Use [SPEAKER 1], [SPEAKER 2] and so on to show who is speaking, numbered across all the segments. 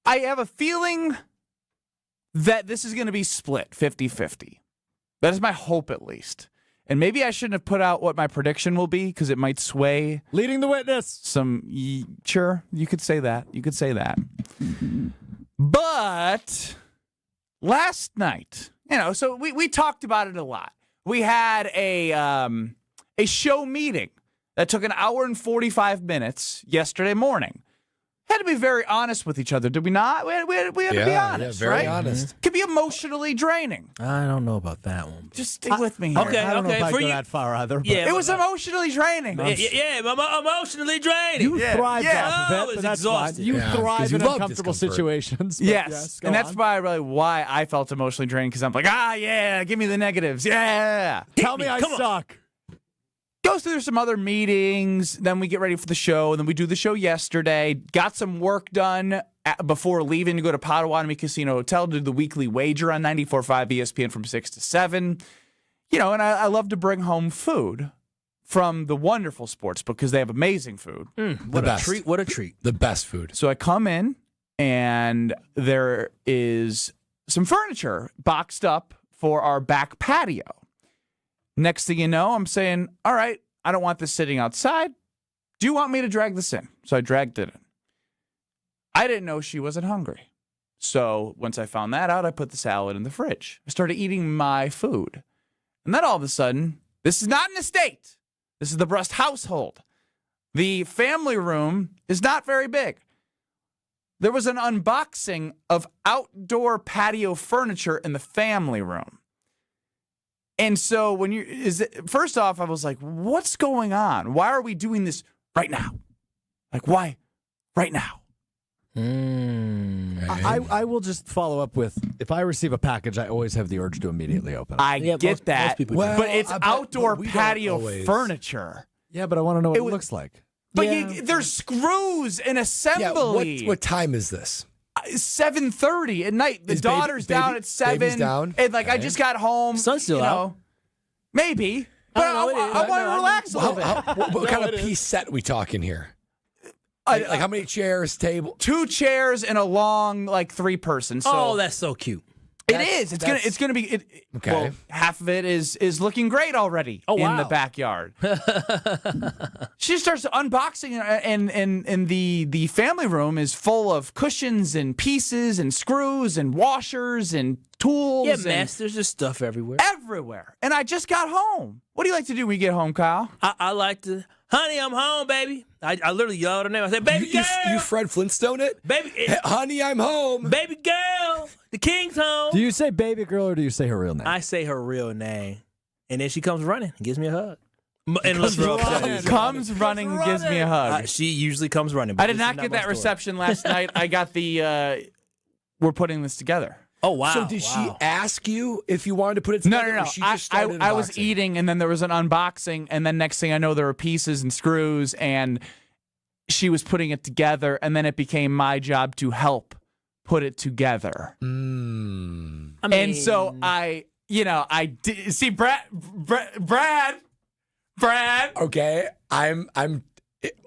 [SPEAKER 1] I have a feeling that this is going to be split 50-50. That is my hope, at least. And maybe I shouldn't have put out what my prediction will be because it might sway.
[SPEAKER 2] Leading the witness.
[SPEAKER 1] Sure, you could say that. But last night, so we talked about it a lot. We had a show meeting that took an hour and 45 minutes yesterday morning. Had to be very honest with each other, did we not? We had to be honest,
[SPEAKER 3] very
[SPEAKER 1] right?
[SPEAKER 3] honest.
[SPEAKER 1] Could be emotionally draining.
[SPEAKER 2] I don't know about that one.
[SPEAKER 1] Just stick with me here.
[SPEAKER 2] Okay, I don't know if I go that far either. But
[SPEAKER 1] It was emotionally draining.
[SPEAKER 4] Emotionally draining.
[SPEAKER 2] you thrived off of it,
[SPEAKER 4] it's
[SPEAKER 2] but that's
[SPEAKER 4] exhausting.
[SPEAKER 2] fine. You thrive
[SPEAKER 3] you
[SPEAKER 2] in
[SPEAKER 3] love
[SPEAKER 2] uncomfortable
[SPEAKER 3] discomfort.
[SPEAKER 2] situations. But
[SPEAKER 1] Yes,
[SPEAKER 2] go
[SPEAKER 1] and that's
[SPEAKER 2] on.
[SPEAKER 1] why I felt emotionally drained, because I'm like, yeah, give me the negatives. Yeah.
[SPEAKER 2] Tell me I suck.
[SPEAKER 1] Goes through some other meetings, then we get ready for the show, and then we do the show yesterday. Got some work done before leaving to go to Potawatomi Casino Hotel to do the weekly wager on 94.5 ESPN from 6 to 7. And I love to bring home food from the wonderful sports book because they have amazing food.
[SPEAKER 4] What a treat. What a treat.
[SPEAKER 3] The best food.
[SPEAKER 1] So I come in, and there is some furniture boxed up for our back patio. Next thing you know, I'm saying, all right, I don't want this sitting outside. Do you want me to drag this in? So I dragged it in. I didn't know she wasn't hungry. So once I found that out, I put the salad in the fridge. I started eating my food. And then all of a sudden, this is not an estate. This is the Brust household. The family room is not very big. There was an unboxing of outdoor patio furniture in the family room. And so first off, I was like, what's going on? Why are we doing this right now? Like, why right now?
[SPEAKER 2] I will just follow up with, if I receive a package, I always have the urge to immediately open it.
[SPEAKER 1] I get that,
[SPEAKER 4] most people do.
[SPEAKER 1] but it's outdoor
[SPEAKER 3] we don't
[SPEAKER 1] patio
[SPEAKER 3] always.
[SPEAKER 1] furniture.
[SPEAKER 2] Yeah, but I want to know what it looks like.
[SPEAKER 1] But there's screws and assembly.
[SPEAKER 3] What time is this?
[SPEAKER 1] 7:30 at night. The daughter's down at 7.
[SPEAKER 3] Baby's down?
[SPEAKER 1] And I just got home.
[SPEAKER 4] Sun's still out.
[SPEAKER 1] Maybe. But I want to relax a little bit.
[SPEAKER 3] What kind of piece set we talking here? Like how many chairs, table?
[SPEAKER 1] 2 chairs and a long 3-person. So
[SPEAKER 4] That's so cute.
[SPEAKER 1] it is. It's gonna be.
[SPEAKER 3] Okay.
[SPEAKER 1] Well, half of it is looking great already in the backyard. She starts unboxing, and the family room is full of cushions and pieces and screws and washers and tools.
[SPEAKER 4] Yeah,
[SPEAKER 1] and
[SPEAKER 4] there's just stuff everywhere.
[SPEAKER 1] everywhere. And I just got home. What do you like to do when you get home, Kyle?
[SPEAKER 4] I like to, honey, I'm home, baby. I literally yelled her name. I said, baby girl.
[SPEAKER 3] You Fred Flintstone it?
[SPEAKER 4] Baby,
[SPEAKER 3] Hey, honey, I'm home.
[SPEAKER 4] baby girl. The king's home.
[SPEAKER 2] Do you say baby girl or do you say her real name?
[SPEAKER 4] I say her real name. And then she comes running and gives me a hug. Unless we're upset.
[SPEAKER 1] Comes running and gives me a hug.
[SPEAKER 4] She usually comes running. but
[SPEAKER 1] I did
[SPEAKER 4] this is
[SPEAKER 1] not get
[SPEAKER 4] my
[SPEAKER 1] that
[SPEAKER 4] story.
[SPEAKER 1] reception last night. I got the, we're putting this together.
[SPEAKER 4] Oh, wow.
[SPEAKER 3] So did she ask you if you wanted to put it
[SPEAKER 1] No,
[SPEAKER 3] together?
[SPEAKER 1] no,
[SPEAKER 3] or
[SPEAKER 1] no.
[SPEAKER 3] she just started
[SPEAKER 1] I was
[SPEAKER 3] unboxing?
[SPEAKER 1] eating, and then there was an unboxing, and then next thing I know, there were pieces and screws, and she was putting it together, and then it became my job to help put it together. And so I did, see Brad.
[SPEAKER 3] Okay,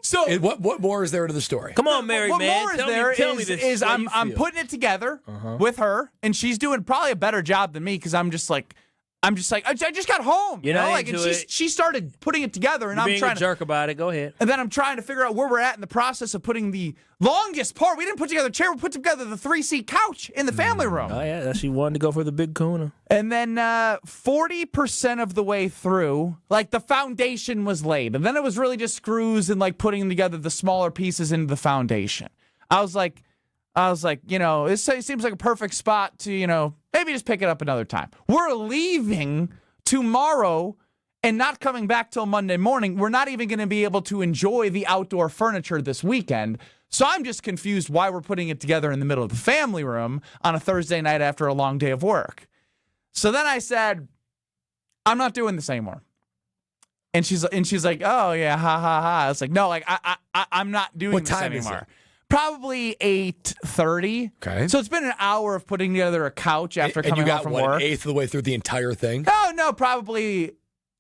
[SPEAKER 1] So
[SPEAKER 3] what more is there to the story?
[SPEAKER 4] Come on, married
[SPEAKER 1] what
[SPEAKER 4] man.
[SPEAKER 1] more is
[SPEAKER 4] Tell
[SPEAKER 1] there
[SPEAKER 4] me, tell me this.
[SPEAKER 1] is
[SPEAKER 4] How you
[SPEAKER 1] I'm
[SPEAKER 4] feel.
[SPEAKER 1] putting it together with her, and she's doing probably a better job than me because I'm just like I just got home.
[SPEAKER 4] You're not
[SPEAKER 1] and
[SPEAKER 4] into it.
[SPEAKER 1] she started putting it together, and
[SPEAKER 4] You're
[SPEAKER 1] I'm
[SPEAKER 4] being
[SPEAKER 1] trying
[SPEAKER 4] a jerk about it. Go ahead.
[SPEAKER 1] and then I'm trying to figure out where we're at in the process of putting the longest part. We didn't put together a chair. We put together the 3-seat couch in the family room.
[SPEAKER 4] Oh, yeah. She wanted to go for the big kuna.
[SPEAKER 1] And then 40% of the way through, the foundation was laid. And then it was really just screws and putting together the smaller pieces into the foundation. I was like, it seems like a perfect spot to, maybe just pick it up another time. We're leaving tomorrow and not coming back till Monday morning. We're not even going to be able to enjoy the outdoor furniture this weekend. So I'm just confused why we're putting it together in the middle of the family room on a Thursday night after a long day of work. So then I said, I'm not doing this anymore. And she's like, oh yeah, ha ha ha. I was like, no, I'm not doing
[SPEAKER 3] What
[SPEAKER 1] this
[SPEAKER 3] time is
[SPEAKER 1] anymore.
[SPEAKER 3] it?
[SPEAKER 1] Probably 8:30.
[SPEAKER 3] Okay.
[SPEAKER 1] So it's been an hour of putting together a couch after
[SPEAKER 3] And you
[SPEAKER 1] coming
[SPEAKER 3] got
[SPEAKER 1] home from
[SPEAKER 3] what,
[SPEAKER 1] work.
[SPEAKER 3] an eighth of the way through the entire thing?
[SPEAKER 1] No, probably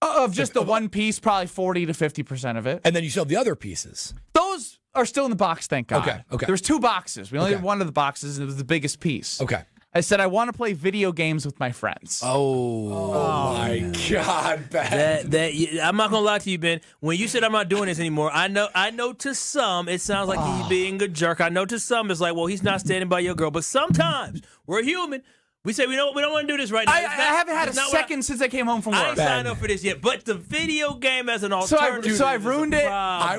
[SPEAKER 1] of just the one piece, probably 40 to 50% of it.
[SPEAKER 3] And then you still have the other pieces.
[SPEAKER 1] Those are still in the box, thank God.
[SPEAKER 3] Okay.
[SPEAKER 1] There was 2 boxes. We only
[SPEAKER 3] Okay.
[SPEAKER 1] had one of the boxes, and it was the biggest piece.
[SPEAKER 3] Okay.
[SPEAKER 1] I said, I want to play video games with my friends.
[SPEAKER 3] Oh my God, Ben.
[SPEAKER 4] I'm not gonna lie to you, Ben. When you said I'm not doing this anymore, I know to some it sounds like he's being a jerk. I know to some it's like, well, he's not standing by your girl. But sometimes we're human. We say we don't want to do this right now.
[SPEAKER 1] I haven't had a second since I came home from work.
[SPEAKER 4] I ain't signed up for this yet. But the video game as an alternative.
[SPEAKER 1] So I ruined it.
[SPEAKER 3] I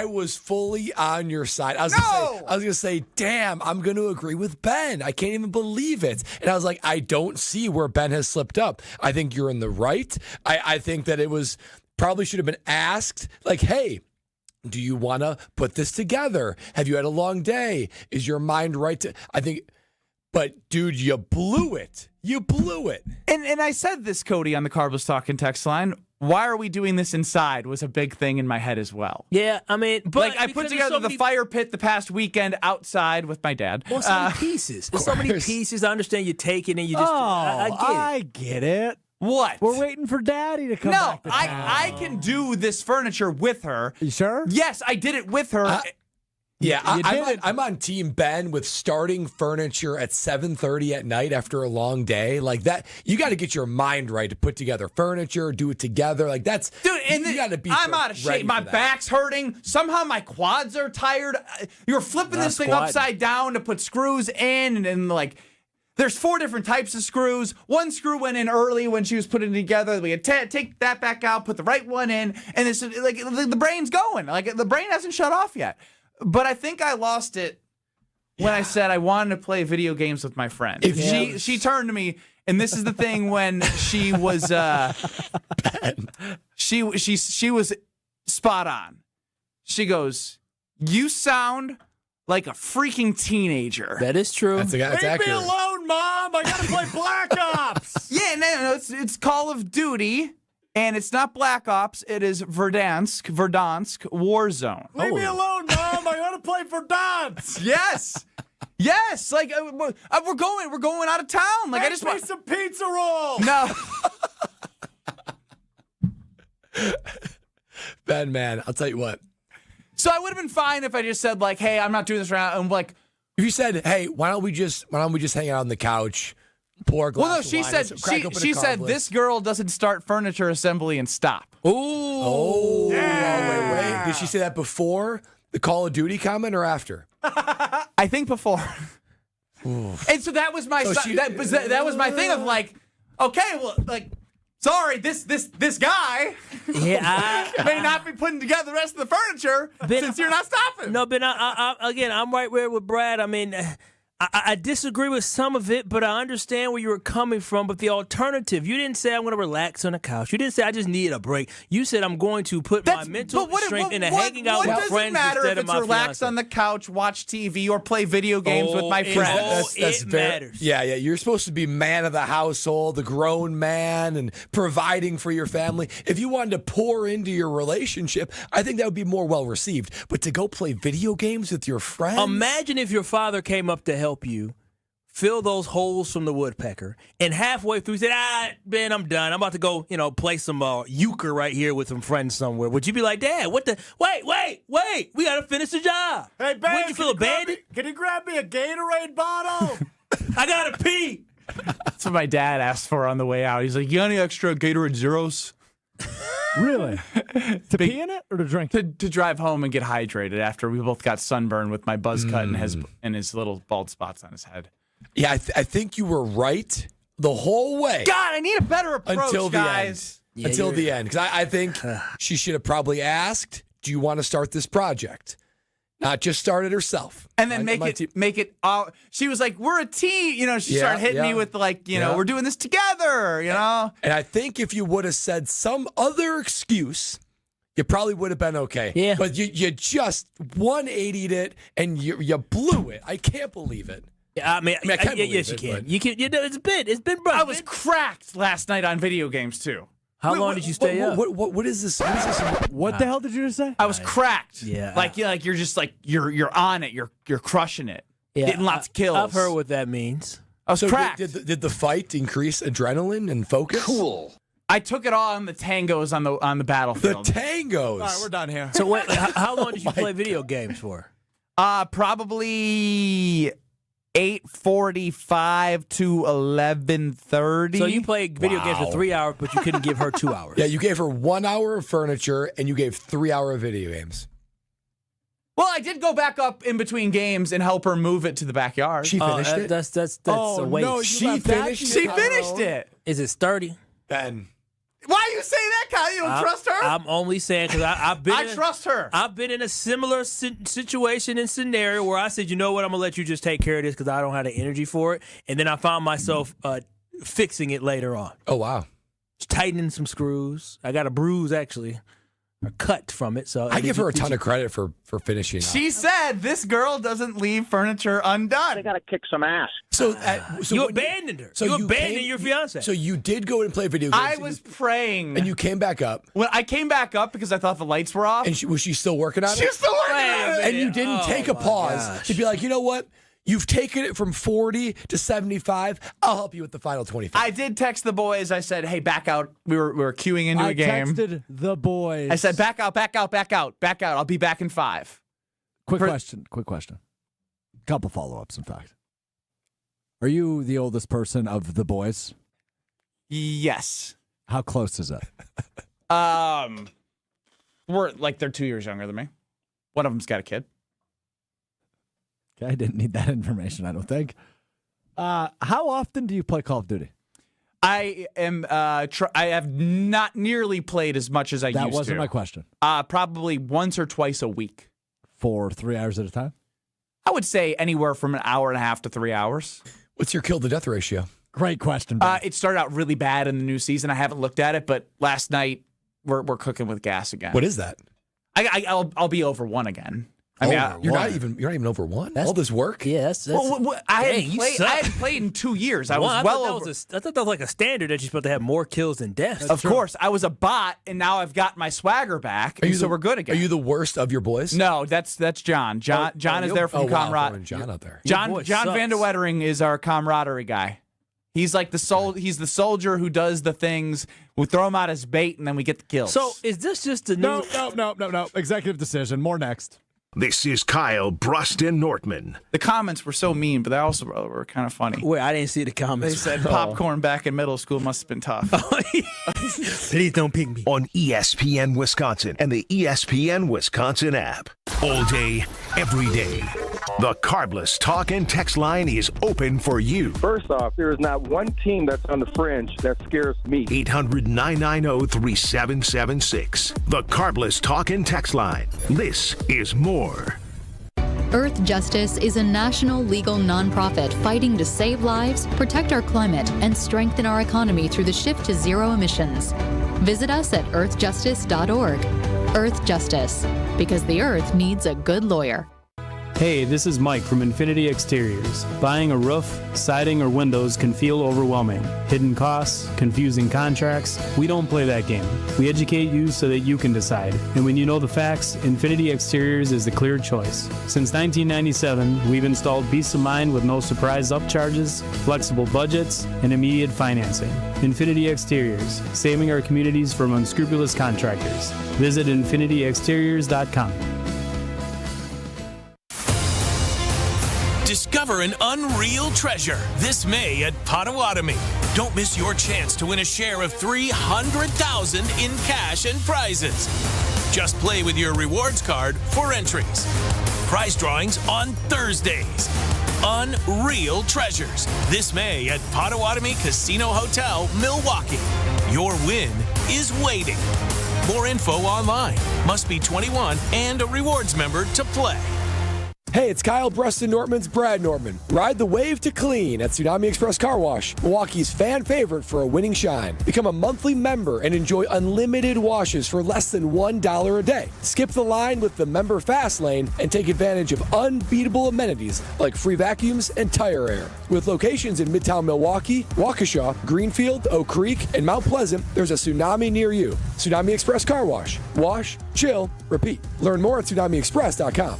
[SPEAKER 3] was fully on your side. I was gonna say, damn, I'm gonna agree with Ben. I can't even believe it. And I was like, I don't see where Ben has slipped up. I think you're in the right. I think that it was probably should have been asked, like, hey, do you want to put this together? Have you had a long day? Is your mind right to? I think. But, dude, you blew it. You blew it.
[SPEAKER 1] And I said this, Cody, on the Carbos Talking text line. Why are we doing this inside was a big thing in my head as well.
[SPEAKER 4] Yeah, I mean, but
[SPEAKER 1] I put together the fire pit the past weekend outside with my dad.
[SPEAKER 4] Well, so many pieces. There's so many pieces. I understand you take it and you just.
[SPEAKER 2] I get it.
[SPEAKER 1] What?
[SPEAKER 2] We're waiting for Daddy to come back to town.
[SPEAKER 1] I can do this furniture with her.
[SPEAKER 2] You sure?
[SPEAKER 1] Yes, I did it with her.
[SPEAKER 3] Yeah, I'm on Team Ben with starting furniture at 7:30 at night after a long day. Like that, you got to get your mind right to put together furniture, do it together. Like that's,
[SPEAKER 1] dude. And
[SPEAKER 3] you got to be.
[SPEAKER 1] I'm out of shape. My back's hurting. Somehow my quads are tired. You're flipping this thing upside down to put screws in, and like. There's 4 different types of screws. One screw went in early when she was putting it together. We had to take that back out, put the right one in, and it's like the brain's going. Like the brain hasn't shut off yet. But I think I lost it when I said I wanted to play video games with my friend. She turned to me, and this is the thing when she was she was spot on. She goes, "You sound like a freaking teenager."
[SPEAKER 4] That is true.
[SPEAKER 3] That's accurate.
[SPEAKER 2] Leave me alone, Mom. I gotta play Black Ops.
[SPEAKER 1] Yeah, no, it's Call of Duty. And it's not Black Ops. It is Verdansk Warzone.
[SPEAKER 2] Leave me alone, Mom. I gotta play Verdansk.
[SPEAKER 1] Yes. Like we're going out of town. Like I just want
[SPEAKER 2] some pizza rolls.
[SPEAKER 1] No.
[SPEAKER 3] Ben, man, I'll tell you what.
[SPEAKER 1] So I would have been fine if I just said like, "Hey, I'm not doing this right now." And like,
[SPEAKER 3] if you said, "Hey, why don't we just hang out on the couch?" Pour a glass
[SPEAKER 1] well, no,
[SPEAKER 3] of
[SPEAKER 1] she
[SPEAKER 3] wine,
[SPEAKER 1] said she said
[SPEAKER 3] carb
[SPEAKER 1] this girl doesn't start furniture assembly and stop.
[SPEAKER 3] Oh, wait. Did she say that before the Call of Duty comment or after?
[SPEAKER 1] I think before. And so that was my that was my thing of like, okay, well, like, sorry, this guy may not be putting together the rest of the furniture since you're not stopping.
[SPEAKER 4] No, Ben, again, I'm right there with Brad. I mean, I disagree with some of it, but I understand where you were coming from. But the alternative, you didn't say I'm going to relax on the couch. You didn't say I just need a break. You said I'm going to put my mental strength into hanging out with friends instead of my fiance.
[SPEAKER 1] What does it matter if it's relax on the couch, watch TV, or play video games with my friends?
[SPEAKER 4] It matters.
[SPEAKER 3] Yeah. You're supposed to be man of the household, the grown man, and providing for your family. If you wanted to pour into your relationship, I think that would be more well received. But to go play video games with your friends?
[SPEAKER 4] Imagine if your father came up to help you fill those holes from the woodpecker, and halfway through said, Ben, I'm done. I'm about to go, play some euchre right here with some friends somewhere. Would you be like, Dad, what the? Wait, we got to finish the job.
[SPEAKER 2] Hey, Ben,
[SPEAKER 4] wouldn't you feel abandoned?
[SPEAKER 2] Can you grab me a Gatorade bottle?
[SPEAKER 4] I got to pee.
[SPEAKER 1] That's what my dad asked for on the way out. He's like, you got any extra Gatorade Zeros?
[SPEAKER 2] Really? To pee in it or to drink?
[SPEAKER 1] To drive home and get hydrated after we both got sunburned with my buzz cut and his little bald spots on his head.
[SPEAKER 3] Yeah, I think you were right the whole way.
[SPEAKER 1] God, I need a better approach,
[SPEAKER 3] until the
[SPEAKER 1] guys.
[SPEAKER 3] End. Until the end. Because I think she should have probably asked, do you want to start this project? Not just start it herself.
[SPEAKER 1] And then make it all. She was like, we're a team. She started hitting me with like, we're doing this together,
[SPEAKER 3] And I think if you would have said some other excuse, you probably would have been okay.
[SPEAKER 4] Yeah.
[SPEAKER 3] But you just 180'd it and you blew it. I can't believe it.
[SPEAKER 4] Yeah, I mean,
[SPEAKER 3] I can't believe
[SPEAKER 4] yes,
[SPEAKER 3] it,
[SPEAKER 4] you can.
[SPEAKER 3] but-
[SPEAKER 4] You can. It's been rough.
[SPEAKER 1] I was cracked last night on video games too.
[SPEAKER 4] How long did you stay up?
[SPEAKER 3] What is this? What is this?
[SPEAKER 2] What the hell did you just say?
[SPEAKER 1] I was cracked.
[SPEAKER 4] Yeah.
[SPEAKER 1] Like you're just like you're on it. You're crushing it. Getting lots of kills.
[SPEAKER 4] I've heard what that means.
[SPEAKER 1] I was
[SPEAKER 3] So
[SPEAKER 1] cracked.
[SPEAKER 3] did the fight increase adrenaline and focus?
[SPEAKER 5] Cool.
[SPEAKER 1] I took it all on the tangos on the
[SPEAKER 3] The
[SPEAKER 1] battlefield.
[SPEAKER 3] tangos.
[SPEAKER 2] All right, we're done here.
[SPEAKER 4] So wait, how long did you play video games for?
[SPEAKER 1] Probably 8:45 to 11:30.
[SPEAKER 4] So you played video games for 3 hours, but you couldn't give her 2 hours.
[SPEAKER 3] Yeah, you gave her 1 hour of furniture and you gave 3 hours of video games.
[SPEAKER 1] Well, I did go back up in between games and help her move it to the backyard.
[SPEAKER 3] She finished it.
[SPEAKER 4] That's
[SPEAKER 2] Oh,
[SPEAKER 4] a waste.
[SPEAKER 2] no, you
[SPEAKER 3] She
[SPEAKER 2] left that
[SPEAKER 3] finished
[SPEAKER 2] shit
[SPEAKER 1] She
[SPEAKER 2] alone.
[SPEAKER 1] finished it.
[SPEAKER 4] Is it sturdy?
[SPEAKER 3] Ben.
[SPEAKER 1] Why you say that, Kyle? You don't trust her?
[SPEAKER 4] I'm only saying because I've been.
[SPEAKER 1] I trust her.
[SPEAKER 4] I've been in a similar situation and scenario where I said, you know what, I'm gonna let you just take care of this because I don't have the energy for it, and then I found myself fixing it later on,
[SPEAKER 3] Oh, wow.
[SPEAKER 4] just tightening some screws. I got a bruise actually, a cut from it. So
[SPEAKER 3] I give her a ton of credit for finishing.
[SPEAKER 1] She said this girl doesn't leave furniture undone.
[SPEAKER 5] They got to kick some ass.
[SPEAKER 3] So
[SPEAKER 4] You
[SPEAKER 3] when
[SPEAKER 4] abandoned her.
[SPEAKER 3] so
[SPEAKER 4] you
[SPEAKER 3] you
[SPEAKER 4] abandoned
[SPEAKER 3] came-
[SPEAKER 4] your fiance.
[SPEAKER 3] So you did go and play video games.
[SPEAKER 1] I was praying.
[SPEAKER 3] and you came back up.
[SPEAKER 1] When I came back up because I thought the lights were off.
[SPEAKER 3] And was she still working on
[SPEAKER 1] She
[SPEAKER 3] it?
[SPEAKER 1] was still working
[SPEAKER 4] Wait a
[SPEAKER 1] on it.
[SPEAKER 4] minute.
[SPEAKER 3] And you didn't
[SPEAKER 4] Oh,
[SPEAKER 3] take a
[SPEAKER 4] my
[SPEAKER 3] pause
[SPEAKER 4] gosh.
[SPEAKER 3] to be like, you know what? You've taken it from 40 to 75. I'll help you with the final 25.
[SPEAKER 1] I did text the boys. I said, "Hey, back out." We were queuing into
[SPEAKER 2] I
[SPEAKER 1] a game.
[SPEAKER 2] texted the boys.
[SPEAKER 1] I said, "Back out, back out, back out, back out. I'll be back in 5."
[SPEAKER 2] Quick question. Couple follow-ups, in fact. Are you the oldest person of the boys?
[SPEAKER 1] Yes.
[SPEAKER 2] How close is that?
[SPEAKER 1] They're 2 years younger than me. One of them's got a kid.
[SPEAKER 2] Okay, I didn't need that information, I don't think. How often do you play Call of Duty?
[SPEAKER 1] I am. I have not nearly played as much as I used to.
[SPEAKER 2] That wasn't my question.
[SPEAKER 1] Probably once or twice a week.
[SPEAKER 2] For 3 hours at a time?
[SPEAKER 1] I would say anywhere from an hour and a half to 3 hours.
[SPEAKER 3] What's your kill to death ratio?
[SPEAKER 2] Great question. Ben.
[SPEAKER 1] It started out really bad in the new season. I haven't looked at it, but last night we're cooking with gas again.
[SPEAKER 3] What is that?
[SPEAKER 1] I'll be over 1 again. I mean,
[SPEAKER 3] you're not even over 1. All this work.
[SPEAKER 4] yeah, that's
[SPEAKER 1] I
[SPEAKER 4] Dang, you suck.
[SPEAKER 1] hadn't played in 2 years. I
[SPEAKER 4] Well,
[SPEAKER 1] was
[SPEAKER 4] I
[SPEAKER 1] well
[SPEAKER 4] thought
[SPEAKER 1] over.
[SPEAKER 4] I thought that was like a standard that you're supposed to have more kills than deaths.
[SPEAKER 1] Of course, I was a bot, and now I've got my swagger back, and so we're good again.
[SPEAKER 3] Are you the worst of your boys?
[SPEAKER 1] No, that's John. John is there from
[SPEAKER 3] wow,
[SPEAKER 1] camaraderie.
[SPEAKER 3] throwing John out there.
[SPEAKER 1] John
[SPEAKER 4] boy
[SPEAKER 1] Van
[SPEAKER 4] sucks.
[SPEAKER 1] de Wettering is our camaraderie guy. He's like he's the soldier who does the things. We throw him out as bait, and then we get the kills.
[SPEAKER 4] So is this just a new?
[SPEAKER 2] No. Executive decision. More next.
[SPEAKER 6] This is Kyle Bruston Nortman.
[SPEAKER 1] the comments were so mean, but they also were kind of funny.
[SPEAKER 4] Wait, I didn't see the
[SPEAKER 1] They
[SPEAKER 4] comments.
[SPEAKER 1] said popcorn back in middle school must have been tough.
[SPEAKER 4] Please don't pick me.
[SPEAKER 6] On ESPN Wisconsin and the ESPN Wisconsin app. All day, every day. The Carbless Talk and Text line is open for you.
[SPEAKER 5] First off, there is not one team that's on the fringe that scares me.
[SPEAKER 6] 800-990-3776. The Carbless Talk and Text line. This is more.
[SPEAKER 7] Earth Justice is a national legal nonprofit fighting to save lives, protect our climate, and strengthen our economy through the shift to zero emissions. Visit us at earthjustice.org. Earth Justice, because the earth needs a good lawyer.
[SPEAKER 8] Hey, this is Mike from Infinity Exteriors. Buying a roof, siding, or windows can feel overwhelming. Hidden costs, confusing contracts. We don't play that game. We educate you so that you can decide. And when you know the facts, Infinity Exteriors is the clear choice. Since 1997, we've installed peace of mind with no surprise upcharges, flexible budgets, and immediate financing. Infinity Exteriors, saving our communities from unscrupulous contractors. Visit infinityexteriors.com.
[SPEAKER 9] Discover an unreal treasure this May at Potawatomi. Don't miss your chance to win a share of $300,000 in cash and prizes. Just play with your rewards card for entries. Prize drawings on Thursdays. Unreal treasures this May at Potawatomi Casino Hotel, Milwaukee. Your win is waiting. More info online. Must be 21 and a rewards member to play.
[SPEAKER 3] Hey, it's Kyle Bruston Nortman's Brad Nortman. Ride the wave to clean at Tsunami Express Car Wash, Milwaukee's fan favorite for a winning shine. Become a monthly member and enjoy unlimited washes for less than $1 a day. Skip the line with the member fast lane and take advantage of unbeatable amenities like free vacuums and tire air. With locations in Midtown Milwaukee, Waukesha, Greenfield, Oak Creek, and Mount Pleasant, there's a Tsunami near you. Tsunami Express Car Wash. Wash, chill, repeat. Learn more at tsunamiexpress.com.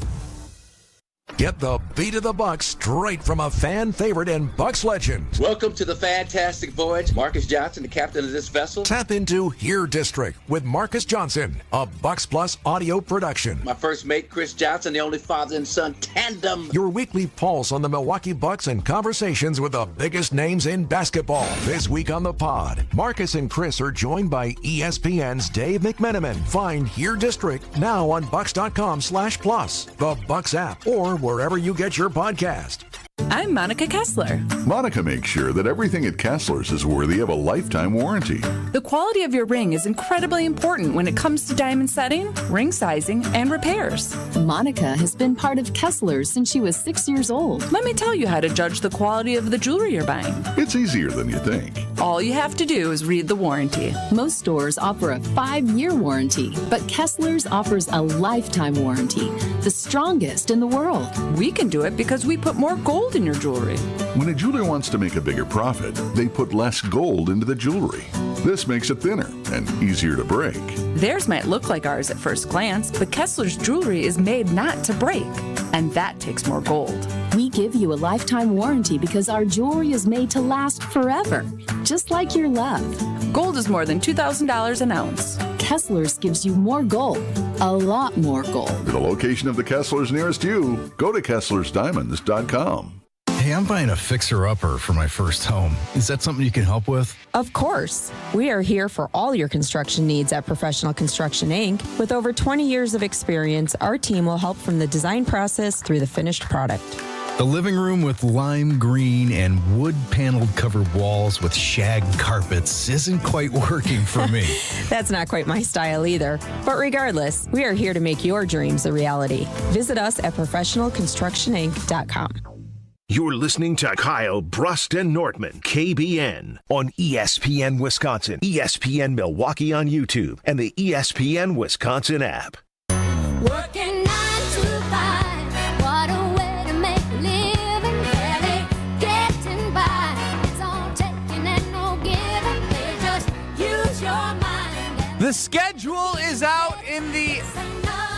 [SPEAKER 10] Get the beat of the Bucks straight from a fan favorite and Bucks legend.
[SPEAKER 11] Welcome to the fantastic voyage. Marcus Johnson, the captain of this vessel.
[SPEAKER 10] Tap into Here District with Marcus Johnson, a Bucks Plus audio production.
[SPEAKER 11] My first mate, Chris Johnson, the only father and son tandem.
[SPEAKER 10] Your weekly pulse on the Milwaukee Bucks and conversations with the biggest names in basketball. This week on the pod, Marcus and Chris are joined by ESPN's Dave McMenamin. Find Here District now on Bucks.com/plus, the Bucks app, or wherever you get your podcast.
[SPEAKER 12] I'm Monica Kessler.
[SPEAKER 13] Monica makes sure that everything at Kessler's is worthy of a lifetime warranty.
[SPEAKER 12] The quality of your ring is incredibly important when it comes to diamond setting, ring sizing, and repairs.
[SPEAKER 14] Monica has been part of Kessler's since she was 6 years old.
[SPEAKER 12] Let me tell you how to judge the quality of the jewelry you're buying.
[SPEAKER 13] It's easier than you think.
[SPEAKER 12] All you have to do is read the warranty.
[SPEAKER 14] Most stores offer a 5-year warranty, but Kessler's offers a lifetime warranty, the strongest in the world.
[SPEAKER 12] We can do it because we put more gold in your jewelry.
[SPEAKER 13] When a jeweler wants to make a bigger profit, they put less gold into the jewelry. This makes it thinner and easier to break.
[SPEAKER 12] Theirs might look like ours at first glance, but Kessler's jewelry is made not to break, and that takes more gold.
[SPEAKER 14] We give you a lifetime warranty because our jewelry is made to last forever, just like your love.
[SPEAKER 12] Gold is more than $2,000 an ounce.
[SPEAKER 14] Kessler's gives you more gold, a lot more gold.
[SPEAKER 13] For the location of the Kessler's nearest you, go to KesslersDiamonds.com.
[SPEAKER 15] Hey, I'm buying a fixer-upper for my first home. Is that something you can help with?
[SPEAKER 16] Of course. We are here for all your construction needs at Professional Construction, Inc. With over 20 years of experience, our team will help from the design process through the finished product.
[SPEAKER 15] A living room with lime green and wood-paneled covered walls with shag carpets isn't quite working for me.
[SPEAKER 16] That's not quite my style either. But regardless, we are here to make your dreams a reality. Visit us at professionalconstructioninc.com.
[SPEAKER 6] You're listening to Kyle, Brust, and Nortman, KBN, on ESPN Wisconsin, ESPN Milwaukee on YouTube, and the ESPN Wisconsin app.
[SPEAKER 17] Working 9 to 5, what a way to make a living, barely getting by. It's all taking and no giving, they just use your mind.
[SPEAKER 1] The schedule is out in the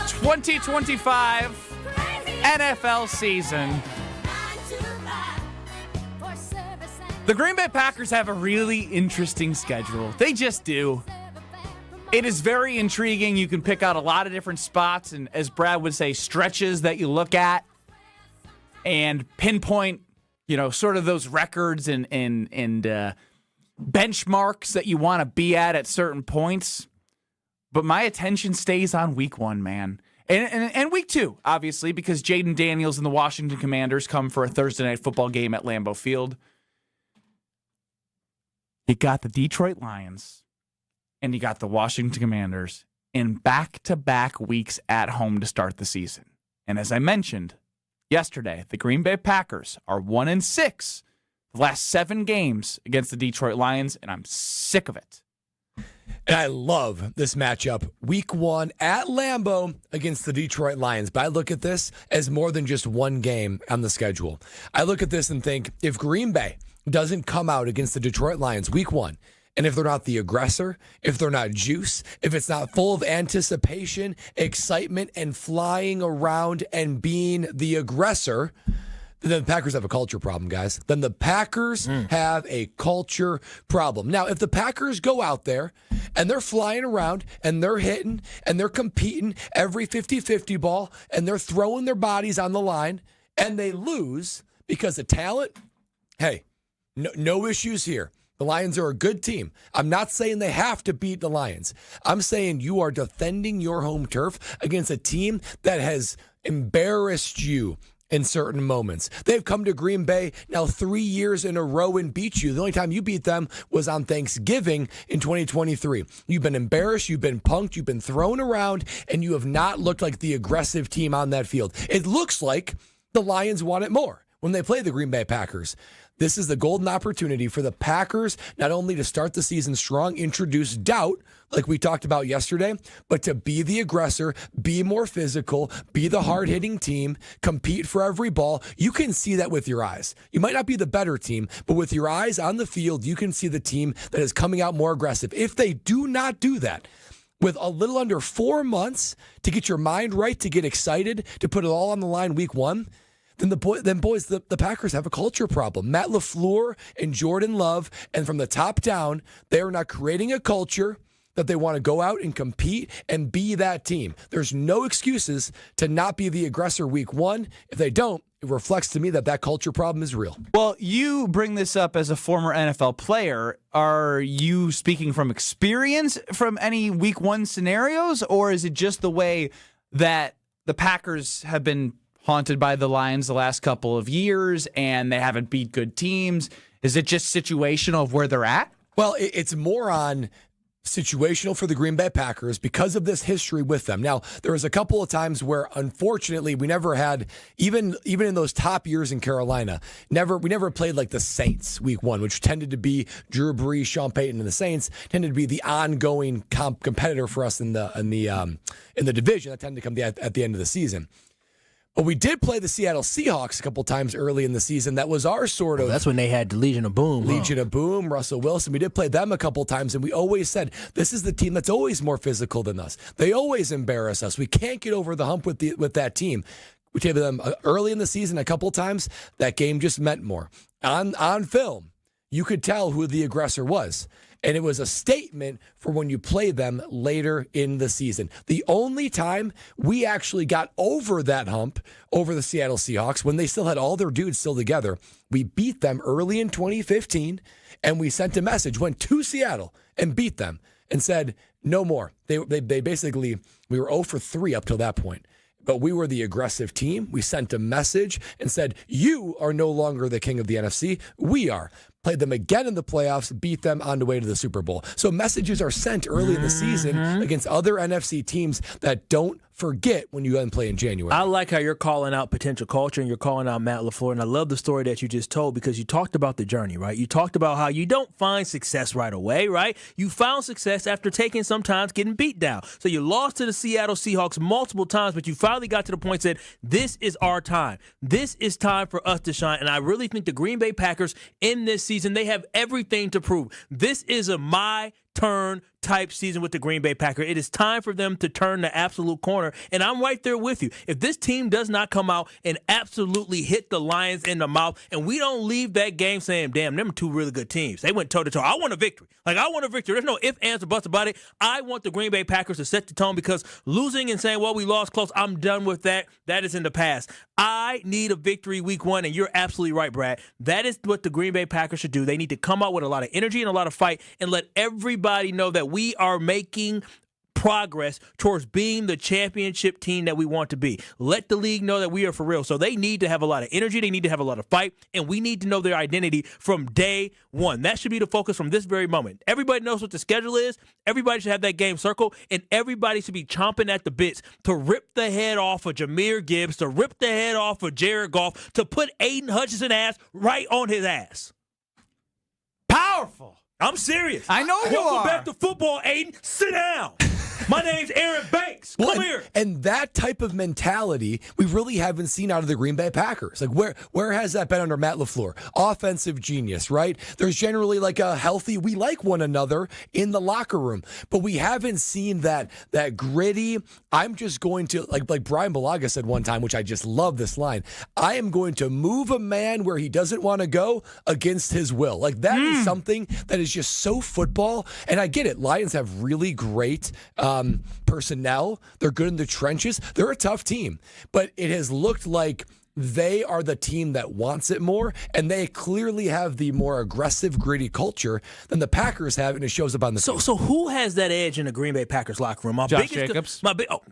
[SPEAKER 1] 2025 NFL season. The Green Bay Packers have a really interesting schedule. They just do. It is very intriguing. You can pick out a lot of different spots and, as Brad would say, stretches that you look at and pinpoint, sort of those records and benchmarks that you want to be at certain points. But my attention stays on week 1, man. And week 2, obviously, because Jaden Daniels and the Washington Commanders come for a Thursday night football game at Lambeau Field. You got the Detroit Lions and you got the Washington Commanders in back-to-back weeks at home to start the season. And as I mentioned yesterday, the Green Bay Packers are 1-6 the last 7 games against the Detroit Lions, and I'm sick of it.
[SPEAKER 3] And I love this matchup. Week 1 at Lambeau against the Detroit Lions. But I look at this as more than just one game on the schedule. I look at this and think, if Green Bay doesn't come out against the Detroit Lions week 1, and if they're not the aggressor, if they're not juice, if it's not full of anticipation, excitement, and flying around and being the aggressor, then the Packers have a culture problem, guys. Then the Packers have a culture problem. Now, if the Packers go out there and they're flying around and they're hitting and they're competing every 50-50 ball and they're throwing their bodies on the line and they lose because of talent, hey, no issues here. The Lions are a good team. I'm not saying they have to beat the Lions. I'm saying you are defending your home turf against a team that has embarrassed you in certain moments. They've come to Green Bay now 3 years in a row and beat you. The only time you beat them was on Thanksgiving in 2023. You've been embarrassed, you've been punked, you've been thrown around, and you have not looked like the aggressive team on that field. It looks like the Lions want it more when they play the Green Bay Packers. This is the golden opportunity for the Packers not only to start the season strong, introduce doubt, like we talked about yesterday, but to be the aggressor, be more physical, be the hard-hitting team, compete for every ball. You can see that with your eyes. You might not be the better team, but with your eyes on the field, you can see the team that is coming out more aggressive. If they do not do that, with a little under 4 months to get your mind right, to get excited, to put it all on the line week 1, then the Packers have a culture problem. Matt LaFleur and Jordan Love, and from the top down, they are not creating a culture that they want to go out and compete and be that team. There's no excuses to not be the aggressor week one. If they don't, it reflects to me that culture problem is real.
[SPEAKER 1] Well, you bring this up as a former NFL player. Are you speaking from experience from any week one scenarios, or is it just the way that the Packers have been haunted by the Lions the last couple of years and they haven't beat good teams? Is it just situational of where they're at?
[SPEAKER 3] Well, it's more on situational for the Green Bay Packers because of this history with them. Now, there was a couple of times where, unfortunately, we never had, even in those top years in Carolina, we never played like the Saints week one, which tended to be Drew Brees, Sean Payton, and the Saints tended to be the ongoing competitor for us in the division. That tended to come at the end of the season. But we did play the Seattle Seahawks a couple times early in the season. That was our sort of...
[SPEAKER 4] That's when they had the Legion of Boom.
[SPEAKER 3] Legion of Boom, Russell Wilson. We did play them a couple times, and we always said, this is the team that's always more physical than us. They always embarrass us. We can't get over the hump with that team. We played them early in the season a couple times. That game just meant more. On film, you could tell who the aggressor was. And it was a statement for when you play them later in the season. The only time we actually got over that hump over the Seattle Seahawks, when they still had all their dudes still together, we beat them early in 2015, and we sent a message, went to Seattle and beat them and said, no more. They basically, we were 0 for 3 up till that point. But we were the aggressive team. We sent a message and said, you are no longer the king of the NFC. We are. Played them again in the playoffs, beat them on the way to the Super Bowl. So messages are sent early in the season against other NFC teams that don't forget when you then play in January.
[SPEAKER 4] I like how you're calling out potential culture and you're calling out Matt LaFleur, and I love the story that you just told because you talked about the journey, right? You talked about how you don't find success right away, right? You found success after taking sometimes getting beat down. So you lost to the Seattle Seahawks multiple times, but you finally got to the point and said, this is our time. This is time for us to shine, and I really think the Green Bay Packers in this season, they have everything to prove. This is a my turn type season with the Green Bay Packers. It is time for them to turn the absolute corner, and I'm right there with you. If this team does not come out and absolutely hit the Lions in the mouth, and we don't leave that game saying, damn, them are two really good teams. They went toe-to-toe. I want a victory. I want a victory. There's no ifs, ands, or buts about it. I want the Green Bay Packers to set the tone because losing and saying, well, we lost close, I'm done with that. That is in the past. I need a victory week one, and you're absolutely right, Brad. That is what the Green Bay Packers should do. They need to come out with a lot of energy and a lot of fight and let everybody know that we are making progress towards being the championship team that we want to be. Let the league know that we are for real. So they need to have a lot of energy. They need to have a lot of fight. And we need to know their identity from day one. That should be the focus from this very moment. Everybody knows what the schedule is. Everybody should have that game circled. And everybody should be chomping at the bits to rip the head off of Jahmyr Gibbs, to rip the head off of Jared Goff, to put Aiden Hutchinson ass right on his ass.
[SPEAKER 1] Powerful.
[SPEAKER 4] I'm serious.
[SPEAKER 1] I know you are.
[SPEAKER 4] Welcome back to football, Aiden. Sit down. My name's Aaron Banks. Come here.
[SPEAKER 3] And that type of mentality we really haven't seen out of the Green Bay Packers. Like where has that been under Matt LaFleur? Offensive genius, right? There's generally like a healthy, we like one another in the locker room, but we haven't seen that gritty. I'm just going to like Brian Balaga said one time, which I just love this line. I am going to move a man where he doesn't want to go against his will. Like that is something that is just so football. And I get it. Lions have really great personnel. They're good in the trenches. They're a tough team, but it has looked like they are the team that wants it more, and they clearly have the more aggressive, gritty culture than the Packers have, and it shows up on the field.
[SPEAKER 4] So who has that edge in the Green Bay Packers locker room?
[SPEAKER 1] Josh Jacobs.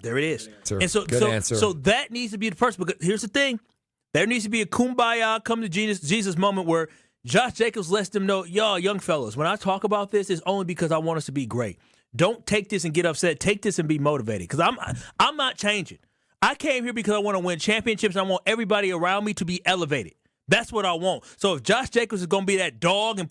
[SPEAKER 4] There it is.
[SPEAKER 3] Good answer.
[SPEAKER 4] So that needs to be the person. Because here's the thing: there needs to be a kumbaya, come to Jesus moment where Josh Jacobs lets them know, y'all, young fellas, when I talk about this, it's only because I want us to be great. Don't take this and get upset. Take this and be motivated. Because I'm not changing. I came here because I want to win championships, and I want everybody around me to be elevated. That's what I want. So if Josh Jacobs is going to be that dog and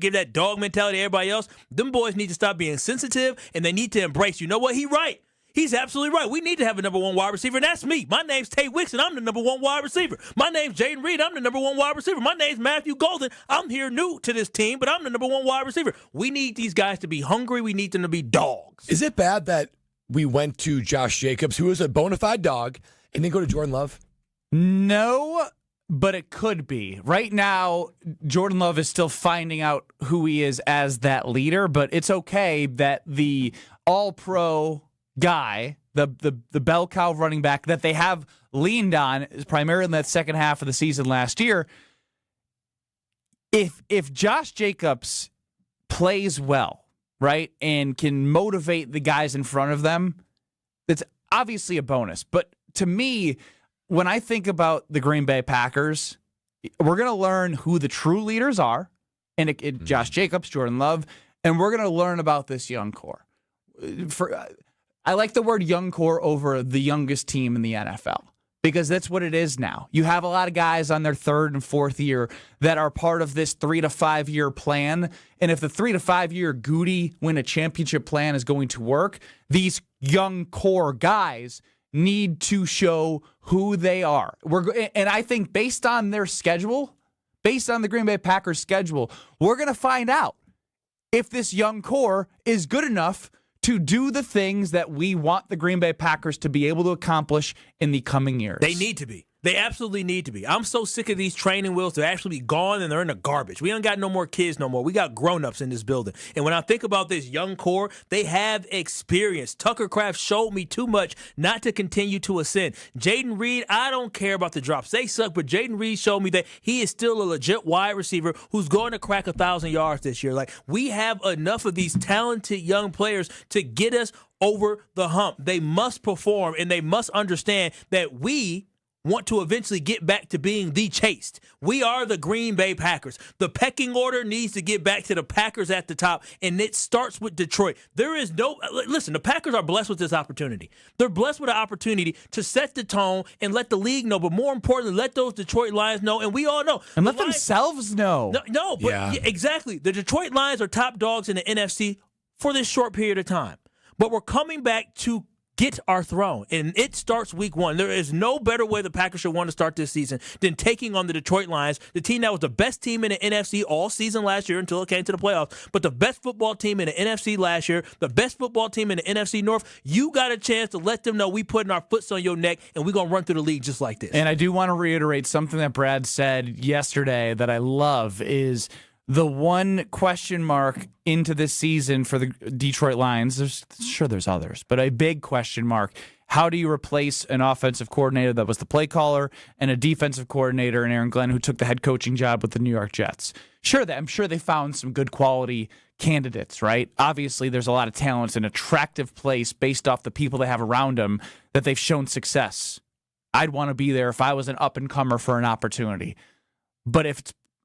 [SPEAKER 4] give that dog mentality to everybody else, them boys need to stop being sensitive, and they need to embrace, you know what, he right. He's absolutely right. We need to have a number one wide receiver, and that's me. My name's Tay Wicks, and I'm the number one wide receiver. My name's Jaden Reed. I'm the number one wide receiver. My name's Matthew Golden. I'm here new to this team, but I'm the number one wide receiver. We need these guys to be hungry. We need them to be dogs.
[SPEAKER 3] Is it bad that we went to Josh Jacobs, who is a bona fide dog, and then go to Jordan Love?
[SPEAKER 1] No, but it could be. Right now, Jordan Love is still finding out who he is as that leader, but it's okay that the all-pro guy, the bell cow running back that they have leaned on primarily in that second half of the season last year, if Josh Jacobs plays well, right, and can motivate the guys in front of them, that's obviously a bonus. But to me, when I think about the Green Bay Packers, we're going to learn who the true leaders are, and Josh Jacobs, Jordan Love, and we're going to learn about this young core. I like the word young core over the youngest team in the NFL because that's what it is now. You have a lot of guys on their third and fourth year that are part of this 3 to 5 year plan, and if the 3 to 5 year Goody win a championship plan is going to work, these young core guys need to show who they are. And I think based on their schedule, based on the Green Bay Packers schedule, we're going to find out if this young core is good enough to do the things that we want the Green Bay Packers to be able to accomplish in the coming years.
[SPEAKER 4] They need to be. They absolutely need to be. I'm so sick of these training wheels. They're actually gone and they're in the garbage. We don't got no more kids no more. We got grown-ups in this building. And when I think about this young core, they have experience. Tucker Kraft showed me too much not to continue to ascend. Jaden Reed, I don't care about the drops. They suck, but Jaden Reed showed me that he is still a legit wide receiver who's going to crack 1,000 yards this year. Like, we have enough of these talented young players to get us over the hump. They must perform, and they must understand that we want to eventually get back to being the chased. We are the Green Bay Packers. The pecking order needs to get back to the Packers at the top, and it starts with Detroit. There is no – listen, the Packers are blessed with this opportunity. They're blessed with an opportunity to set the tone and let the league know, but more importantly, let those Detroit Lions know, and we all know.
[SPEAKER 1] And let themselves know.
[SPEAKER 4] No, but yeah, exactly. The Detroit Lions are top dogs in the NFC for this short period of time. But we're coming back to get our throne, and it starts week 1. There is no better way the Packers should want to start this season than taking on the Detroit Lions, the team that was the best team in the NFC all season last year until it came to the playoffs, but the best football team in the NFC last year, the best football team in the NFC North. You got a chance to let them know we putting our foots on your neck, and we're going to run through the league just like this.
[SPEAKER 1] And I do want to reiterate something that Brad said yesterday that I love is the one question mark into this season for the Detroit Lions, there's others, but a big question mark. How do you replace an offensive coordinator that was the play caller and a defensive coordinator in Aaron Glenn who took the head coaching job with the New York Jets? I'm sure they found some good quality candidates, right? Obviously, there's a lot of talent. It's an attractive place based off the people they have around them that they've shown success. I'd want to be there if I was an up-and-comer for an opportunity. But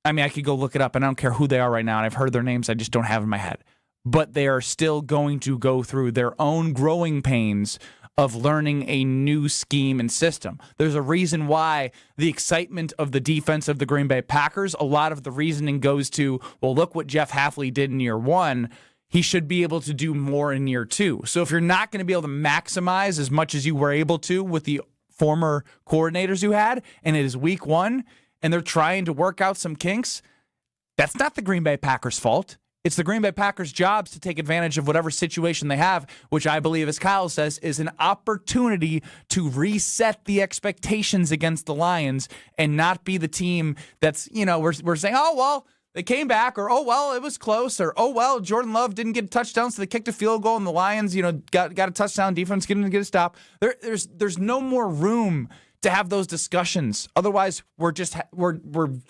[SPEAKER 1] I could go look it up, and I don't care who they are right now, and I've heard their names, I just don't have in my head. But they are still going to go through their own growing pains of learning a new scheme and system. There's a reason why the excitement of the defense of the Green Bay Packers, a lot of the reasoning goes to, well, look what Jeff Hafley did in year 1. He should be able to do more in year 2. So if you're not going to be able to maximize as much as you were able to with the former coordinators you had, and it is week 1, and they're trying to work out some kinks, that's not the Green Bay Packers' fault. It's the Green Bay Packers' jobs to take advantage of whatever situation they have, which I believe, as Kyle says, is an opportunity to reset the expectations against the Lions and not be the team that's, we're saying, oh, well, they came back, or, oh, well, it was close, or, oh, well, Jordan Love didn't get a touchdown, so they kicked a field goal, and the Lions, got a touchdown, defense didn't get a stop. There's no more room to have those discussions. Otherwise, we're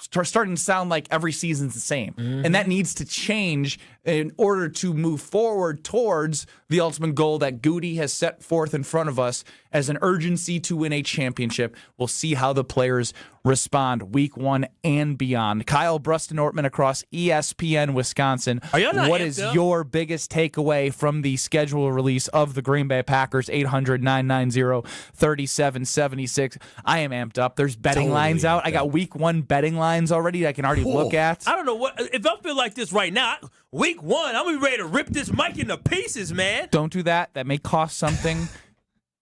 [SPEAKER 1] starting to sound like every season's the same. Mm-hmm. And that needs to change in order to move forward towards the ultimate goal that Goody has set forth in front of us as an urgency to win a championship. We'll see how the players respond week 1 and beyond. Kyle Bruston-Ortman across ESPN Wisconsin. What is your biggest takeaway from the schedule release of the Green Bay Packers? 800-990-3776. I am amped up. There's betting lines out. I got week 1 betting lines already I can already look at.
[SPEAKER 4] I don't know what if I feel like this right now. Week 1, I'm gonna be ready to rip this mic into pieces, man.
[SPEAKER 1] Don't do that. That may cost something.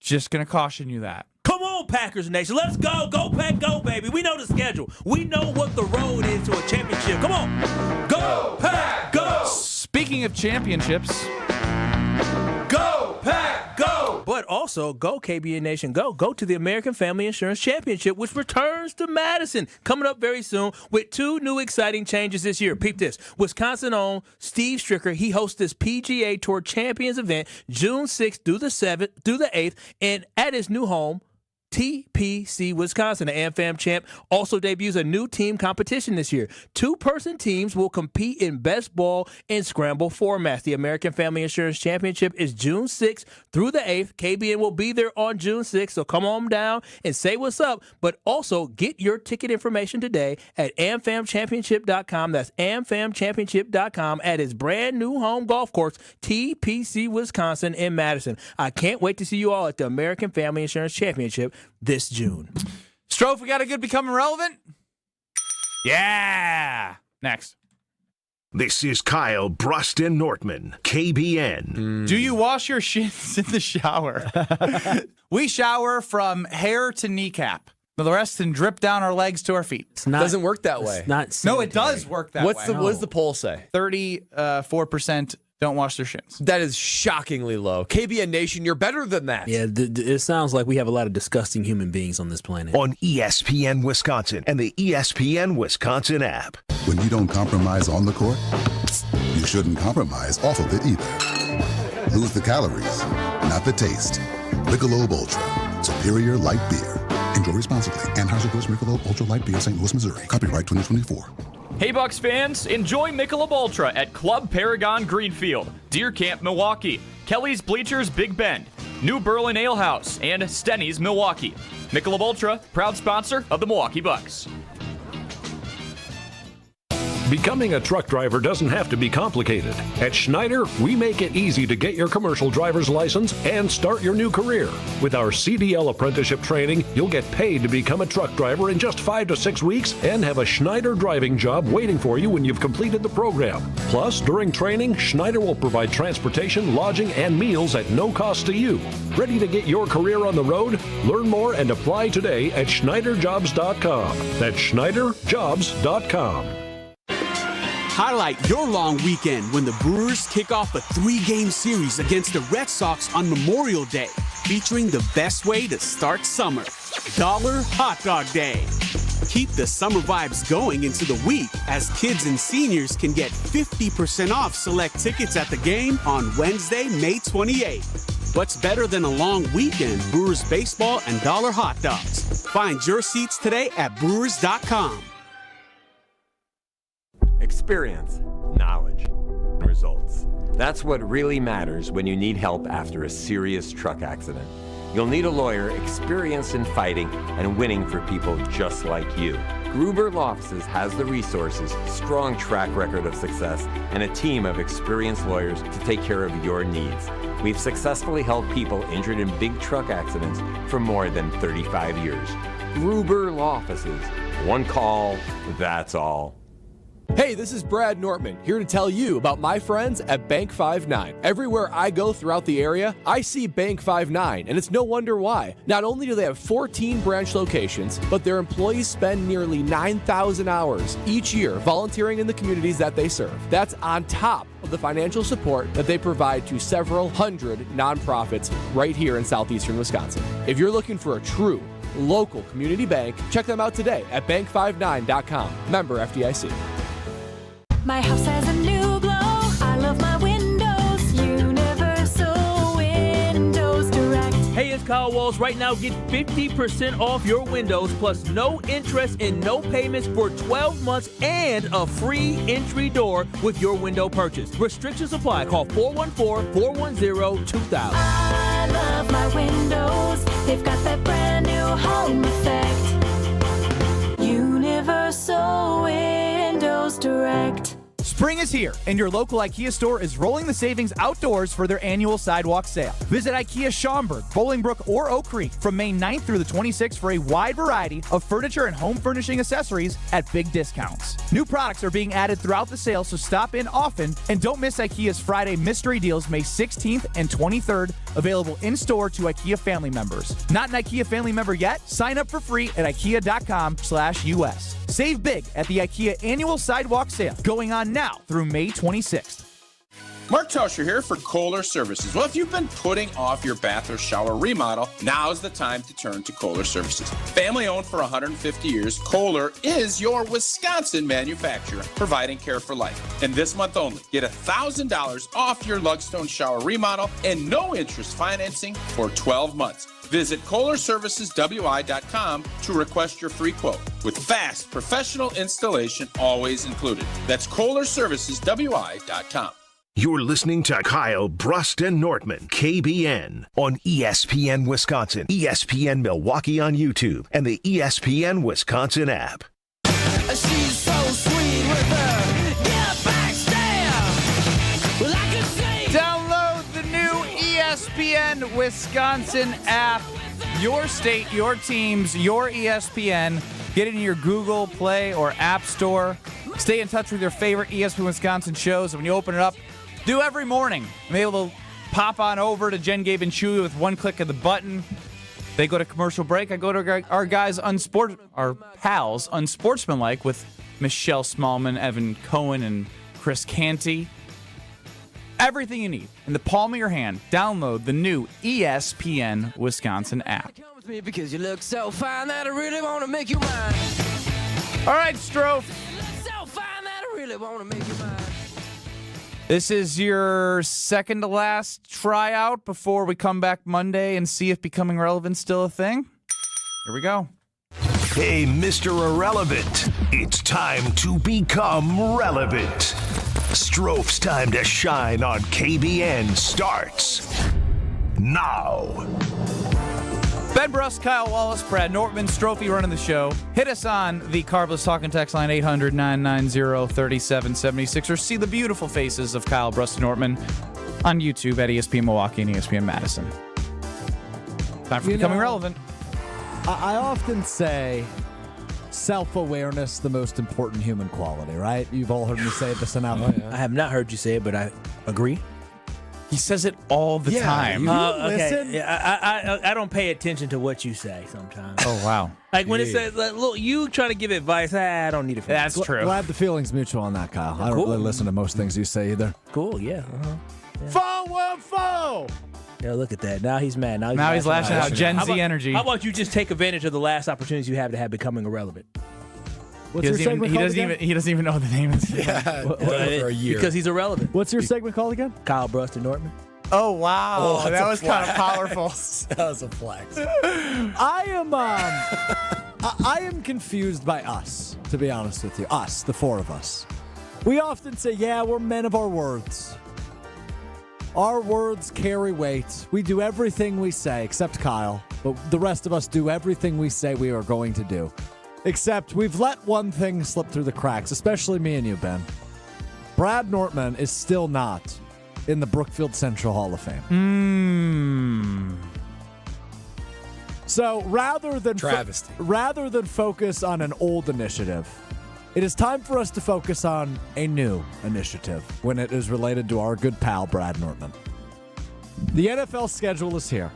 [SPEAKER 1] Just gonna caution you that.
[SPEAKER 4] Come on, Packers Nation. Let's go. Go, Pack, go, baby. We know the schedule. We know what the road is to a championship. Come on. Go, Pack, go.
[SPEAKER 1] Speaking of championships.
[SPEAKER 4] Go, Pack, go. But also also, go KBN Nation, go to the American Family Insurance Championship, which returns to Madison coming up very soon with 2 new exciting changes this year. Peep this. Wisconsin-owned Steve Stricker, he hosts this PGA Tour Champions event June 6th through the 8th, and at his new home, TPC Wisconsin. The AmFam champ also debuts a new team competition this year. 2-person teams will compete in best ball and scramble formats. The American Family Insurance Championship is June 6th through the 8th. KBN will be there on June 6th, so come on down and say what's up, but also get your ticket information today at amfamchampionship.com. That's amfamchampionship.com at his brand new home golf course, TPC Wisconsin in Madison. I can't wait to see you all at the American Family Insurance Championship this June.
[SPEAKER 1] Strofe, we got a good Becoming Relevant? Yeah. Next.
[SPEAKER 6] This is Kyle Bruston Nortman, KBN.
[SPEAKER 1] Do you wash your shins in the shower? We shower from hair to kneecap. The rest can drip down our legs to our feet.
[SPEAKER 3] Doesn't work that way.
[SPEAKER 1] No, it does work that way.
[SPEAKER 3] What does the poll say?
[SPEAKER 1] 34% don't wash their shins.
[SPEAKER 3] That is shockingly low. KBN Nation, you're better than that.
[SPEAKER 4] Yeah, it sounds like we have a lot of disgusting human beings on this planet.
[SPEAKER 6] On ESPN Wisconsin and the ESPN Wisconsin app.
[SPEAKER 13] When you don't compromise on the court, you shouldn't compromise off of it either. Lose the calories, not the taste. Michelob Ultra, superior light beer. Enjoy responsibly. Anheuser-Busch Michelob Ultra Light Beer, St. Louis, Missouri. Copyright 2024.
[SPEAKER 18] Hey Bucks fans, enjoy Michelob Ultra at Club Paragon Greenfield, Deer Camp Milwaukee, Kelly's Bleachers Big Bend, New Berlin Ale House, and Stenny's Milwaukee. Michelob Ultra, proud sponsor of the Milwaukee Bucks.
[SPEAKER 19] Becoming a truck driver doesn't have to be complicated. At Schneider, we make it easy to get your commercial driver's license and start your new career. With our CDL apprenticeship training, you'll get paid to become a truck driver in just 5 to 6 weeks and have a Schneider driving job waiting for you when you've completed the program. Plus, during training, Schneider will provide transportation, lodging, and meals at no cost to you. Ready to get your career on the road? Learn more and apply today at SchneiderJobs.com. That's SchneiderJobs.com.
[SPEAKER 20] Highlight your long weekend when the Brewers kick off a 3-game series against the Red Sox on Memorial Day, featuring the best way to start summer, Dollar Hot Dog Day. Keep the summer vibes going into the week as kids and seniors can get 50% off select tickets at the game on Wednesday, May 28th. What's better than a long weekend? Brewers baseball and dollar hot dogs. Find your seats today at brewers.com.
[SPEAKER 21] Experience, knowledge, results. That's what really matters when you need help after a serious truck accident. You'll need a lawyer experienced in fighting and winning for people just like you. Gruber Law Offices has the resources, strong track record of success, and a team of experienced lawyers to take care of your needs. We've successfully helped people injured in big truck accidents for more than 35 years. Gruber Law Offices. One call, that's all.
[SPEAKER 3] Hey, this is Brad Nortman, here to tell you about my friends at Bank 5-9. Everywhere I go throughout the area, I see Bank 5-9, and it's no wonder why. Not only do they have 14 branch locations, but their employees spend nearly 9,000 hours each year volunteering in the communities that they serve. That's on top of the financial support that they provide to several hundred nonprofits right here in southeastern Wisconsin. If you're looking for a true local community bank, check them out today at bank59.com. Member FDIC.
[SPEAKER 17] My house has a new glow. I love my windows. Universal Windows Direct.
[SPEAKER 4] Hey, it's Kyle Walls. Right now, get 50% off your windows plus no interest and no payments for 12 months and a free entry door with your window purchase. Restrictions apply. Call 414-410-2000.
[SPEAKER 17] I love my windows. They've got that brand new home effect. Universal Windows Direct.
[SPEAKER 1] Spring is here, and your local IKEA store is rolling the savings outdoors for their annual sidewalk sale. Visit IKEA Schaumburg, Bolingbrook, or Oak Creek from May 9th through the 26th for a wide variety of furniture and home furnishing accessories at big discounts. New products are being added throughout the sale, so stop in often, and don't miss IKEA's Friday mystery deals May 16th and 23rd, available in-store to IKEA family members. Not an IKEA family member yet? Sign up for free at IKEA.com/US. Save big at the IKEA annual sidewalk sale, going on now through May 26th.
[SPEAKER 2] Mark Tauscher here for Kohler Services. Well, if you've been putting off your bath or shower remodel, now's the time to turn to Kohler Services. Family owned for 150 years, Kohler is your Wisconsin manufacturer, providing care for life. And this month only, get $1,000 off your Lugstone shower remodel and no interest financing for 12 months. Visit KohlerServicesWI.com to request your free quote with fast professional installation always included. That's KohlerServicesWI.com.
[SPEAKER 6] You're listening to Kyle Brust and Nortman, KBN, on ESPN Wisconsin, ESPN Milwaukee on YouTube, and the ESPN Wisconsin app.
[SPEAKER 17] She's so sweet with her get back stare. Well, I can say
[SPEAKER 1] Download the new ESPN Wisconsin app. Your state, your teams, your ESPN. Get it in your Google Play or App Store. Stay in touch with your favorite ESPN Wisconsin shows. And when you open it up, do every morning. I'm able to pop on over to Jen, Gabe, and Chewy with one click of the button. They go to commercial break. I go to our guys, our pals, Unsportsmanlike with Michelle Smallman, Evan Cohen, and Chris Canty. Everything you need in the palm of your hand. Download the new ESPN Wisconsin app.
[SPEAKER 17] come with me because you look so fine that I really want to make you mine.
[SPEAKER 1] All right, Strofe.
[SPEAKER 17] You look so fine that I really want to make you mine.
[SPEAKER 1] This is your second to last tryout before we come back Monday and see if becoming relevant's still a thing. Here we go.
[SPEAKER 6] Hey, Mr. Irrelevant, it's time to become relevant. Strofe's time to shine on KBN starts now.
[SPEAKER 1] Ben Brust, Kyle Wallace, Brad Nortman, Strophe running the show. Hit us on the Carbless Talking Text line 800-990-3776 or see the beautiful faces of Kyle Brust and Nortman on YouTube at ESPN Milwaukee and ESPN Madison. Time for becoming relevant.
[SPEAKER 22] I often say self-awareness, the most important human quality, right? You've all heard me say this enough.
[SPEAKER 4] Oh, yeah. I have not heard you say it, but I agree.
[SPEAKER 1] He says it all the time.
[SPEAKER 22] Listen.
[SPEAKER 4] Okay. Yeah, I don't pay attention to what you say sometimes.
[SPEAKER 1] Oh, wow.
[SPEAKER 4] Like when it says, like, look, you trying to give advice, I don't need it from you.
[SPEAKER 1] That's true.
[SPEAKER 22] Glad the feeling's mutual on that, Kyle. I don't
[SPEAKER 4] Cool.
[SPEAKER 22] really listen to most things you say either.
[SPEAKER 4] Cool, yeah.
[SPEAKER 22] Foe!
[SPEAKER 4] Yeah, look at that. Now he's mad. Now
[SPEAKER 1] He's lashing out. Gen
[SPEAKER 4] How
[SPEAKER 1] Z
[SPEAKER 4] about-
[SPEAKER 1] energy.
[SPEAKER 4] How about you just take advantage of the last opportunities you have becoming irrelevant?
[SPEAKER 22] What's your segment called again?
[SPEAKER 1] He doesn't even know what the name is.
[SPEAKER 3] For a year.
[SPEAKER 4] Because he's irrelevant.
[SPEAKER 22] What's your segment called again?
[SPEAKER 4] Kyle Brust and Nortman.
[SPEAKER 1] Oh, wow.
[SPEAKER 3] Oh, that's
[SPEAKER 1] that
[SPEAKER 3] a
[SPEAKER 1] was kind of
[SPEAKER 3] flex.
[SPEAKER 1] powerful.
[SPEAKER 3] That was a flex.
[SPEAKER 22] I am confused by us, to be honest with you. Us, the four of us. We often say, yeah, we're men of our words. Our words carry weight. We do everything we say, except Kyle. But the rest of us do everything we say we are going to do. Except we've let one thing slip through the cracks, especially me and you, Ben. Brad Nortman is still not in the Brookfield Central Hall of Fame. So rather than
[SPEAKER 3] Travesty.
[SPEAKER 22] rather than focus on an old initiative, it is time for us to focus on a new initiative when it is related to our good pal Brad Nortman. The NFL schedule is here.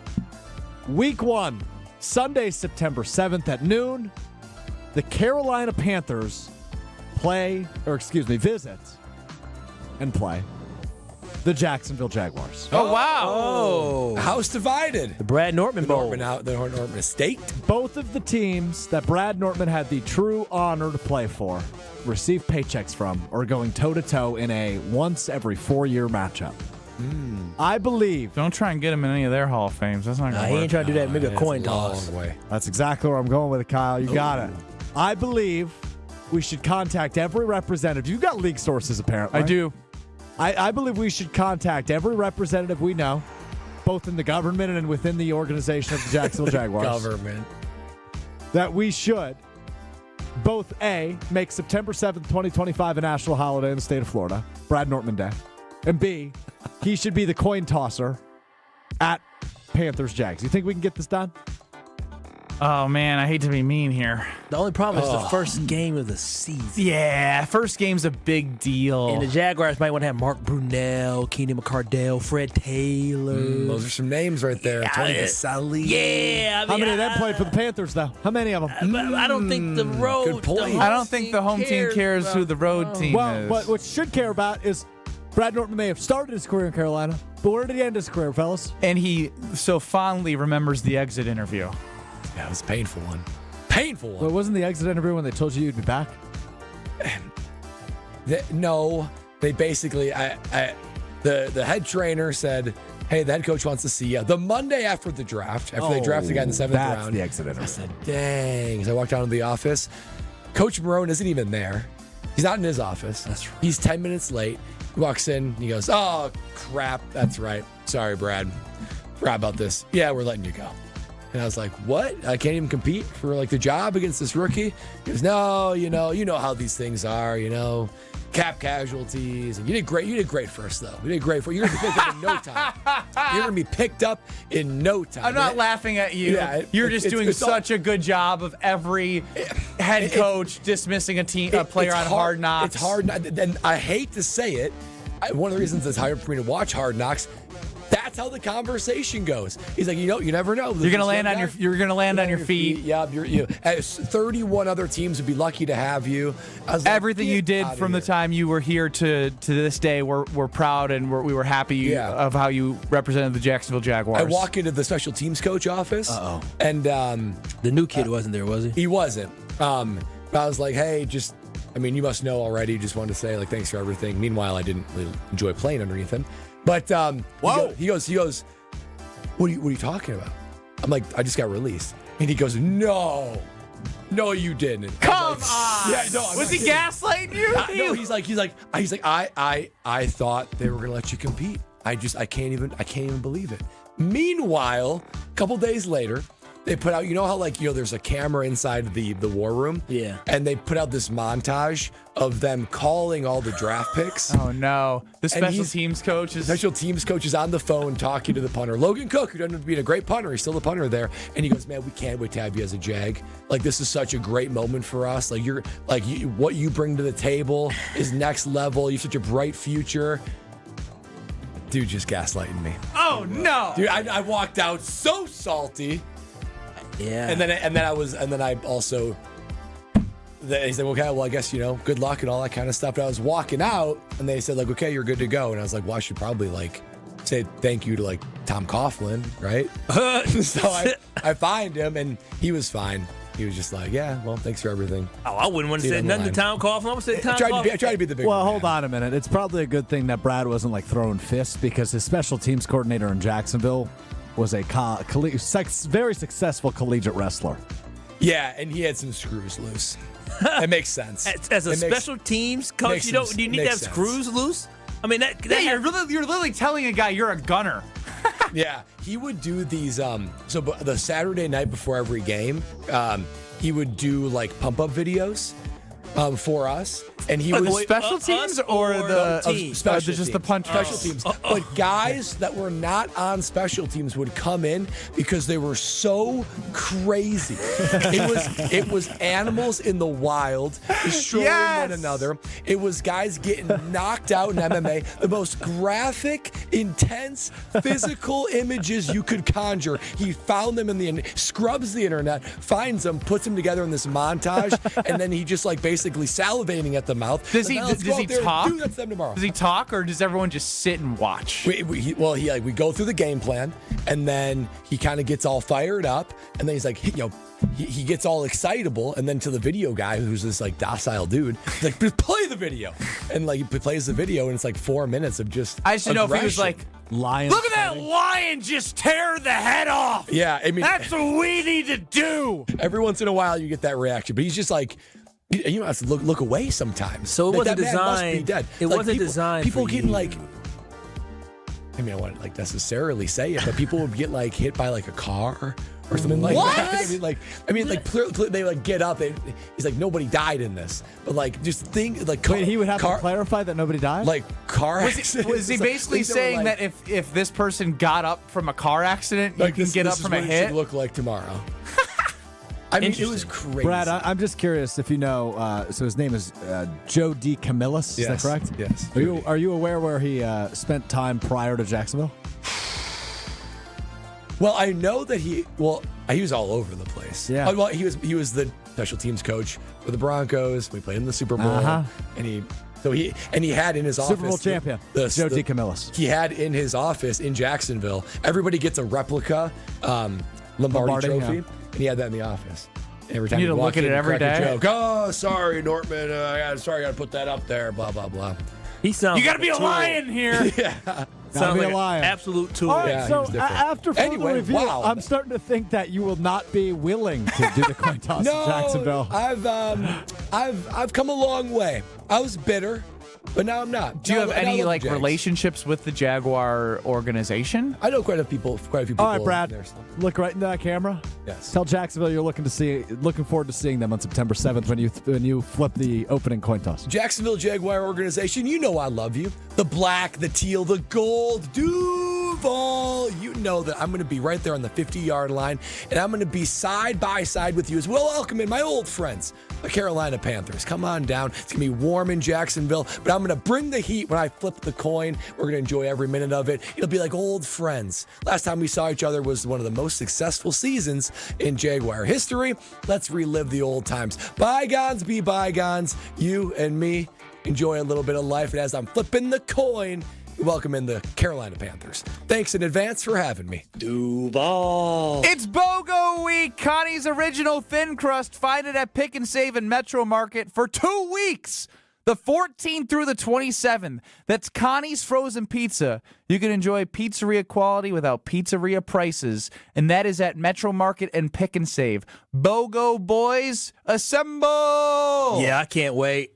[SPEAKER 22] Week 1, Sunday, September 7th at noon. The Carolina Panthers visit and play the Jacksonville Jaguars.
[SPEAKER 1] Oh, wow.
[SPEAKER 3] Oh. House divided.
[SPEAKER 4] The Brad Nortman Bowl.
[SPEAKER 3] The Nortman Estate.
[SPEAKER 22] Both of the teams that Brad Nortman had the true honor to play for, receive paychecks from, are going toe-to-toe in a once every 4-year matchup. I believe.
[SPEAKER 1] Don't try and get him in any of their Hall of Fames. That's not going to
[SPEAKER 4] He
[SPEAKER 1] work.
[SPEAKER 4] ain't trying to do that. Maybe a coin toss.
[SPEAKER 22] That's exactly where I'm going with it, Kyle. You got it. I believe we should contact every representative. You've got league sources, apparently.
[SPEAKER 1] I do.
[SPEAKER 22] I believe we should contact every representative we know, both in the government and within the organization of the Jacksonville Jaguars.
[SPEAKER 3] Government.
[SPEAKER 22] That we should both, A, make September 7th, 2025 a national holiday in the state of Florida, Brad Nortman Day, and B, he should be the coin tosser at Panthers Jags. You think we can get this done?
[SPEAKER 1] Oh, man, I hate to be mean here.
[SPEAKER 4] The only problem is the first game of the season.
[SPEAKER 1] Yeah, first game's a big deal.
[SPEAKER 4] And the Jaguars might want to have Mark Brunell, Keenan McCardell, Fred Taylor.
[SPEAKER 3] Those are some names right there. Tony Vaselli.
[SPEAKER 4] Yeah. I mean,
[SPEAKER 22] How many of them played for the Panthers, though? How many of them?
[SPEAKER 4] I don't think the road.
[SPEAKER 3] Good point.
[SPEAKER 1] I don't think the home team cares who the road team
[SPEAKER 22] Well,
[SPEAKER 1] is.
[SPEAKER 22] what you should care about is Brad Norton may have started his career in Carolina, but where did he end his career, fellas?
[SPEAKER 1] And he so fondly remembers the exit interview.
[SPEAKER 3] Yeah, it was a painful one. Painful one.
[SPEAKER 22] Well, wasn't the exit interview when they told you you'd be back?
[SPEAKER 3] No, they basically, the head trainer said, hey, the head coach wants to see you. The Monday after the draft, after they drafted the guy in the 7th
[SPEAKER 22] that's
[SPEAKER 3] round.
[SPEAKER 22] the exit interview.
[SPEAKER 3] I said, dang. So I walked down to the office. Coach Marone isn't even there. He's not in his office. That's right. He's 10 minutes late. He walks in. He goes, oh, crap. That's right. Sorry, Brad. Forgot about this. Yeah, we're letting you go. And I was like, what? I can't even compete for like the job against this rookie? He goes, no, you know how these things are, cap casualties. And you did great. You did great first, though. You did great. You're going to be picked up in no time. You're going to be picked up in no time.
[SPEAKER 1] I'm not laughing at you.
[SPEAKER 3] Yeah,
[SPEAKER 1] You're just doing such a good job of every head coach dismissing a player on Hard Knocks.
[SPEAKER 3] It's hard. And I hate to say it. One of the reasons it's hard for me to watch Hard Knocks, that's how the conversation goes. He's like, you never know.
[SPEAKER 1] You're gonna land on your feet.
[SPEAKER 3] Yeah, 31 other teams would be lucky to have you.
[SPEAKER 1] Everything you did from the time you were here to this day, we're proud and we were happy of how you represented the Jacksonville Jaguars.
[SPEAKER 3] I walk into the special teams coach office, and
[SPEAKER 4] the new kid wasn't there, was he?
[SPEAKER 3] He wasn't. But I was like, hey, you must know already. Just wanted to say, like, thanks for everything. Meanwhile, I didn't really enjoy playing underneath him. But he goes, what are you talking about? I'm like, I just got released. And he goes, no, you didn't.
[SPEAKER 1] Come on.
[SPEAKER 3] Yeah, no,
[SPEAKER 1] was he gaslighting you?
[SPEAKER 3] No, he's like, I thought they were gonna let you compete. I can't even believe it. Meanwhile, a couple days later, they put out, how there's a camera inside the war room?
[SPEAKER 4] Yeah.
[SPEAKER 3] And they put out this montage of them calling all the draft picks.
[SPEAKER 1] Oh, no. The special teams coach
[SPEAKER 3] is on the phone talking to the punter. Logan Cook, who ended up being a great punter. He's still the punter there. And he goes, man, we can't wait to have you as a Jag. Like, this is such a great moment for us. Like, what you bring to the table is next level. You have such a bright future. Dude just gaslighting me.
[SPEAKER 1] Oh, no.
[SPEAKER 3] Dude, I walked out so salty.
[SPEAKER 4] Yeah.
[SPEAKER 3] And then I also, he said, okay, well, I guess, good luck and all that kind of stuff. But I was walking out and they said, like, okay, you're good to go. And I was like, well, I should probably say thank you to Tom Coughlin, right? So I find him and he was fine. He was just like, yeah, well, thanks for everything.
[SPEAKER 4] Oh, I wouldn't want to say nothing to Tom Coughlin. I would say Tom Coughlin.
[SPEAKER 3] I tried to be the big
[SPEAKER 22] Well, hold on a minute. It's probably a good thing that Brad wasn't throwing fists because his special teams coordinator in Jacksonville was a very successful collegiate wrestler.
[SPEAKER 3] Yeah, and he had some screws loose. It makes sense.
[SPEAKER 4] As a special teams coach, do you need to have screws loose? I mean,
[SPEAKER 1] you're literally telling a guy you're a gunner.
[SPEAKER 3] Yeah, he would do these. So the Saturday night before every game, he would do pump up videos for us. And he was
[SPEAKER 1] special teams or just the punch
[SPEAKER 3] special teams. But guys that were not on special teams would come in because they were so crazy. It was animals in the wild destroying one another. It was guys getting knocked out in MMA. The most graphic, intense, physical images you could conjure. He found them scrubs the internet, finds them, puts them together in this montage, and then he just basically salivating at the mouth.
[SPEAKER 1] Does he talk?
[SPEAKER 3] Dude, that's them tomorrow.
[SPEAKER 1] Does he talk or does everyone just sit and watch?
[SPEAKER 3] We go through the game plan and then he kind of gets all fired up and then he's like, he gets all excitable and then to the video guy who's this docile dude, he's like, play the video. And he plays the video and it's 4 minutes of just
[SPEAKER 1] I just know if he was
[SPEAKER 22] lion.
[SPEAKER 1] Look at that lion just tear the head off.
[SPEAKER 3] Yeah, I mean
[SPEAKER 1] that's what we need to do.
[SPEAKER 3] Every once in a while you get that reaction, but he's just you have to look away sometimes.
[SPEAKER 4] So it wasn't
[SPEAKER 3] that man must
[SPEAKER 4] designed.
[SPEAKER 3] be dead.
[SPEAKER 4] It wasn't designed.
[SPEAKER 3] People
[SPEAKER 4] for
[SPEAKER 3] getting
[SPEAKER 4] you.
[SPEAKER 3] I mean, I wouldn't necessarily say it, but people would get hit by a car or something like
[SPEAKER 1] what?
[SPEAKER 3] that. They get up. He's like, nobody died in this, but just think
[SPEAKER 22] Wait, he would have to clarify that nobody died.
[SPEAKER 3] Car accident.
[SPEAKER 1] Was he basically saying that if this person got up from a car accident, you can get up from a hit?
[SPEAKER 3] This is what it should look like tomorrow. I mean, it was crazy.
[SPEAKER 22] Brad, I'm just curious if you know. So his name is Joe D. Camillus. Is that correct?
[SPEAKER 3] Yes.
[SPEAKER 22] Are you aware where he spent time prior to Jacksonville?
[SPEAKER 3] Well, I know that he was all over the place.
[SPEAKER 22] Yeah.
[SPEAKER 3] Well, he was the special teams coach for the Broncos. We played in the Super Bowl, and So he had in his office
[SPEAKER 22] Super Bowl champion, Joe DeCamillis.
[SPEAKER 3] He had in his office in Jacksonville. Everybody gets a replica Lombardi trophy, and he had that in the office. Every time
[SPEAKER 1] you need to look at it every day.
[SPEAKER 3] Joke. Oh, sorry, Nortman. Sorry, I got to put that up there. Blah blah blah.
[SPEAKER 4] He sounds.
[SPEAKER 1] You got to be a lion here.
[SPEAKER 3] Yeah.
[SPEAKER 4] Sounds like
[SPEAKER 22] a lion.
[SPEAKER 4] an absolute tool.
[SPEAKER 22] All right,
[SPEAKER 3] Yeah,
[SPEAKER 22] so
[SPEAKER 3] he was different.
[SPEAKER 22] after further
[SPEAKER 3] Anyway,
[SPEAKER 22] review,
[SPEAKER 3] wow.
[SPEAKER 22] I'm starting to think that you will not be willing to do the coin toss in Jacksonville.
[SPEAKER 3] I've come a long way. I was bitter, but now I'm not.
[SPEAKER 1] Do you have
[SPEAKER 3] Now I
[SPEAKER 1] any
[SPEAKER 3] love
[SPEAKER 1] like
[SPEAKER 3] the Jags.
[SPEAKER 1] relationships with the Jaguar organization?
[SPEAKER 3] I know quite a few people.
[SPEAKER 22] All right, Brad,
[SPEAKER 3] there.
[SPEAKER 22] look right into that camera.
[SPEAKER 3] Yes.
[SPEAKER 22] Tell Jacksonville you're looking forward to seeing them on September 7th when you flip the opening coin toss.
[SPEAKER 3] Jacksonville Jaguar organization, you know I love you. The black, the teal, the gold, Duval. You know that I'm going to be right there on the 50-yard line, and I'm going to be side by side with you as well. Welcoming my old friends, the Carolina Panthers. Come on down. It's going to be warm in Jacksonville, but I'm going to bring the heat when I flip the coin. We're going to enjoy every minute of it. It'll be like old friends. Last time we saw each other was one of the most successful seasons in Jaguar history. Let's relive the old times. Bygones be bygones. You and me enjoy a little bit of life. And as I'm flipping the coin, welcome in the Carolina Panthers. Thanks in advance for having me. Duval.
[SPEAKER 1] It's BOGO week. Connie's original thin crust. Find it at Pick and Save and Metro Market for 2 weeks. The 14th through the 27th. That's Connie's Frozen Pizza. You can enjoy pizzeria quality without pizzeria prices. And that is at Metro Market and Pick and Save. BOGO boys, assemble!
[SPEAKER 4] Yeah, I can't wait.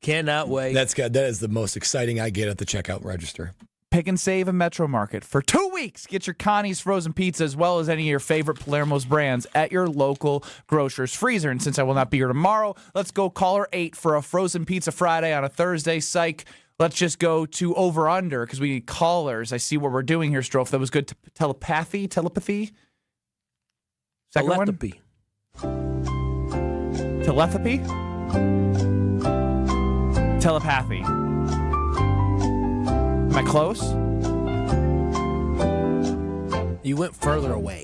[SPEAKER 4] Cannot wait.
[SPEAKER 3] That's good. That is the most exciting I get at the checkout register.
[SPEAKER 1] Pick and Save and Metro Market. For 2 weeks, get your Connie's Frozen Pizza as well as any of your favorite Palermo's brands at your local grocer's freezer. And since I will not be here tomorrow, let's go caller 8 for a Frozen Pizza Friday on a Thursday. Psych. Let's just go to over-under because we need callers. I see what we're doing here, Strofe. That was good. Telepathy? Second
[SPEAKER 4] Telepathy.
[SPEAKER 1] one? Telepathy? Telepathy. Am I close?
[SPEAKER 4] You went further away.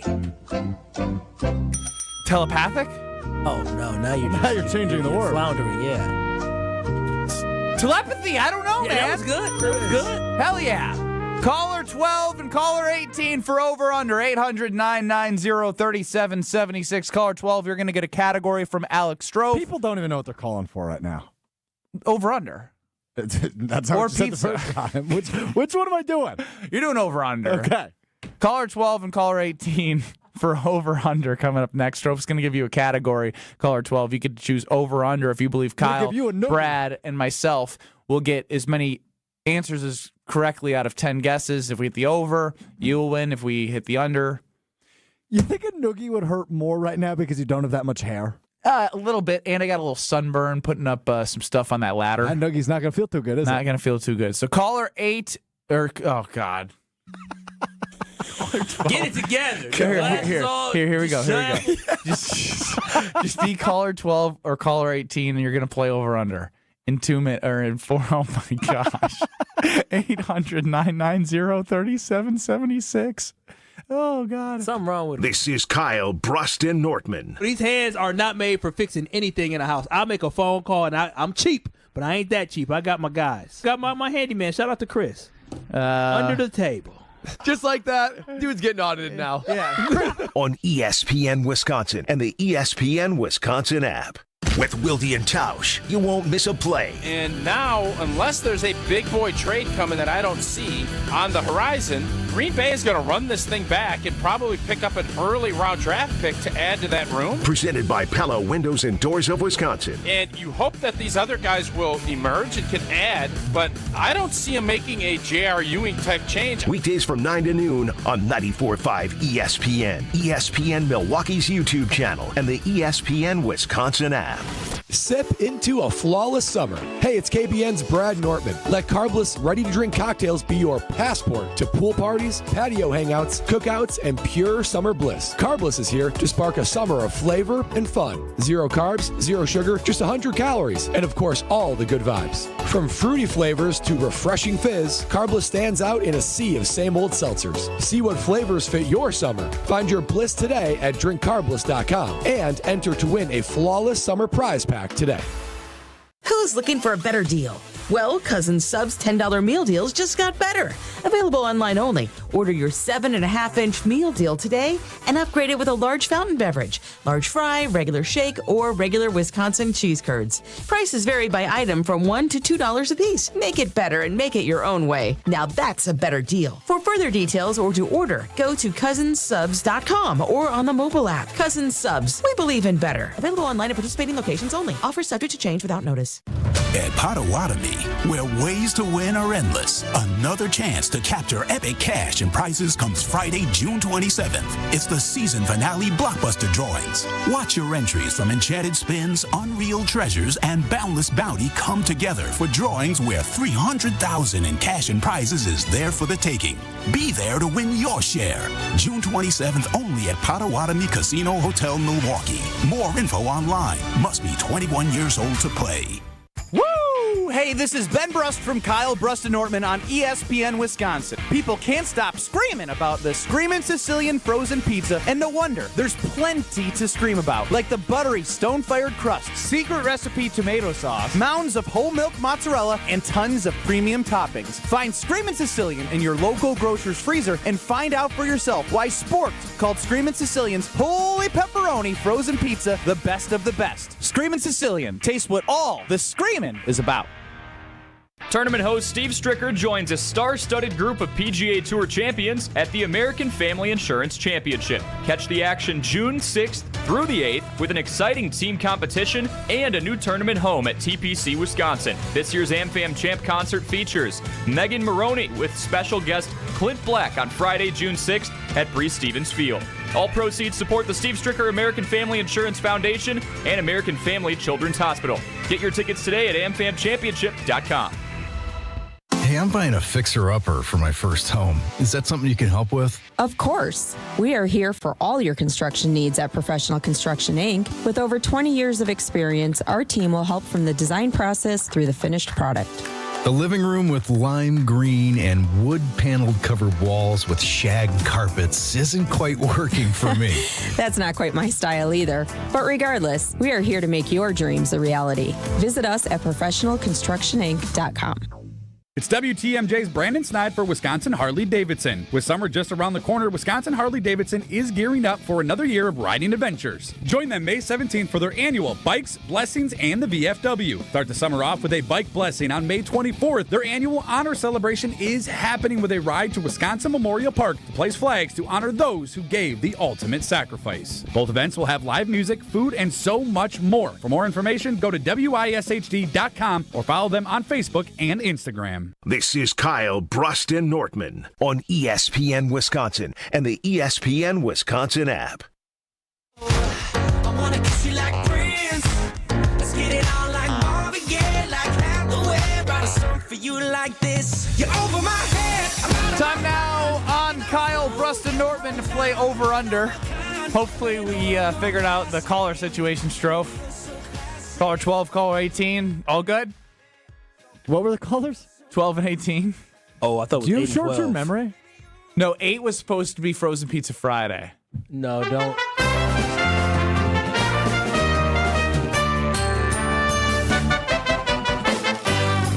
[SPEAKER 1] Telepathic?
[SPEAKER 4] Oh no! Now you're
[SPEAKER 22] changing the word.
[SPEAKER 4] Floundering, yeah.
[SPEAKER 1] Telepathy? I don't know, man.
[SPEAKER 4] That was good. That was good.
[SPEAKER 1] Hell yeah. Caller 12 and caller 18 for over-under. 800-990-3776. Caller 12, you're going to get a category from Alex Strofe.
[SPEAKER 22] People don't even know what they're calling for right now.
[SPEAKER 1] Over-under.
[SPEAKER 22] That's how
[SPEAKER 1] Or
[SPEAKER 22] I said the
[SPEAKER 1] pizza.
[SPEAKER 22] first time. Which one am I doing?
[SPEAKER 1] You're doing over-under.
[SPEAKER 22] Okay.
[SPEAKER 1] Caller 12 and caller 18 for over-under coming up next. Strofe's going to give you a category. Caller 12, you could choose over-under if you believe Kyle,
[SPEAKER 22] give you a no.
[SPEAKER 1] Brad, and myself will get as many answers as correctly out of 10 guesses. If we hit the over, you'll win. If we hit the under.
[SPEAKER 22] You think a noogie would hurt more right now because you don't have that much hair?
[SPEAKER 1] A little bit, and I got a little sunburn putting up some stuff on that ladder.
[SPEAKER 22] That noogie's not going to feel too good, is
[SPEAKER 1] Not
[SPEAKER 22] it?
[SPEAKER 1] going to feel too good. So caller 8, or, oh, God.
[SPEAKER 4] Get it together.
[SPEAKER 1] Here we go. Just be caller 12 or caller 18, and you're going to play over under in 2 minutes or in 4. Oh my gosh. 800-990-3776. Oh God.
[SPEAKER 4] Something wrong with it.
[SPEAKER 6] This is Kyle Bruston Nortman.
[SPEAKER 4] These hands are not made for fixing anything in the house. I'll make a phone call, and I'm cheap, but I ain't that cheap. I got my guys. Got my handyman. Shout out to Chris. Under the table.
[SPEAKER 3] Just like that, dude's getting audited now.
[SPEAKER 1] Yeah.
[SPEAKER 6] On ESPN Wisconsin and the ESPN Wisconsin app. With Wilde and Tausch, you won't miss a play.
[SPEAKER 2] And now, unless there's a big boy trade coming that I don't see on the horizon, Green Bay is going to run this thing back and probably pick up an early round draft pick to add to that room.
[SPEAKER 6] Presented by Pella Windows and Doors of Wisconsin.
[SPEAKER 2] And you hope that these other guys will emerge and can add, but I don't see them making a J.R. Ewing type change.
[SPEAKER 6] Weekdays from 9 to noon on 94.5 ESPN, ESPN Milwaukee's YouTube channel, and the ESPN Wisconsin app.
[SPEAKER 3] Sip into a flawless summer. Hey, it's KBN's Brad Nortman. Let carbless, ready-to-drink cocktails be your passport to pool parties, patio hangouts, cookouts, and pure summer bliss. Carbless is here to spark a summer of flavor and fun. 0 carbs, 0 sugar, just 100 calories, and of course, all the good vibes. From fruity flavors to refreshing fizz, Carbless stands out in a sea of same-old seltzers. See what flavors fit your summer. Find your bliss today at drinkcarbless.com and enter to win a flawless summer prize pack today.
[SPEAKER 5] Who's looking for a better deal? Well, Cousin Sub's $10 meal deals just got better. Available online only. Order your 7.5-inch meal deal today and upgrade it with a large fountain beverage, large fry, regular shake, or regular Wisconsin cheese curds. Prices vary by item from $1 to $2 a piece. Make it better and make it your own way. Now that's a better deal. For further details or to order, go to cousinsubs.com or on the mobile app. Cousin Subs. We believe in better. Available online at participating locations only. Offer subject to change without notice.
[SPEAKER 7] At Potawatomi, where ways to win are endless, another chance to capture epic cash and prizes comes Friday, June 27th. It's the season finale blockbuster drawings. Watch your entries from Enchanted Spins, Unreal Treasures, and Boundless Bounty come together for drawings where $300,000 in cash and prizes is there for the taking. Be there to win your share. June 27th only at Potawatomi Casino Hotel, Milwaukee. More info online. Must be 21 years old to play.
[SPEAKER 1] Woo! Hey, this is Ben Brust from Kyle Brust and Nortman on ESPN Wisconsin. People can't stop screaming about the Screamin' Sicilian frozen pizza, and no wonder. There's plenty to scream about, like the buttery stone-fired crust, secret recipe tomato sauce, mounds of whole milk mozzarella, and tons of premium toppings. Find Screamin' Sicilian in your local grocer's freezer and find out for yourself why Sport called Screamin' Sicilian's Holy Pepperoni frozen pizza the best of the best. Screamin' Sicilian. Taste what all the screamin' is about.
[SPEAKER 18] Tournament host Steve Stricker joins a star-studded group of PGA Tour champions at the American Family Insurance Championship. Catch the action June 6th through the 8th with an exciting team competition and a new tournament home at TPC Wisconsin. This year's AmFam Champ concert features Megan Maroney with special guest Clint Black on Friday, June 6th at Bree Stevens Field. All proceeds support the Steve Stricker American Family Insurance Foundation and American Family Children's Hospital. Get your tickets today at amfamchampionship.com.
[SPEAKER 15] Hey, I'm buying a fixer-upper for my first home. Is that something you can help with?
[SPEAKER 16] Of course. We are here for all your construction needs at Professional Construction, Inc. With over 20 years of experience, our team will help from the design process through the finished product.
[SPEAKER 15] The living room with lime green and wood-paneled covered walls with shag carpets isn't quite working for me.
[SPEAKER 16] That's not quite my style either. But regardless, we are here to make your dreams a reality. Visit us at professionalconstructioninc.com.
[SPEAKER 23] It's WTMJ's Brandon Snide for Wisconsin Harley-Davidson. With summer just around the corner, Wisconsin Harley-Davidson is gearing up for another year of riding adventures. Join them May 17th for their annual Bikes, Blessings, and the VFW. Start the summer off with a bike blessing on May 24th. Their annual honor celebration is happening with a ride to Wisconsin Memorial Park to place flags to honor those who gave the ultimate sacrifice. Both events will have live music, food, and so much more. For more information, go to WISHD.com or follow them on Facebook and Instagram.
[SPEAKER 6] This is Kyle Brust and Nortman on ESPN Wisconsin and the ESPN Wisconsin app.
[SPEAKER 24] I wanna kiss you like Prince. Let's get it on like Marvin Gaye, like Hathaway. Write a song for you like this. You're over my head.
[SPEAKER 1] Time now on Kyle Brust and Nortman to play over-under. Hopefully we figured out the caller situation, Strofe. Caller 12, caller 18. All good?
[SPEAKER 22] What were the callers?
[SPEAKER 1] 12 and 18.
[SPEAKER 4] Oh, I thought it was
[SPEAKER 22] Do you
[SPEAKER 4] 8
[SPEAKER 22] have
[SPEAKER 4] and
[SPEAKER 22] short-term
[SPEAKER 4] 12.
[SPEAKER 22] memory?
[SPEAKER 1] No, 8 was supposed to be Frozen Pizza Friday.
[SPEAKER 4] No, don't.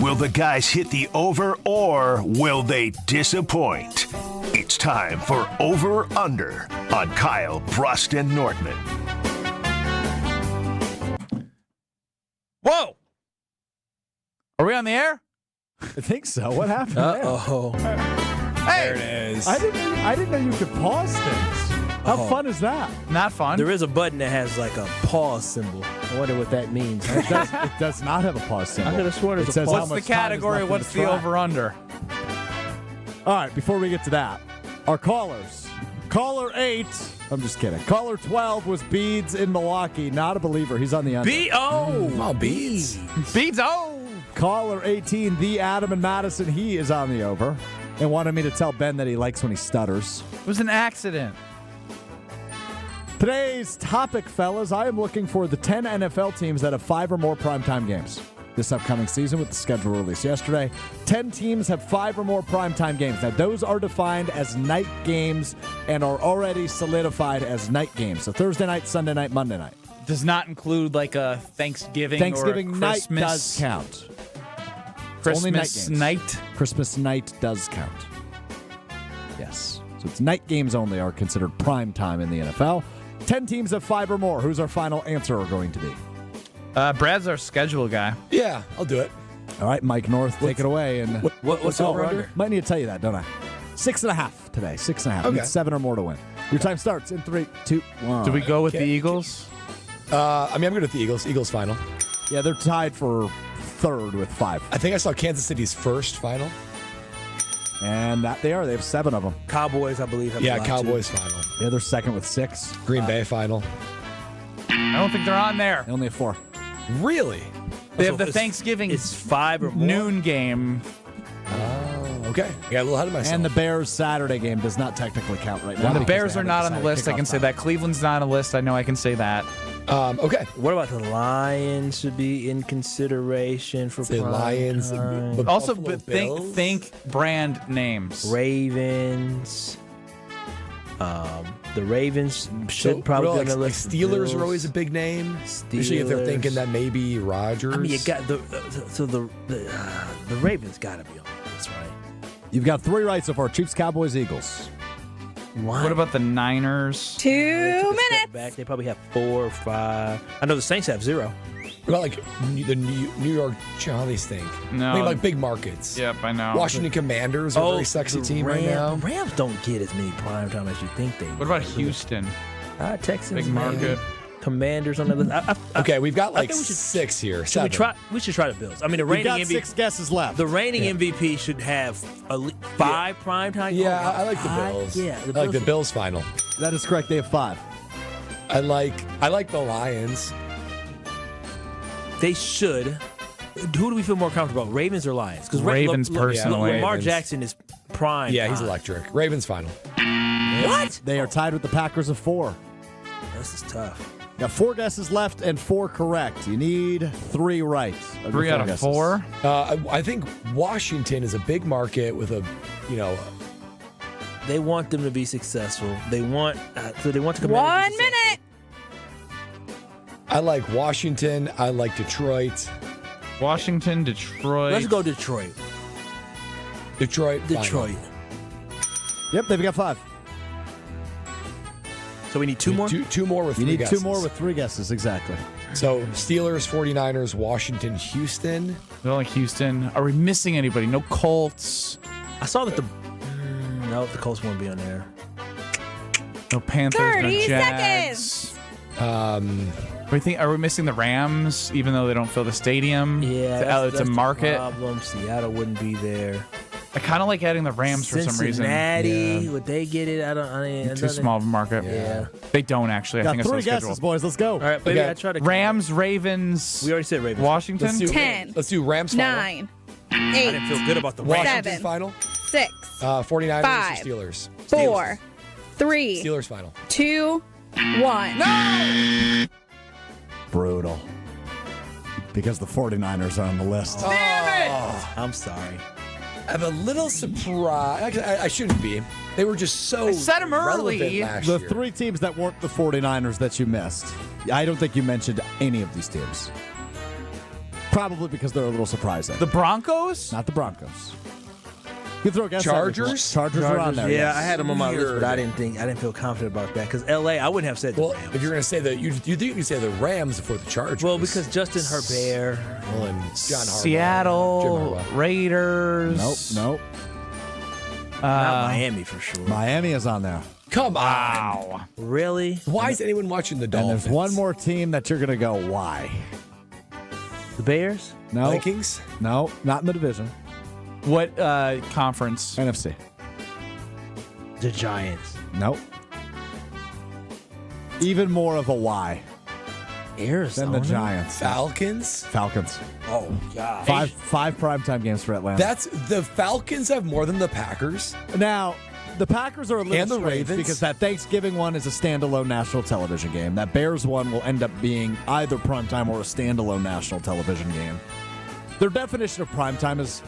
[SPEAKER 6] Will the guys hit the over or will they disappoint? It's time for Over Under on Kyle Brust and Nortman.
[SPEAKER 1] Whoa! Are we on the air?
[SPEAKER 22] I think so. What happened?
[SPEAKER 4] Uh-oh.
[SPEAKER 1] Hey!
[SPEAKER 4] There it is.
[SPEAKER 22] I didn't know you could pause things. How fun is that?
[SPEAKER 1] Not fun.
[SPEAKER 4] There is a button that has like a pause symbol. I wonder what that means.
[SPEAKER 22] It does not have a pause symbol.
[SPEAKER 4] I could have sworn
[SPEAKER 22] It
[SPEAKER 4] it's a
[SPEAKER 22] says
[SPEAKER 4] pause.
[SPEAKER 22] how
[SPEAKER 1] What's the
[SPEAKER 22] much time is
[SPEAKER 1] category?
[SPEAKER 22] left in
[SPEAKER 1] What's the
[SPEAKER 22] track.
[SPEAKER 1] over-under?
[SPEAKER 22] All right, before we get to that, our callers. Caller 8, I'm just kidding. Caller 12 was Beads in Milwaukee. Not a believer. He's on the under.
[SPEAKER 1] B-O!
[SPEAKER 22] Beads.
[SPEAKER 1] Beads, oh!
[SPEAKER 22] Caller 18, the Adam in Madison. He is on the over and wanted me to tell Ben that he likes when he stutters.
[SPEAKER 1] It was an accident.
[SPEAKER 22] Today's topic, fellas, I am looking for the 10 NFL teams that have 5 or more primetime games this upcoming season with the schedule released yesterday. 10 teams have 5 or more primetime games. Now, those are defined as night games and are already solidified as night games. So Thursday night, Sunday night, Monday night.
[SPEAKER 1] Does not include like a Thanksgiving or a
[SPEAKER 22] Thanksgiving night
[SPEAKER 1] Christmas.
[SPEAKER 22] does count.
[SPEAKER 1] Christmas night.
[SPEAKER 22] Christmas night does count. Yes. So it's night games only are considered prime time in the NFL. 10 teams have 5 or more. Who's our final answer going to be?
[SPEAKER 1] Brad's our schedule guy.
[SPEAKER 3] Yeah, I'll do it.
[SPEAKER 22] All right, Mike North, take it away. And
[SPEAKER 4] what's over under?
[SPEAKER 22] Might need to tell you that, don't I? 6.5 today. 6.5.
[SPEAKER 3] Okay.
[SPEAKER 22] Need 7 or more to win. Your time starts in 3, 2, 1.
[SPEAKER 1] Do we go with the Eagles?
[SPEAKER 3] I'm good with the Eagles. Eagles final.
[SPEAKER 22] Yeah, they're tied for third with 5.
[SPEAKER 3] I think I saw Kansas City's first final.
[SPEAKER 22] And that they are. They have 7 of them.
[SPEAKER 4] Cowboys, I believe. Have a lot,
[SPEAKER 3] Cowboys
[SPEAKER 4] too.
[SPEAKER 3] final.
[SPEAKER 22] Yeah, they're second with 6.
[SPEAKER 3] Green Bay final.
[SPEAKER 1] I don't think they're on there.
[SPEAKER 22] They only have 4.
[SPEAKER 3] Really?
[SPEAKER 1] They have the Thanksgiving
[SPEAKER 4] It's 5 or more.
[SPEAKER 1] noon game.
[SPEAKER 3] Oh, okay. I got a little ahead of myself.
[SPEAKER 22] And the Bears Saturday game does not technically count right now.
[SPEAKER 1] The
[SPEAKER 22] because
[SPEAKER 1] Bears
[SPEAKER 22] they
[SPEAKER 1] are
[SPEAKER 22] haven't
[SPEAKER 1] not on the
[SPEAKER 22] decided
[SPEAKER 1] list. I can
[SPEAKER 22] kickoff
[SPEAKER 1] say
[SPEAKER 22] time.
[SPEAKER 1] that. Cleveland's not on the list. I know I can say that.
[SPEAKER 3] Okay.
[SPEAKER 4] What about the Lions should be in consideration for
[SPEAKER 3] The
[SPEAKER 4] prime
[SPEAKER 3] Lions.
[SPEAKER 4] time?
[SPEAKER 3] the
[SPEAKER 1] Also,
[SPEAKER 3] Buffalo
[SPEAKER 1] but
[SPEAKER 3] Bills.
[SPEAKER 1] think brand names.
[SPEAKER 4] Ravens. The Ravens should probably be on the
[SPEAKER 3] like
[SPEAKER 4] list.
[SPEAKER 3] Steelers are always a big name. Especially if they're thinking that maybe Rodgers.
[SPEAKER 4] I mean, you got the Ravens got to be on the list, right?
[SPEAKER 22] You've got 3 right so far. Chiefs, Cowboys, Eagles.
[SPEAKER 1] What about the Niners?
[SPEAKER 8] 2 minutes.
[SPEAKER 4] Back, they probably have 4 or 5. I know the Saints have 0.
[SPEAKER 3] What about like the New York Giants think?
[SPEAKER 1] No.
[SPEAKER 3] I mean, like big markets.
[SPEAKER 1] Yep, I know.
[SPEAKER 3] Washington Commanders are a very sexy team right now.
[SPEAKER 4] The Rams don't get as many prime time as you think they do.
[SPEAKER 1] What about Houston?
[SPEAKER 4] Texans,
[SPEAKER 1] Big market.
[SPEAKER 4] maybe. Commanders on the list.
[SPEAKER 3] Okay, we've got
[SPEAKER 4] I
[SPEAKER 3] like
[SPEAKER 4] think we should-
[SPEAKER 3] 6 here.
[SPEAKER 4] Should we
[SPEAKER 3] 7.
[SPEAKER 4] try? We should try the Bills. I mean, the
[SPEAKER 22] We've
[SPEAKER 4] reigning
[SPEAKER 22] got
[SPEAKER 4] MVP.
[SPEAKER 22] 6 guesses left.
[SPEAKER 4] The reigning MVP should have 5 prime time.
[SPEAKER 3] Yeah,
[SPEAKER 4] Oh,
[SPEAKER 3] I like the
[SPEAKER 4] 5?
[SPEAKER 3] Bills.
[SPEAKER 4] Yeah,
[SPEAKER 3] I like the Bills final.
[SPEAKER 22] That is correct. They have 5.
[SPEAKER 3] I like the Lions.
[SPEAKER 4] They should. Who do we feel more comfortable about, Ravens or Lions? Because
[SPEAKER 1] Ravens personally.
[SPEAKER 4] Lamar
[SPEAKER 3] Ravens.
[SPEAKER 4] Jackson is prime.
[SPEAKER 3] Yeah, he's
[SPEAKER 4] time.
[SPEAKER 3] electric. Ravens final.
[SPEAKER 4] What?
[SPEAKER 22] They are tied with the Packers of 4.
[SPEAKER 4] This is tough.
[SPEAKER 22] Got 4 guesses left and 4 correct. You need 3 right.
[SPEAKER 1] 3 out of 4.
[SPEAKER 3] I think Washington is a big market with a,
[SPEAKER 4] They want them to be successful. They want. So they want to come.
[SPEAKER 8] 1 minute.
[SPEAKER 3] I like Washington. I like Detroit.
[SPEAKER 1] Washington, Detroit.
[SPEAKER 4] Let's go Detroit.
[SPEAKER 3] Detroit.
[SPEAKER 4] Detroit.
[SPEAKER 22] Yep, they've got 5.
[SPEAKER 4] So we need 2 more?
[SPEAKER 3] Two more with
[SPEAKER 22] You
[SPEAKER 3] 3
[SPEAKER 22] need
[SPEAKER 3] guesses.
[SPEAKER 22] 2 more with 3 guesses, exactly.
[SPEAKER 3] So Steelers, 49ers, Washington, Houston.
[SPEAKER 1] We don't like Houston. Are we missing anybody? No Colts.
[SPEAKER 4] I saw that the Colts won't be on there.
[SPEAKER 1] No Panthers.
[SPEAKER 8] 30
[SPEAKER 1] no Jags. Are we missing the Rams, even though they don't fill the stadium?
[SPEAKER 4] Yeah,
[SPEAKER 1] it's a market.
[SPEAKER 4] Problem. Seattle wouldn't be there.
[SPEAKER 1] I kind of like adding the Rams for some reason.
[SPEAKER 4] Cincinnati, would they get it?
[SPEAKER 1] Too small of a market.
[SPEAKER 4] Yeah.
[SPEAKER 1] They don't actually. I
[SPEAKER 22] Got
[SPEAKER 1] think it's
[SPEAKER 22] 3
[SPEAKER 1] on schedule.
[SPEAKER 22] guesses, boys. Let's go.
[SPEAKER 4] All right, baby, I tried to.
[SPEAKER 1] Rams, Ravens.
[SPEAKER 4] We already said Ravens.
[SPEAKER 1] Washington.
[SPEAKER 8] 10.
[SPEAKER 3] Let's do Rams final.
[SPEAKER 8] 9.
[SPEAKER 4] I didn't
[SPEAKER 8] 8.
[SPEAKER 4] feel good about the Rams.
[SPEAKER 3] Washington
[SPEAKER 8] 7.
[SPEAKER 3] final.
[SPEAKER 8] 6.
[SPEAKER 3] 49ers
[SPEAKER 8] 5.
[SPEAKER 3] or Steelers.
[SPEAKER 8] 4. 3.
[SPEAKER 3] Steelers final.
[SPEAKER 8] 2. 1.
[SPEAKER 22] Brutal. Because the 49ers are on the list.
[SPEAKER 4] I'm sorry.
[SPEAKER 3] I'm a little surprised. Actually, I shouldn't be. They were just so.
[SPEAKER 1] I said 'em
[SPEAKER 3] relevant
[SPEAKER 1] early.
[SPEAKER 3] last
[SPEAKER 22] The
[SPEAKER 3] year.
[SPEAKER 22] 3 teams that weren't the 49ers that you missed. I don't think you mentioned any of these teams. Probably because they're a little surprising.
[SPEAKER 1] The Broncos.
[SPEAKER 22] Not the Broncos. You can throw a guess.
[SPEAKER 3] Chargers?
[SPEAKER 22] Chargers are on there.
[SPEAKER 4] Yeah,
[SPEAKER 22] yes.
[SPEAKER 4] I had them on my list,
[SPEAKER 3] Weird.
[SPEAKER 4] but I didn't feel confident about that because LA, I wouldn't have said the
[SPEAKER 3] Well,
[SPEAKER 4] Rams.
[SPEAKER 3] if you're going to say that, you think you say the Rams before the Chargers.
[SPEAKER 4] Well, because Justin Herbert.
[SPEAKER 3] Well, and John Harbaugh.
[SPEAKER 1] Seattle.
[SPEAKER 3] Jim Harbaugh.
[SPEAKER 1] Raiders.
[SPEAKER 22] Nope.
[SPEAKER 4] Not Miami for sure.
[SPEAKER 22] Miami is on there.
[SPEAKER 3] Come on.
[SPEAKER 1] Wow.
[SPEAKER 4] Really?
[SPEAKER 3] Why is anyone watching the
[SPEAKER 22] And
[SPEAKER 3] Dolphins?
[SPEAKER 22] there's one more team that you're going to go, why?
[SPEAKER 4] The Bears?
[SPEAKER 22] No.
[SPEAKER 3] Vikings?
[SPEAKER 22] No, not in the division.
[SPEAKER 1] What conference?
[SPEAKER 22] NFC.
[SPEAKER 4] The Giants.
[SPEAKER 22] Nope. Even more of a why
[SPEAKER 4] Arizona.
[SPEAKER 22] than the Giants.
[SPEAKER 3] Falcons?
[SPEAKER 22] Falcons.
[SPEAKER 4] Oh, God.
[SPEAKER 22] Five primetime games for Atlanta.
[SPEAKER 3] That's the Falcons have more than the Packers.
[SPEAKER 22] Now, the Packers are a little
[SPEAKER 3] And the
[SPEAKER 22] strange
[SPEAKER 3] Ravens.
[SPEAKER 22] because that Thanksgiving one is a standalone national television game. That Bears one will end up being either primetime or a standalone national television game. Their definition of primetime is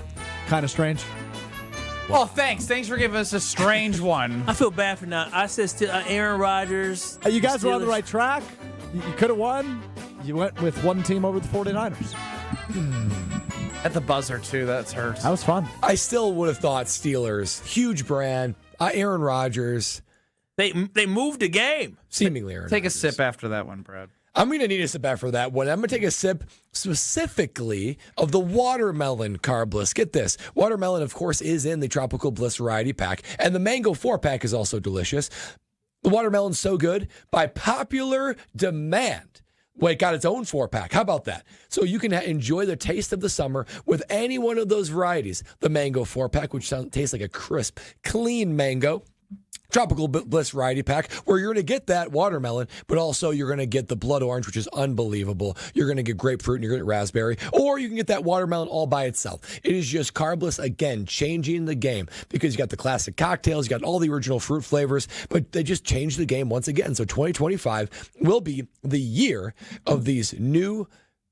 [SPEAKER 22] kind of strange.
[SPEAKER 1] Oh, thanks. Thanks for giving us a strange one.
[SPEAKER 4] I feel bad for not. I said still Aaron Rodgers.
[SPEAKER 22] You guys were on the
[SPEAKER 4] Steelers.
[SPEAKER 22] right track. You could have won. You went with one team over the 49ers.
[SPEAKER 1] At the buzzer, too. That's hurt.
[SPEAKER 22] That was fun.
[SPEAKER 3] I still would have thought Steelers. Huge brand. Aaron Rodgers.
[SPEAKER 4] They moved the game.
[SPEAKER 3] Seemingly Aaron
[SPEAKER 1] Take
[SPEAKER 3] Rodgers.
[SPEAKER 1] a sip after that one, Brad.
[SPEAKER 3] I'm going to need a sip after that one. I'm going to take a sip specifically of the watermelon Carb Bliss. Get this. Watermelon, of course, is in the Tropical Bliss variety pack, and the mango 4-pack is also delicious. The watermelon's so good, by popular demand, well, it got its own 4-pack. How about that? So you can enjoy the taste of the summer with any one of those varieties. The mango 4-pack, which tastes like a crisp, clean mango. Tropical Bliss variety pack, where you're going to get that watermelon, but also you're going to get the blood orange, which is unbelievable. You're going to get grapefruit and you're going to get raspberry, or you can get that watermelon all by itself. It is just Carb Bliss, again, changing the game, because you got the classic cocktails, you got all the original fruit flavors, but they just changed the game once again. So 2025 will be the year of these new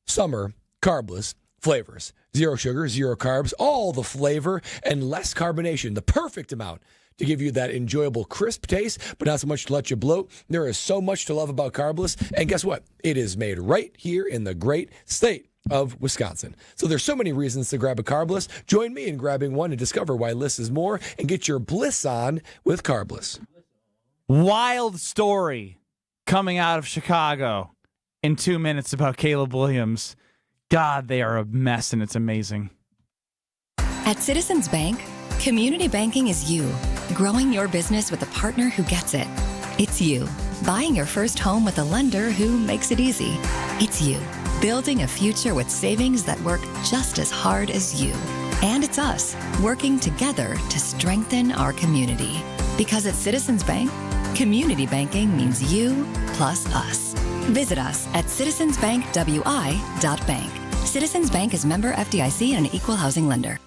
[SPEAKER 3] summer Carb Bliss flavors. 0 sugar, 0 carbs, all the flavor and less carbonation, the perfect amount to give you that enjoyable crisp taste, but not so much to let you bloat. There is so much to love about Carb Bliss, and guess what? It is made right here in the great state of Wisconsin. So there's so many reasons to grab a Carb Bliss. Join me in grabbing one to discover why Bliss is more and get your bliss on with Carb Bliss.
[SPEAKER 1] Wild story coming out of Chicago in 2 minutes about Caleb Williams. God, they are a mess, and it's amazing.
[SPEAKER 9] At Citizens Bank, community banking is you, growing your business with a partner who gets it. It's you, buying your first home with a lender who makes it easy. It's you, building a future with savings that work just as hard as you. And it's us, working together to strengthen our community. Because at Citizens Bank, community banking means you plus us. Visit us at citizensbankwi.bank. Citizens Bank is member FDIC and an equal housing lender.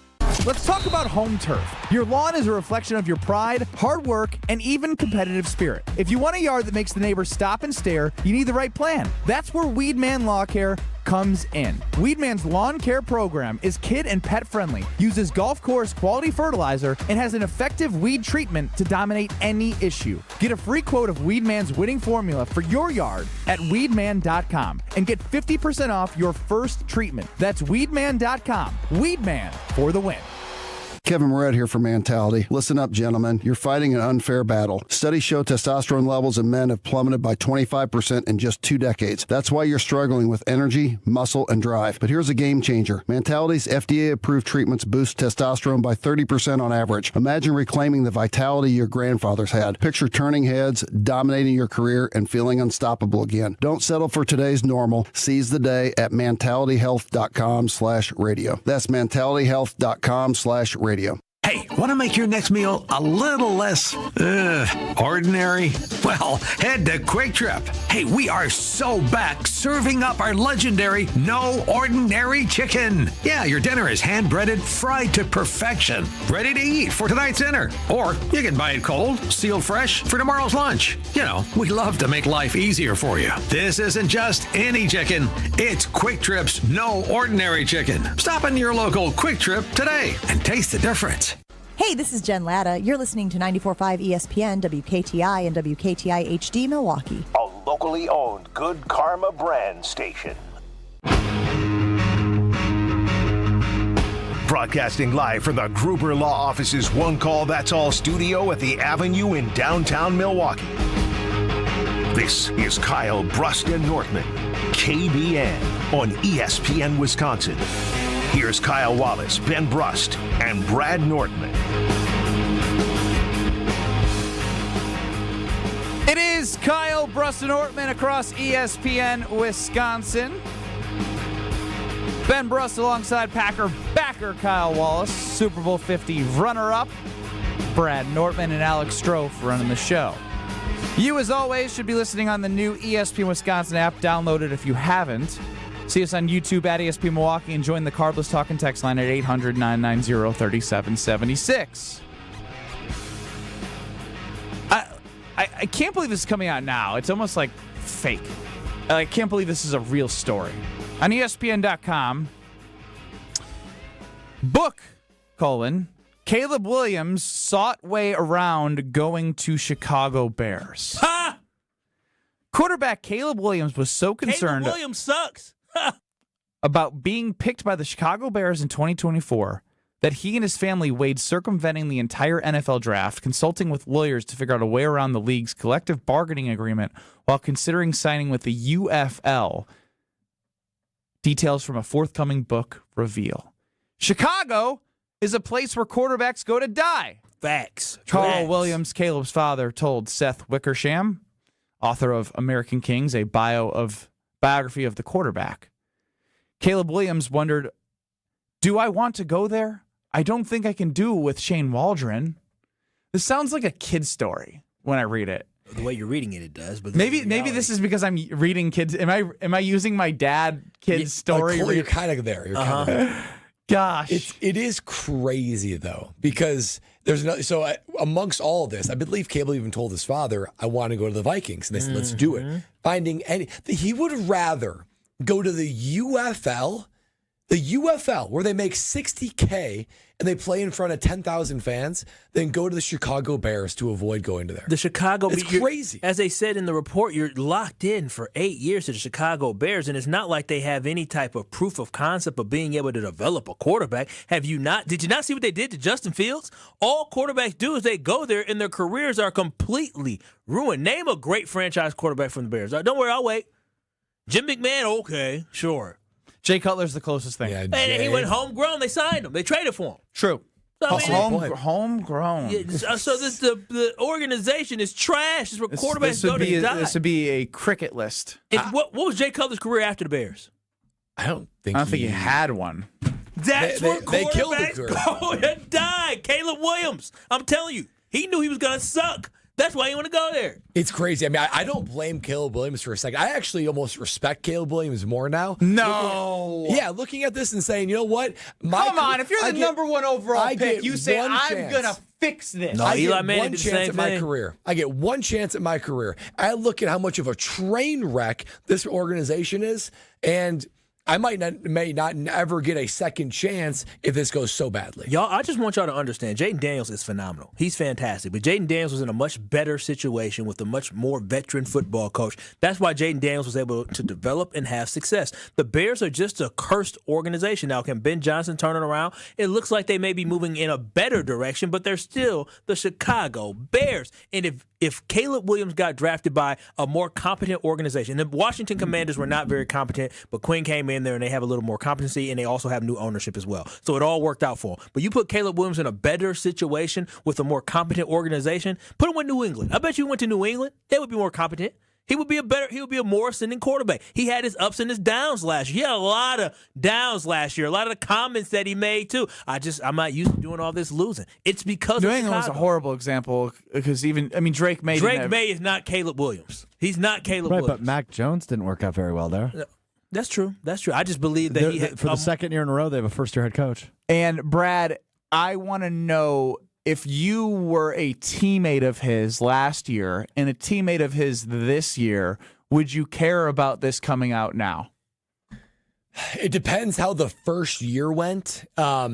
[SPEAKER 1] Let's talk about Home Turf. Your lawn is a reflection of your pride, hard work, and even competitive spirit. If you want a yard that makes the neighbors stop and stare, you need the right plan. That's where Weedman Lawn Care comes in. Weedman's lawn care program is kid and pet friendly, uses golf course quality fertilizer, and has an effective weed treatment to dominate any issue. Get a free quote of Weedman's winning formula for your yard at weedman.com and get 50% off your first treatment. That's weedman.com. Weedman for the win.
[SPEAKER 10] Kevin Moret here for Mentality. Listen up, gentlemen. You're fighting an unfair battle. Studies show testosterone levels in men have plummeted by 25% in just 2 decades. That's why you're struggling with energy, muscle, and drive. But here's a game changer. Mentality's FDA-approved treatments boost testosterone by 30% on average. Imagine reclaiming the vitality your grandfathers had. Picture turning heads, dominating your career, and feeling unstoppable again. Don't settle for today's normal. Seize the day at mentalityhealth.com/radio. That's mentalityhealth.com/radio.
[SPEAKER 11] Hey, want to make your next meal a little less ordinary? Well, head to Quick Trip. Hey, we are so back serving up our legendary No Ordinary Chicken. Yeah, your dinner is hand-breaded, fried to perfection, ready to eat for tonight's dinner. Or you can buy it cold, sealed fresh for tomorrow's lunch. You know, we love to make life easier for you. This isn't just any chicken. It's Quick Trip's No Ordinary Chicken. Stop in your local Quick Trip today and taste the difference.
[SPEAKER 12] Hey, this is Jen Latta. You're listening to 94.5 ESPN, WKTI, and WKTI HD Milwaukee.
[SPEAKER 6] A locally owned Good Karma brand station. Broadcasting live from the Gruber Law Office's One Call That's All studio at the Avenue in downtown Milwaukee. This is Kyle Brust and Nortman, KBN on ESPN Wisconsin. Here's Kyle Wallace, Ben Brust, and Brad Nortman.
[SPEAKER 1] It is Kyle Brust and Nortman across ESPN Wisconsin. Ben Brust alongside Packer backer Kyle Wallace, Super Bowl 50 runner-up. Brad Nortman and Alex Strofe running the show. You, as always, should be listening on the new ESPN Wisconsin app. Download it if you haven't. See us on YouTube at ESPN Milwaukee and join the Carbless Talk and Text line at 800-990-3776. I can't believe this is coming out now. It's almost like fake. I can't believe this is a real story. On ESPN.com, Caleb Williams sought way around going to Chicago Bears.
[SPEAKER 4] Ha!
[SPEAKER 1] Quarterback Caleb Williams was so concerned.
[SPEAKER 4] Caleb Williams sucks.
[SPEAKER 1] about being picked by the Chicago Bears in 2024 that he and his family weighed circumventing the entire NFL draft, consulting with lawyers to figure out a way around the league's collective bargaining agreement while considering signing with the UFL. Details from a forthcoming book reveal. Chicago is a place where quarterbacks go to die.
[SPEAKER 4] Facts.
[SPEAKER 1] Carl Williams, Caleb's father, told Seth Wickersham, author of American Kings, a biography of the quarterback. Caleb Williams wondered, do I want to go there? I don't think I can do with Shane Waldron. This sounds like a kid's story when I read it.
[SPEAKER 4] The way you're reading it, it does. But
[SPEAKER 1] maybe this is because I'm reading kids. Am I using my kid's story?
[SPEAKER 3] You're kind of there. You're kind of there.
[SPEAKER 1] Gosh,
[SPEAKER 3] it is crazy though, because there's no. So amongst all of this, I believe Cable even told his father, "I want to go to the Vikings," and they said, "Let's do it." Finding he would rather go to the UFL. The UFL, where they make $60K and they play in front of 10,000 fans, then go to the Chicago Bears to avoid going to there.
[SPEAKER 4] The Chicago
[SPEAKER 3] It's crazy.
[SPEAKER 4] As they said in the report, you're locked in for 8 years to the Chicago Bears, and it's not like they have any type of proof of concept of being able to develop a quarterback. Did you not see what they did to Justin Fields? All quarterbacks do is they go there, and their careers are completely ruined. Name a great franchise quarterback from the Bears. Don't worry, I'll wait. Jim McMahon, okay, sure.
[SPEAKER 1] Jay Cutler's the closest thing.
[SPEAKER 4] And he went homegrown. They signed him. They traded for him.
[SPEAKER 1] True.
[SPEAKER 4] So,
[SPEAKER 1] Homegrown.
[SPEAKER 4] Yeah, so the organization is trash. Is where quarterbacks go to die.
[SPEAKER 1] This would be a cricket list.
[SPEAKER 4] What was Jay Cutler's career after the Bears?
[SPEAKER 3] I don't think
[SPEAKER 1] he had one.
[SPEAKER 4] That's where
[SPEAKER 3] they killed the
[SPEAKER 4] quarterbacks go and die. Caleb Williams. I'm telling you, he knew he was going to suck. That's why you want to go there.
[SPEAKER 3] It's crazy. I mean, I don't blame Caleb Williams for a second. I actually almost respect Caleb Williams more now.
[SPEAKER 1] No.
[SPEAKER 3] Looking at this and saying, you know what?
[SPEAKER 1] Come on, if you're the number one overall pick, you say, I'm going to fix this.
[SPEAKER 3] No, I get one chance at my career. I get one chance at my career. I look at how much of a train wreck this organization is, and I may not ever get a second chance if this goes so badly.
[SPEAKER 4] Y'all, I just want y'all to understand, Jaden Daniels is phenomenal. He's fantastic. But Jaden Daniels was in a much better situation with a much more veteran football coach. That's why Jaden Daniels was able to develop and have success. The Bears are just a cursed organization. Now, can Ben Johnson turn it around? It looks like they may be moving in a better direction, but they're still the Chicago Bears. And if Caleb Williams got drafted by a more competent organization, the Washington Commanders were not very competent, but Quinn came in there and they have a little more competency and they also have new ownership as well. So it all worked out for him. But you put Caleb Williams in a better situation with a more competent organization, put him with New England. I bet you went to New England, they would be more competent. He would be a more ascending quarterback. He had his ups and his downs last year. He had a lot of downs last year. A lot of the comments that he made too. I'm not used to doing all this losing. It's because
[SPEAKER 1] New
[SPEAKER 4] of
[SPEAKER 1] England was a horrible example because Drake May.
[SPEAKER 4] Drake May is not Caleb Williams. He's not Caleb Williams.
[SPEAKER 22] Right, but Mac Jones didn't work out very well there.
[SPEAKER 4] That's true. That's true. I just believe that
[SPEAKER 22] for the second year in a row, they have a first-year head coach.
[SPEAKER 1] And Brad, I want to know, if you were a teammate of his last year and a teammate of his this year, would you care about this coming out now?
[SPEAKER 3] It depends how the first year went. I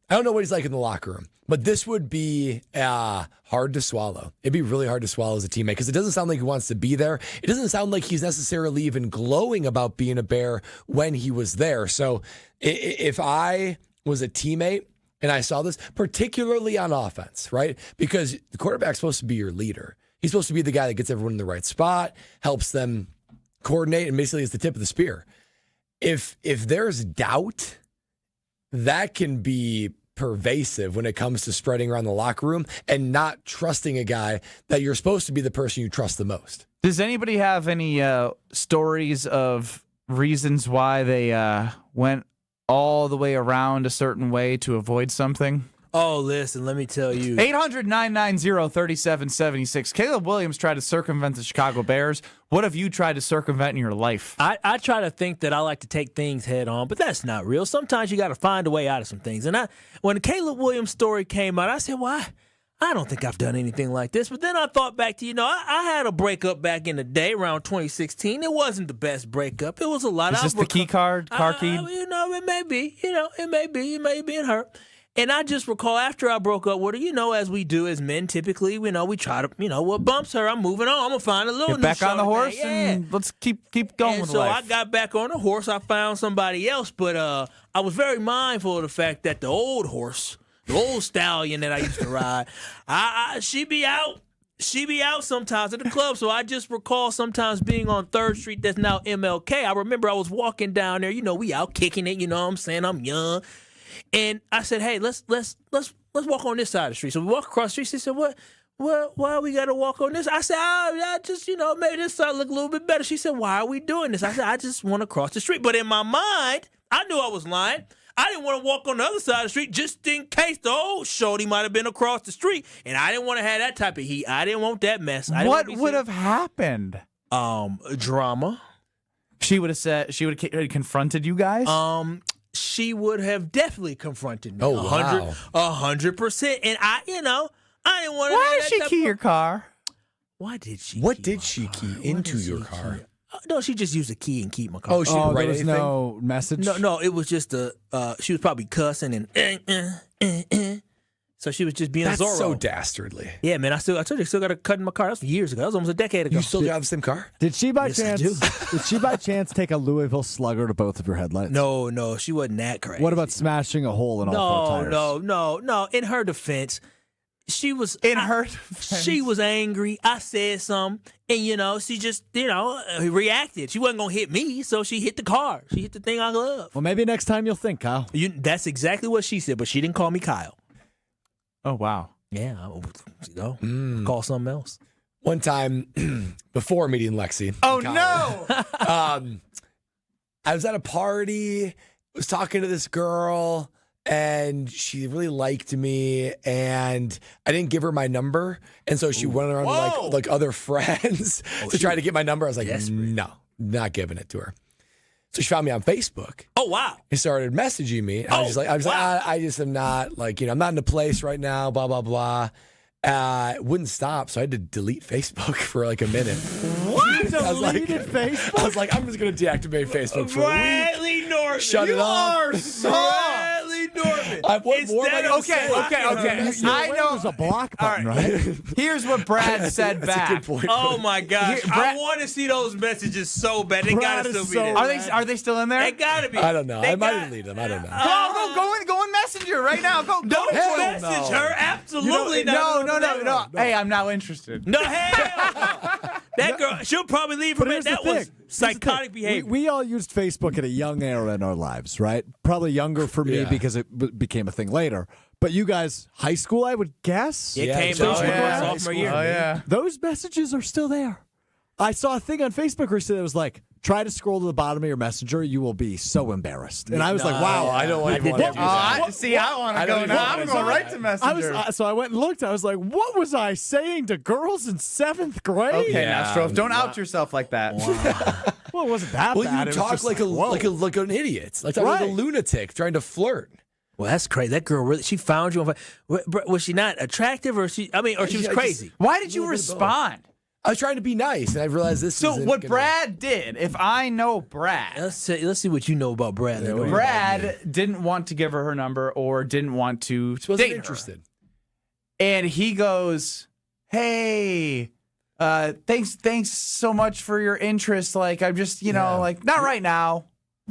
[SPEAKER 3] don't know what he's like in the locker room, but this would be hard to swallow. It'd be really hard to swallow as a teammate because it doesn't sound like he wants to be there. It doesn't sound like he's necessarily even glowing about being a Bear when he was there. So if I was a teammate and I saw this, particularly on offense, right? Because the quarterback's supposed to be your leader. He's supposed to be the guy that gets everyone in the right spot, helps them coordinate, and basically is the tip of the spear. If there's doubt, that can be pervasive when it comes to spreading around the locker room and not trusting a guy that you're supposed to be the person you trust the most.
[SPEAKER 1] Does anybody have any stories of reasons why they went all the way around a certain way to avoid something?
[SPEAKER 4] Oh, listen, let me tell you.
[SPEAKER 1] 800-990-3776. Caleb Williams tried to circumvent the Chicago Bears. What have you tried to circumvent in your life?
[SPEAKER 4] I try to think that I like to take things head on, but that's not real. Sometimes you got to find a way out of some things. And when the Caleb Williams story came out, I said, well, I don't think I've done anything like this. But then I thought back to, I had a breakup back in the day around 2016. It wasn't the best breakup. It was a lot.
[SPEAKER 1] Is this the key card? Car key?
[SPEAKER 4] It may be. It may be. It may be in her. And I just recall after I broke up with her, as we do as men typically, we try to, what bumps her, I'm moving on. I'm going to find a little
[SPEAKER 1] Get back on the horse and let's keep going
[SPEAKER 4] and
[SPEAKER 1] with
[SPEAKER 4] so
[SPEAKER 1] life.
[SPEAKER 4] I got back on the horse. I found somebody else, but I was very mindful of the fact that the old horse, the old stallion that I used to ride, she be out. She be out sometimes at the club, so I just recall sometimes being on 3rd Street, that's now MLK. I remember I was walking down there, we out kicking it, what I'm saying, I'm young. And I said, hey, let's walk on this side of the street. So we walk across the street. She said, why we got to walk on this? I said, I just, maybe this side look a little bit better. She said, why are we doing this? I said, I just want to cross the street. But in my mind, I knew I was lying. I didn't want to walk on the other side of the street just in case the old shorty might have been across the street. And I didn't want to have that type of heat. I didn't want that mess.
[SPEAKER 1] What would have happened?
[SPEAKER 4] Drama.
[SPEAKER 1] She would have confronted you guys?
[SPEAKER 4] She would have definitely confronted me.
[SPEAKER 3] Oh, wow.
[SPEAKER 4] 100%. And I didn't want to.
[SPEAKER 1] Why did she key your car?
[SPEAKER 4] Why did she?
[SPEAKER 3] What did she key into your car?
[SPEAKER 4] No, she just used a key and keep my car.
[SPEAKER 3] Oh, she didn't write
[SPEAKER 22] there was
[SPEAKER 3] anything?
[SPEAKER 22] no message?
[SPEAKER 4] No, it was just she was probably cussing and so she was just being
[SPEAKER 3] That's
[SPEAKER 4] Zorro.
[SPEAKER 3] so dastardly.
[SPEAKER 4] Yeah, man. I told you, I still got a cut in my car. That was years ago. That was almost a decade ago.
[SPEAKER 3] You still drive the same car?
[SPEAKER 22] Did she by
[SPEAKER 4] Yes, I
[SPEAKER 22] chance? Did she by chance take a Louisville Slugger to both of your headlights?
[SPEAKER 4] No, she wasn't that crazy.
[SPEAKER 22] What about smashing a hole in all 4 tires?
[SPEAKER 4] No. In her defense, she was
[SPEAKER 1] She
[SPEAKER 4] was angry. I said something, and she just reacted. She wasn't gonna hit me, so she hit the car. She hit the thing I love.
[SPEAKER 22] Well, maybe next time you'll think, Kyle.
[SPEAKER 4] That's exactly what she said, but she didn't call me Kyle.
[SPEAKER 1] Oh, wow.
[SPEAKER 4] Yeah, call something else.
[SPEAKER 3] One time before meeting Lexi.
[SPEAKER 1] Oh,
[SPEAKER 3] in college,
[SPEAKER 1] no.
[SPEAKER 3] I was at a party, was talking to this girl, and she really liked me, and I didn't give her my number, and so she went around to like other friends to try to get my number. I was like, no, not giving it to her. So she found me on Facebook.
[SPEAKER 4] Oh, wow.
[SPEAKER 3] And started messaging me. I was like, I just am not I'm not in a place right now, blah, blah, blah. It wouldn't stop. So I had to delete Facebook for like a minute.
[SPEAKER 22] What? Deleted Facebook?
[SPEAKER 3] I was like, I'm just going to deactivate Facebook for a week.
[SPEAKER 4] Bradley Norton.
[SPEAKER 3] Shut it off.
[SPEAKER 1] You are soft.
[SPEAKER 4] Bradley Norton.
[SPEAKER 3] What more am I gonna
[SPEAKER 1] Okay.
[SPEAKER 22] You know
[SPEAKER 1] I know.
[SPEAKER 22] there's a block button,
[SPEAKER 1] All
[SPEAKER 22] right?
[SPEAKER 1] Here's what Brad said
[SPEAKER 3] That's
[SPEAKER 1] back.
[SPEAKER 3] a good point.
[SPEAKER 4] Oh my gosh!
[SPEAKER 1] Brad-
[SPEAKER 4] I want to see those messages so bad. They
[SPEAKER 22] Brad
[SPEAKER 4] gotta
[SPEAKER 22] is
[SPEAKER 4] still be
[SPEAKER 22] so
[SPEAKER 4] there.
[SPEAKER 1] Are they still in there?
[SPEAKER 4] They gotta be.
[SPEAKER 3] I don't know.
[SPEAKER 4] They
[SPEAKER 3] I might
[SPEAKER 4] got-
[SPEAKER 3] have deleted them. I don't know.
[SPEAKER 1] Go in Messenger right now. Go.
[SPEAKER 4] Don't
[SPEAKER 1] Hell
[SPEAKER 4] message
[SPEAKER 1] no.
[SPEAKER 4] her. Absolutely not.
[SPEAKER 1] No. Hey, I'm now interested.
[SPEAKER 4] No, hell. That girl, she'll probably leave
[SPEAKER 22] But
[SPEAKER 4] from it.
[SPEAKER 22] here's the
[SPEAKER 4] That was
[SPEAKER 22] thing.
[SPEAKER 4] psychotic behavior.
[SPEAKER 22] We all used Facebook at a young era in our lives, right? Probably younger for me
[SPEAKER 3] Yeah.
[SPEAKER 22] because it became a thing later. But you guys, high school, I would guess?
[SPEAKER 4] It came
[SPEAKER 22] Facebook
[SPEAKER 4] out
[SPEAKER 22] era?
[SPEAKER 4] sophomore year.
[SPEAKER 1] Oh, yeah.
[SPEAKER 22] Those messages are still there. I saw a thing on Facebook recently that was like, try to scroll to the bottom of your messenger, you will be so embarrassed. And I was like, wow.
[SPEAKER 3] I don't even want to do that.
[SPEAKER 1] I want to go now. I'm going right to Messenger.
[SPEAKER 22] So I went and looked. I was like, what was I saying to girls in 7th grade?
[SPEAKER 1] Okay, now, Strofe, don't out yourself like that.
[SPEAKER 22] Well, it wasn't that
[SPEAKER 3] Well,
[SPEAKER 22] bad.
[SPEAKER 3] you
[SPEAKER 22] It was
[SPEAKER 3] talk
[SPEAKER 22] just
[SPEAKER 3] like an idiot, like a lunatic trying to flirt.
[SPEAKER 4] Well, that's crazy. That girl really, she found you on was she not attractive or she was crazy?
[SPEAKER 1] Why did you respond?
[SPEAKER 3] I was trying to be nice, and I realized this.
[SPEAKER 1] So what Brad did, if I know Brad,
[SPEAKER 4] let's see what you know about Brad.
[SPEAKER 1] Brad didn't want to give her number or didn't want to
[SPEAKER 3] wasn't
[SPEAKER 1] date
[SPEAKER 3] interested.
[SPEAKER 1] her. And he goes, "Hey, thanks so much for your interest. Like I'm just, like not right now."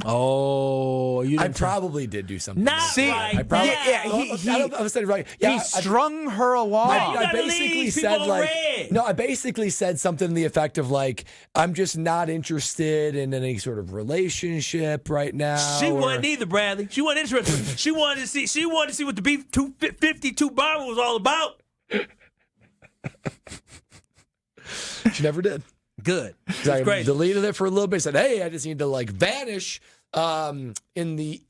[SPEAKER 4] Oh,
[SPEAKER 3] I probably did do something.
[SPEAKER 4] Not
[SPEAKER 1] See,
[SPEAKER 4] right.
[SPEAKER 1] I probably,
[SPEAKER 3] I was saying right. Yeah,
[SPEAKER 1] he strung her along.
[SPEAKER 3] I basically said I basically said something to the effect of like, I'm just not interested in any sort of relationship right now.
[SPEAKER 4] She wasn't either, Bradley. She wasn't interested. She wanted to see what the B-52 bomber was all about.
[SPEAKER 3] She never did.
[SPEAKER 4] Good.
[SPEAKER 3] I
[SPEAKER 4] Great.
[SPEAKER 3] deleted it for a little bit. Said, "Hey, I just need to like vanish." In the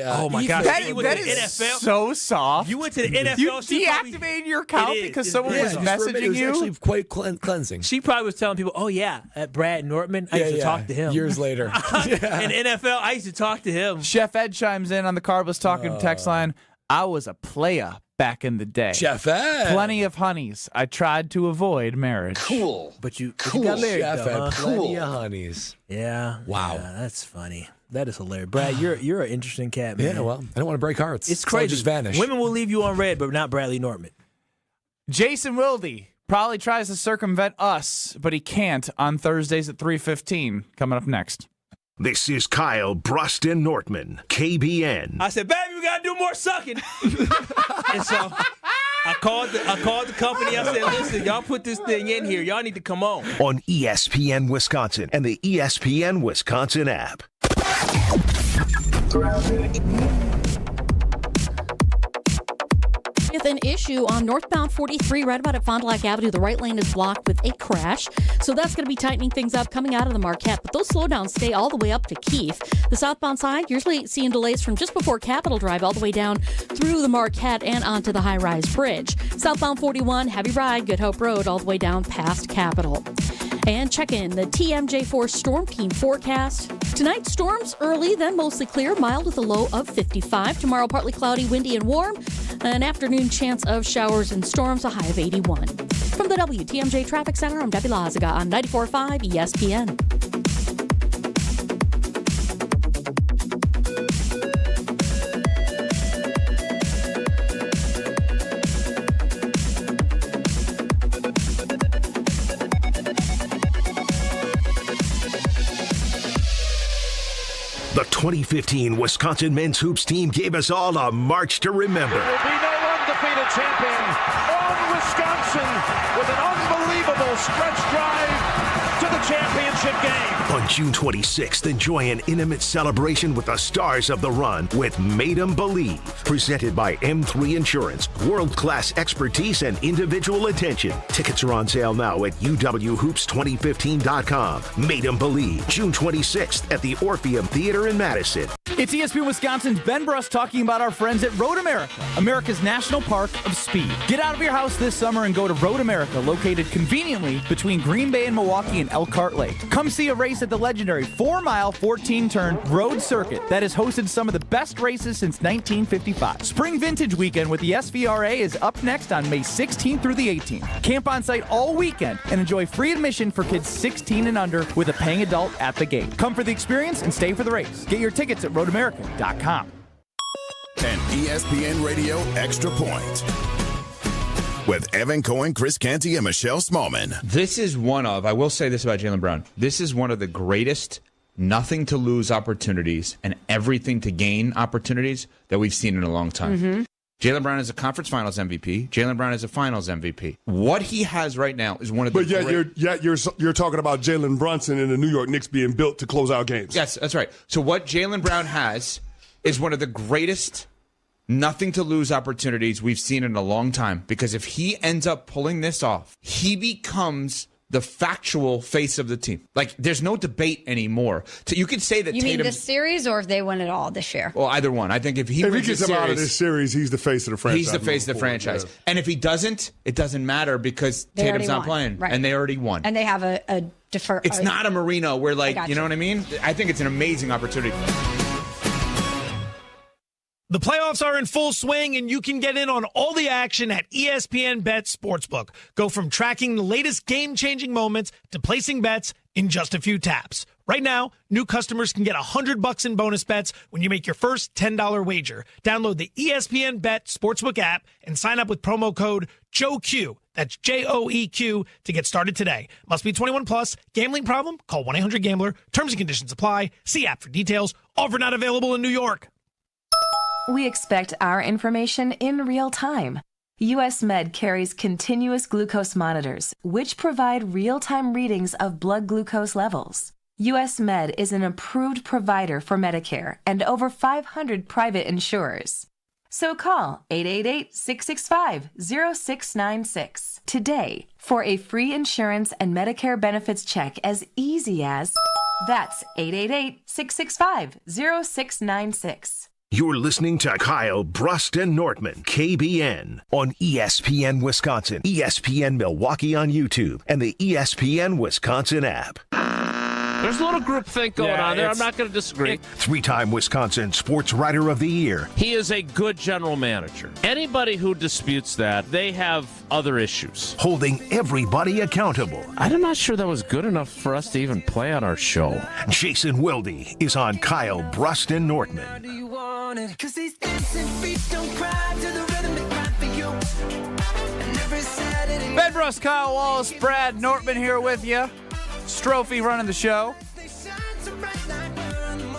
[SPEAKER 4] oh my gosh,
[SPEAKER 1] that is
[SPEAKER 4] NFL?
[SPEAKER 1] So soft.
[SPEAKER 4] You went to the NFL.
[SPEAKER 1] You deactivated your account because someone was messaging
[SPEAKER 3] it was
[SPEAKER 1] you.
[SPEAKER 3] Actually, quite cleansing.
[SPEAKER 4] She probably was telling people, "Oh yeah, Brad Nortman. I used to talk to him
[SPEAKER 3] years later."
[SPEAKER 4] In NFL, I used to talk to him.
[SPEAKER 1] Chef Ed chimes in on the Carbless Talking text line. I was a playa back in the day.
[SPEAKER 3] Chef Ed.
[SPEAKER 1] Plenty of honeys. I tried to avoid marriage.
[SPEAKER 3] Cool.
[SPEAKER 4] But you
[SPEAKER 3] cool.
[SPEAKER 4] got married,
[SPEAKER 3] Chef
[SPEAKER 4] though,
[SPEAKER 3] Ed.
[SPEAKER 4] huh?
[SPEAKER 3] Plenty of honeys.
[SPEAKER 4] Yeah.
[SPEAKER 3] Wow.
[SPEAKER 4] Yeah, that's funny. That is hilarious. Brad, you're an interesting cat, man.
[SPEAKER 3] Yeah, well, I don't want to break hearts.
[SPEAKER 4] It's
[SPEAKER 3] So
[SPEAKER 4] crazy.
[SPEAKER 3] just vanish.
[SPEAKER 4] Women will leave you on red, but not Bradley Nortman.
[SPEAKER 1] Jason Wilde probably tries to circumvent us, but he can't on Thursdays at 3:15. Coming up next.
[SPEAKER 6] This is Kyle Bruston Nortman, KBN.
[SPEAKER 4] I said, baby, we got to do more sucking. And so I called the company. I said, listen, y'all put this thing in here. Y'all need to come on.
[SPEAKER 6] On ESPN Wisconsin and the ESPN Wisconsin app.
[SPEAKER 13] With an issue on northbound 43 right about at Fond du Lac Avenue. The right lane is blocked with a crash. So that's going to be tightening things up coming out of the Marquette. But those slowdowns stay all the way up to Keith. The southbound side, usually seeing delays from just before Capitol Drive all the way down through the Marquette and onto the high-rise bridge. Southbound 41, heavy ride, Good Hope Road all the way down past Capitol. And check in the TMJ4 Storm Team forecast. Tonight, storms early, then mostly clear, mild with a low of 55. Tomorrow, partly cloudy, windy, and warm. An afternoon chance of showers and storms, a high of 81. From the WTMJ Traffic Center, I'm Debbie Lazaga on 94.5 ESPN.
[SPEAKER 6] The 2015 Wisconsin men's hoops team gave us all a march to remember.
[SPEAKER 14] There will be no undefeated champion on Wisconsin with an unbelievable stretch drive to the championship game.
[SPEAKER 6] On June 26th, enjoy an intimate celebration with the stars of the run with Made 'em Believe. Presented by M3 Insurance. World-class expertise and individual attention. Tickets are on sale now at uwhoops2015.com. Made 'em Believe, June 26th at the Orpheum Theater in Madison.
[SPEAKER 1] It's ESPN Wisconsin's Ben Bruss talking about our friends at Road America, America's National Park of Speed. Get out of your house this summer and go to Road America, located conveniently between Green Bay and Milwaukee and Elkhart Lake. Come see a race at the legendary 4-mile, 14-turn road circuit that has hosted some of the best races since 1955. Spring Vintage Weekend with the SVRA is up next on May 16th through the 18th. Camp on site all weekend and enjoy free admission for kids 16 and under with a paying adult at the gate. Come for the experience and stay for the race. Get your tickets at roadamerica.com.
[SPEAKER 19] An ESPN Radio Extra Point with Evan Cohen, Chris Canty, and Michelle Smallman.
[SPEAKER 20] This is I will say this about Jaylen Brown. This is one of the greatest nothing to lose opportunities and everything to gain opportunities that we've seen in a long time.
[SPEAKER 25] Mm-hmm.
[SPEAKER 20] Jaylen Brown is a conference finals MVP. Jaylen Brown is a finals MVP. What he has right now is one of the
[SPEAKER 26] you're talking about Jalen Brunson and the New York Knicks being built to close out games.
[SPEAKER 20] Yes, that's right. So what Jaylen Brown has is one of the greatest nothing to lose opportunities we've seen in a long time, because if he ends up pulling this off, he becomes the factual face of the team. Like, there's no debate anymore. So you could say that
[SPEAKER 25] You mean
[SPEAKER 20] Tatum's...
[SPEAKER 25] this series, or if they win it all this year?
[SPEAKER 20] Well, either one. I think if he
[SPEAKER 26] gets him out of this series, he's the face of the franchise.
[SPEAKER 20] He's the face of the franchise.
[SPEAKER 26] Yeah.
[SPEAKER 20] And if he doesn't, it doesn't matter, because
[SPEAKER 25] They
[SPEAKER 20] Tatum's
[SPEAKER 25] already
[SPEAKER 20] not
[SPEAKER 25] won.
[SPEAKER 20] playing.
[SPEAKER 25] Right.
[SPEAKER 20] And they already won.
[SPEAKER 25] And they have a defer.
[SPEAKER 20] It's not a Marino where, like,
[SPEAKER 25] got
[SPEAKER 20] you know
[SPEAKER 25] you.
[SPEAKER 20] what I mean? I think it's an amazing opportunity.
[SPEAKER 27] The playoffs are in full swing, and you can get in on all the action at ESPN Bet Sportsbook. Go from tracking the latest game-changing moments to placing bets in just a few taps. Right now, new customers can get $100 in bonus bets when you make your first $10 wager. Download the ESPN Bet Sportsbook app and sign up with promo code JOEQ. That's JOEQ to get started today. Must be 21 plus. Gambling problem? Call 1-800-GAMBLER. Terms and conditions apply. See app for details. Offer not available in New York.
[SPEAKER 28] We expect our information in real time. US Med carries continuous glucose monitors, which provide real-time readings of blood glucose levels. US Med is an approved provider for Medicare and over 500 private insurers. So call 888-665-0696 today for a free insurance and Medicare benefits check as easy as... That's 888-665-0696.
[SPEAKER 6] You're listening to Kyle Bruston Nortman, KBN, on ESPN Wisconsin, ESPN Milwaukee on YouTube, and the ESPN Wisconsin app.
[SPEAKER 2] There's a little groupthink going on there. I'm
[SPEAKER 20] it's-
[SPEAKER 2] not going to disagree.
[SPEAKER 6] Three-time Wisconsin Sports Writer of the Year.
[SPEAKER 2] He is a good general manager. Anybody who disputes that, they have other issues.
[SPEAKER 6] Holding everybody accountable.
[SPEAKER 2] I'm not sure that was good enough for us to even play on our show.
[SPEAKER 6] Jason Wilde is on Kyle Bruston Nortman.
[SPEAKER 24] Do you want it? 'Cause these dancing feet don't cry to the rhythm they cry for you. And every Saturday
[SPEAKER 1] Ben Brust, Kyle Wallace, Brad Nortman here with you. Strophy running the show.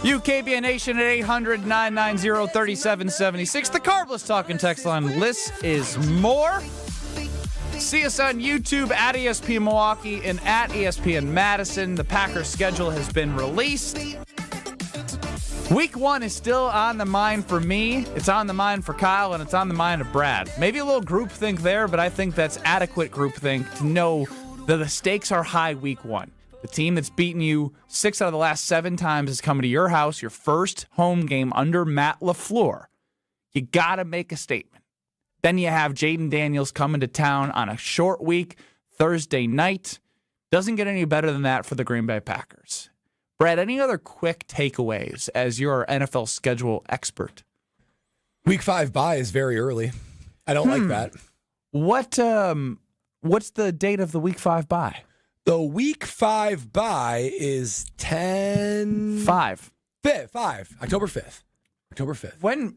[SPEAKER 1] UKBN Nation at 800-990-3776. The Carbless Talking text line. List is more. See us on YouTube at ESPN Milwaukee and at ESPN Madison. The Packers schedule has been released. Week 1 is still on the mind for me. It's on the mind for Kyle, and it's on the mind of Brad. Maybe a little groupthink there, but I think that's adequate groupthink to know that the stakes are high week 1. The team that's beaten you 6 out of the last 7 times is coming to your house, your first home game under Matt LaFleur. You got to make a statement. Then you have Jaden Daniels coming to town on a short week, Thursday night. Doesn't get any better than that for the Green Bay Packers. Brad, any other quick takeaways as your NFL schedule expert?
[SPEAKER 3] Week 5 bye is very early. I don't like that.
[SPEAKER 1] What's the date of the Week 5 bye?
[SPEAKER 3] The Week 5 bye is
[SPEAKER 1] 5.
[SPEAKER 3] October 5th. October 5th.
[SPEAKER 1] When's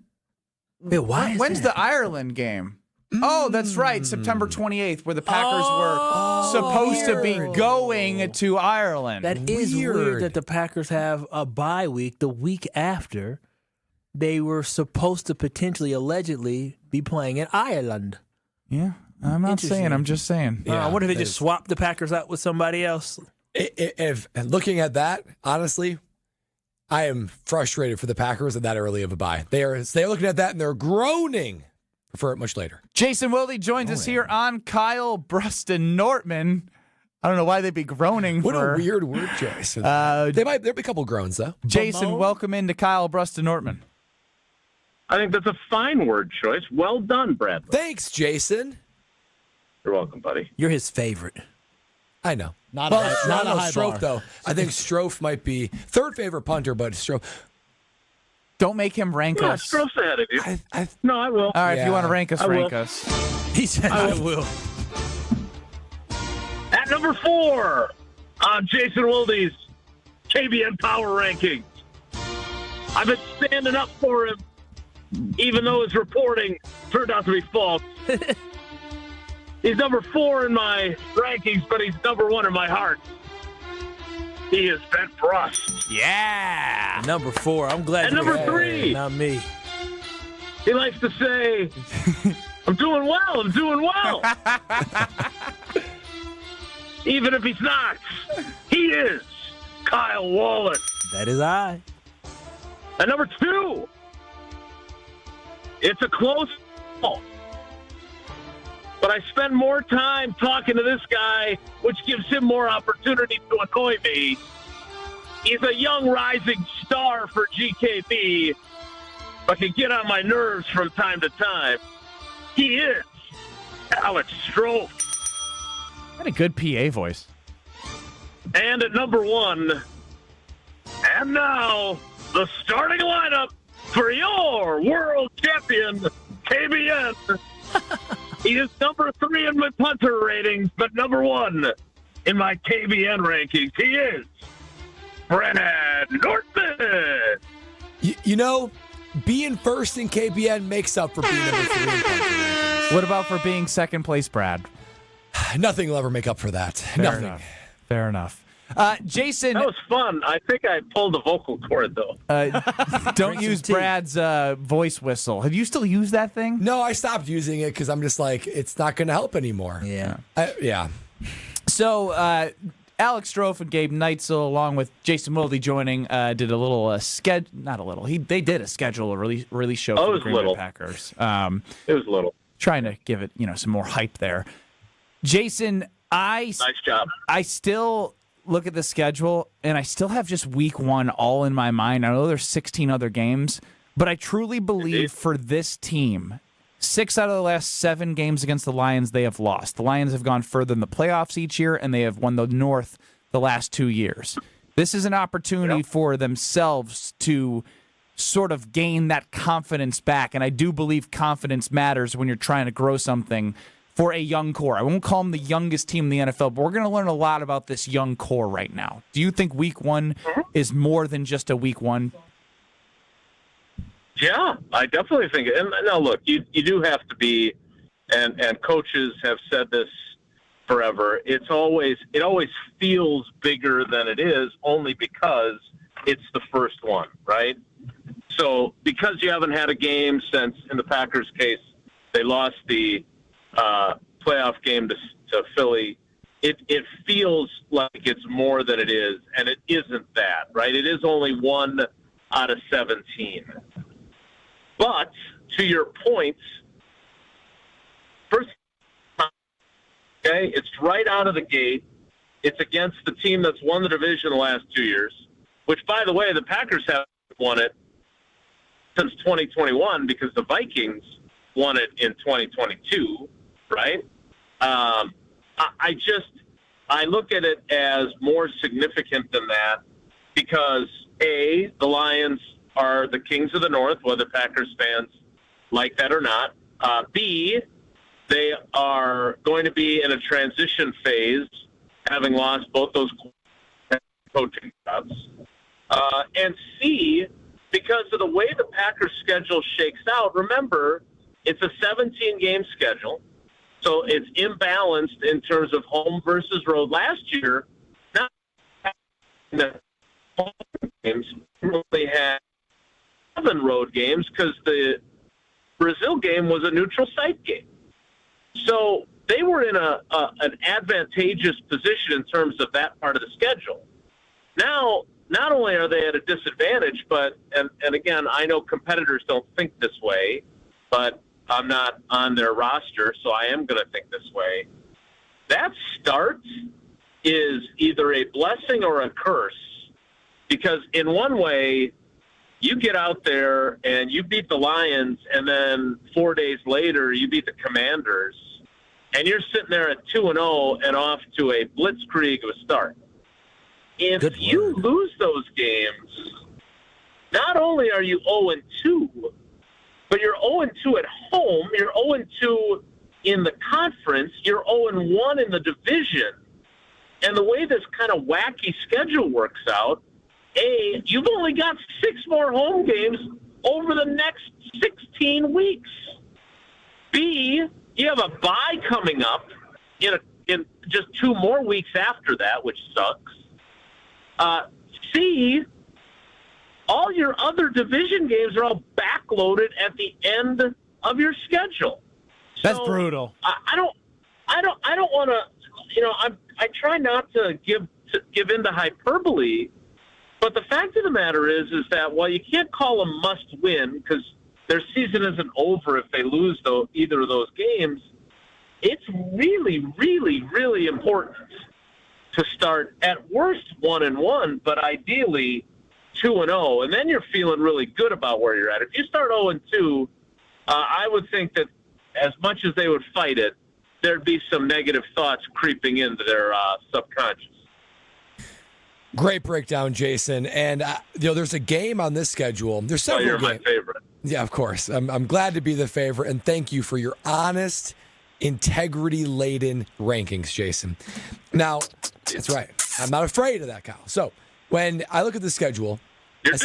[SPEAKER 1] the Ireland game? Oh, that's right, September 28th, where the Packers were supposed to be going to Ireland.
[SPEAKER 4] That is weird that the Packers have a bye week the week after they were supposed to potentially, allegedly, be playing in Ireland.
[SPEAKER 1] Yeah, I'm not saying. I'm just saying.
[SPEAKER 4] I wonder if they just swapped the Packers out with somebody else.
[SPEAKER 3] If looking at that, honestly, I am frustrated for the Packers at that early of a bye. They're looking at that and they're groaning. Prefer it much later.
[SPEAKER 1] Jason Wilde joins us here on Kyle Bruston Nortman. I don't know why they'd be groaning.
[SPEAKER 3] What a weird word choice. There'll be a couple groans though.
[SPEAKER 1] Jason, welcome into Kyle Bruston Nortman.
[SPEAKER 5] I think that's a fine word choice. Well done, Brad.
[SPEAKER 3] Thanks, Jason.
[SPEAKER 5] You're welcome, buddy.
[SPEAKER 4] You're his favorite.
[SPEAKER 3] I know.
[SPEAKER 22] Not a high
[SPEAKER 3] Strofe
[SPEAKER 22] bar.
[SPEAKER 3] though. I think Strofe might be third favorite punter, but Strofe.
[SPEAKER 1] Don't make him rank us.
[SPEAKER 5] Stroke's ahead of you. No, I will.
[SPEAKER 1] All right, if you want to rank us, rank us.
[SPEAKER 4] He said I will.
[SPEAKER 5] At number 4 on Jason Wilde's KBN Power Rankings. I've been standing up for him, even though his reporting turned out to be false. He's number 4 in my rankings, but he's number 1 in my heart. He is Ben Brust.
[SPEAKER 1] Yeah.
[SPEAKER 4] Number 4. I'm glad
[SPEAKER 5] And number 3.
[SPEAKER 4] Not me.
[SPEAKER 5] He likes to say, I'm doing well. Even if he's not, he is Kyle Wallace.
[SPEAKER 4] That is I.
[SPEAKER 5] And number 2, it's a close call. But I spend more time talking to this guy, which gives him more opportunity to annoy me. He's a young rising star for GKB, but can get on my nerves from time to time. He is Alex Strofe.
[SPEAKER 1] What a good PA voice.
[SPEAKER 5] And at number 1, and now the starting lineup for your world champion, KBN. He is number 3 in my punter ratings, but number 1 in my KBN rankings. He is Brad Nortman.
[SPEAKER 3] You know, being first in KBN makes up for being number 3 in punter rankings.
[SPEAKER 1] What about for being second place, Brad?
[SPEAKER 3] Nothing will ever make up for that. Nothing.
[SPEAKER 1] Fair enough. Jason.
[SPEAKER 5] That was fun. I think I pulled the vocal cord, though.
[SPEAKER 1] Don't use Brad's voice whistle. Have you still used that thing?
[SPEAKER 3] No, I stopped using it because I'm just like, it's not going to help anymore.
[SPEAKER 4] Yeah.
[SPEAKER 3] Yeah.
[SPEAKER 1] So, Alex Strofe and Gabe Neitzel, along with Jason Wilde joining, did a little not a little. They did a schedule, a release show for the Green Bay Packers.
[SPEAKER 5] It was little.
[SPEAKER 1] Trying to give it, some more hype there. Jason,
[SPEAKER 5] nice job.
[SPEAKER 1] I still look at the schedule, and I still have just week 1 all in my mind. I know there's 16 other games, but I truly believe for this team, 6 out of the last 7 games against the Lions, they have lost. The Lions have gone further in the playoffs each year, and they have won the North the last 2 years. This is an opportunity for themselves to sort of gain that confidence back. And I do believe confidence matters when you're trying to grow something for a young core. I won't call them the youngest team in the NFL, but we're going to learn a lot about this young core right now. Do you think week one is more than just a week one?
[SPEAKER 5] Yeah, I definitely think it. And now, look, you do have to be, and coaches have said this forever. It always feels bigger than it is, only because it's the first one, right? So because you haven't had a game since, in the Packers' case, they lost the playoff game to Philly, it feels like it's more than it is, and it isn't that, right? It is only 1 out of 17. But to your point, first, okay, it's right out of the gate. It's against the team that's won the division the last 2 years, which, by the way, the Packers haven't won it since 2021 because the Vikings won it in 2022, right? I look at it as more significant than that because, A, the Lions are the kings of the North, whether Packers fans like that or not. B, they are going to be in a transition phase, having lost both those coaching jobs. And C, because of the way the Packers schedule shakes out, remember, it's a 17-game schedule, so it's imbalanced in terms of home versus road. Last year, not the home games really had 7 road games because the Brazil game was a neutral site game. So they were in an advantageous position in terms of that part of the schedule. Now, not only are they at a disadvantage, but, and again, I know competitors don't think this way, but I'm not on their roster, so I am going to think this way. That start is either a blessing or a curse, because in one way, you get out there and you beat the Lions, and then 4 days later, you beat the Commanders, and you're sitting there at 2-0 and off to a blitzkrieg of a start. If you lose those games, not only are you 0-2, but you're 0-2 at home, you're 0-2 in the conference, you're 0-1 in the division. And the way this kind of wacky schedule works out, A, you've only got 6 more home games over the next 16 weeks. B, you have a bye coming up in just 2 more weeks after that, which sucks. C, all your other division games are all backloaded at the end of your schedule.
[SPEAKER 22] That's brutal.
[SPEAKER 5] I don't want to, I try not to give in to hyperbole, but the fact of the matter is that while you can't call them must win because their season isn't over if they lose either of those games, it's really, really, really important to start at worst 1-1, but ideally 2-0, and then you're feeling really good about where you're at. If you start 0-2, I would think that as much as they would fight it, there'd be some negative thoughts creeping into their subconscious.
[SPEAKER 3] Great breakdown, Jason. And there's a game on this schedule. There's several
[SPEAKER 5] you're my favorite.
[SPEAKER 3] Yeah, of course. I'm glad to be the favorite, and thank you for your honest, integrity-laden rankings, Jason. Now, that's right. I'm not afraid of that, Kyle. So when I look at the schedule,
[SPEAKER 5] You're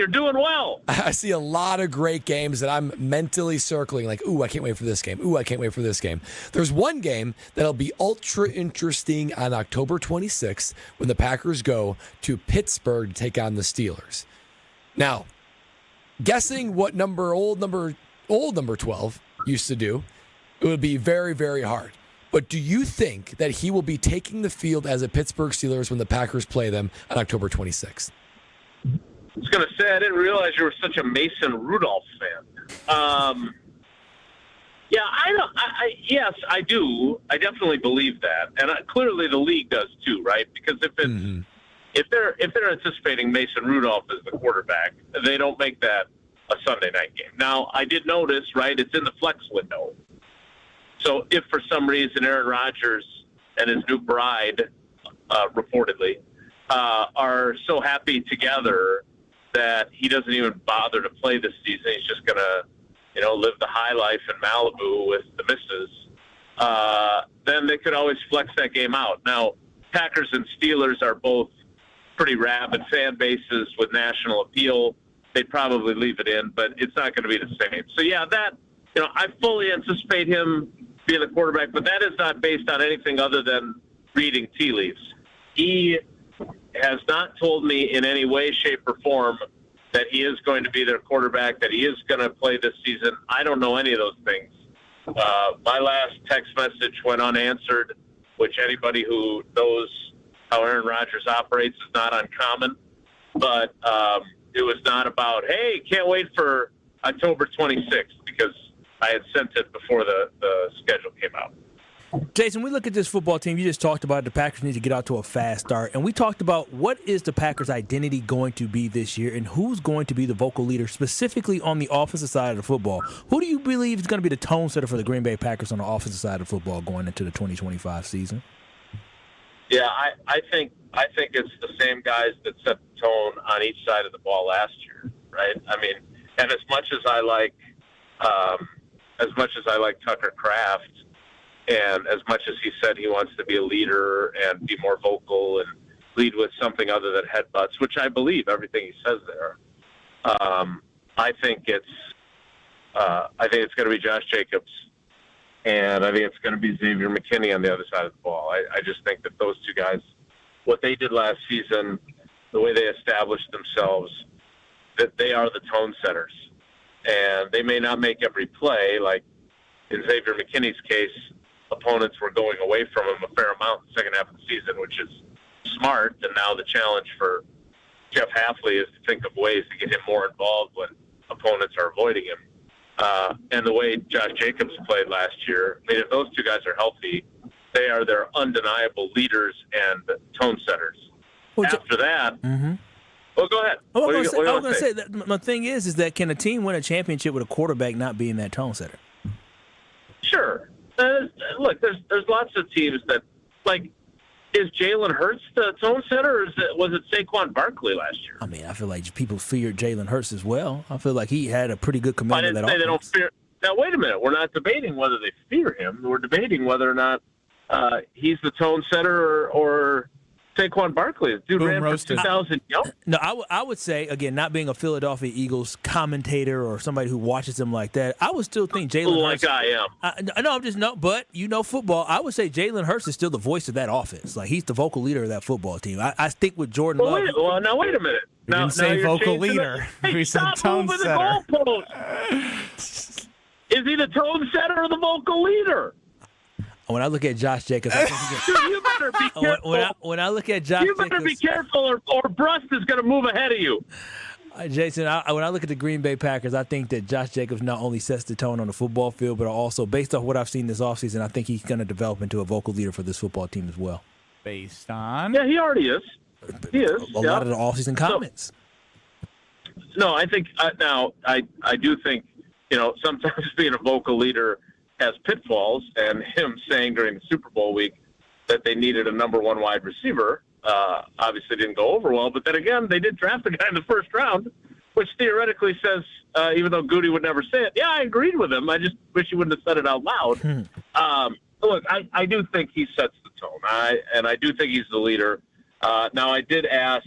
[SPEAKER 5] doing well.
[SPEAKER 3] I see a lot of great games that I'm mentally circling, like, ooh, I can't wait for this game. Ooh, I can't wait for this game. There's one game that'll be ultra interesting on October 26th when the Packers go to Pittsburgh to take on the Steelers. Now, guessing what old number 12 used to do, it would be very, very hard. But do you think that he will be taking the field as a Pittsburgh Steelers when the Packers play them on October 26th?
[SPEAKER 5] I was going to say, I didn't realize you were such a Mason Rudolph fan. Yes, I do. I definitely believe that, and clearly the league does too, right? Because if they're anticipating Mason Rudolph as the quarterback, they don't make that a Sunday night game. Now, I did notice, right? It's in the flex window. So if for some reason Aaron Rodgers and his new bride, reportedly, are so happy together that he doesn't even bother to play this season. He's just going to, live the high life in Malibu with the missus. Then they could always flex that game out. Now, Packers and Steelers are both pretty rabid fan bases with national appeal. They'd probably leave it in, but it's not going to be the same. So, yeah, I fully anticipate him being the quarterback, but that is not based on anything other than reading tea leaves. He has not told me in any way, shape, or form that he is going to be their quarterback, that he is going to play this season. I don't know any of those things. My last text message went unanswered, which anybody who knows how Aaron Rodgers operates is not uncommon. But it was not about, hey, can't wait for October 26th, because I had sent it before the schedule came out.
[SPEAKER 4] Jason, we look at this football team. You just talked about the Packers need to get out to a fast start. And we talked about what is the Packers' identity going to be this year and who's going to be the vocal leader specifically on the offensive side of the football. Who do you believe is going to be the tone setter for the Green Bay Packers on the offensive side of football going into the 2025 season?
[SPEAKER 5] Yeah, I think it's the same guys that set the tone on each side of the ball last year, right? I mean, and as much as I like Tucker Kraft, and as much as he said he wants to be a leader and be more vocal and lead with something other than headbutts, which I believe everything he says there, I think it's going to be Josh Jacobs, and I think it's going to be Xavier McKinney on the other side of the ball. I just think that those two guys, what they did last season, the way they established themselves, that they are the tone setters, and they may not make every play. Like in Xavier McKinney's case, opponents were going away from him a fair amount in the second half of the season, which is smart. And now the challenge for Jeff Hafley is to think of ways to get him more involved when opponents are avoiding him. And the way Josh Jacobs played last year, I mean, if those two guys are healthy, they are their undeniable leaders and tone setters. After that, well, go ahead.
[SPEAKER 4] I was going to say that my thing is that can a team win a championship with a quarterback not being that tone setter?
[SPEAKER 5] Sure. Look, there's lots of teams that, like, is Jalen Hurts the tone setter, or was it Saquon Barkley last year?
[SPEAKER 4] I mean, I feel like people feared Jalen Hurts as well. I feel like he had a pretty good command of that offense.
[SPEAKER 5] They don't fear. Now, wait a minute. We're not debating whether they fear him. We're debating whether or not he's the tone setter or Saquon Barkley. Dude ran for 2,000 yards.
[SPEAKER 4] No, I would say, again, not being a Philadelphia Eagles commentator or somebody who watches them like that, I would still think Jalen Hurts.
[SPEAKER 5] Like I am.
[SPEAKER 4] But football. I would say Jalen Hurts is still the voice of that offense. Like, he's the vocal leader of that football team. I think with Jordan Love.
[SPEAKER 5] Now, wait a minute.
[SPEAKER 1] You didn't say vocal leader.
[SPEAKER 5] Hey,
[SPEAKER 1] stop
[SPEAKER 5] tone moving
[SPEAKER 1] setter.
[SPEAKER 5] The goalpost. Is he the tone setter or the vocal leader?
[SPEAKER 4] When I look at Josh Jacobs, I think
[SPEAKER 5] you better be careful.
[SPEAKER 4] When I look at Josh Jacobs,
[SPEAKER 5] you better be careful, or Brust is going to move ahead of you.
[SPEAKER 4] Jason, when I look at the Green Bay Packers, I think that Josh Jacobs not only sets the tone on the football field, but also, based off what I've seen this offseason, I think he's going to develop into a vocal leader for this football team as well.
[SPEAKER 1] Based on?
[SPEAKER 5] Yeah, he already is. He is.
[SPEAKER 4] A lot of the offseason comments.
[SPEAKER 5] No, I think now I do think, sometimes being a vocal leader has pitfalls, and him saying during the Super Bowl week that they needed a number one wide receiver obviously didn't go over well. But then again, they did draft the guy in the first round, which theoretically says, even though Goody would never say it, yeah, I agreed with him. I just wish he wouldn't have said it out loud. Look, I do think he sets the tone, and I do think he's the leader. Now, I did ask,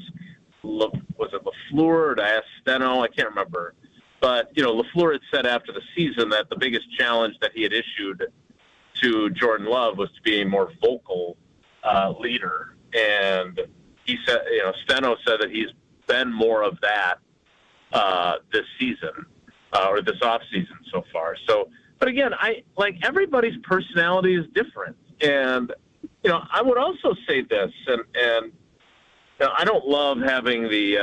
[SPEAKER 5] was it LaFleur or did I ask Steno? I can't remember. But, LaFleur had said after the season that the biggest challenge that he had issued to Jordan Love was to be a more vocal leader. And he said, Steno said that he's been more of that this season or this offseason so far. So, but again, everybody's personality is different. And, I would also say this, and I don't love having the,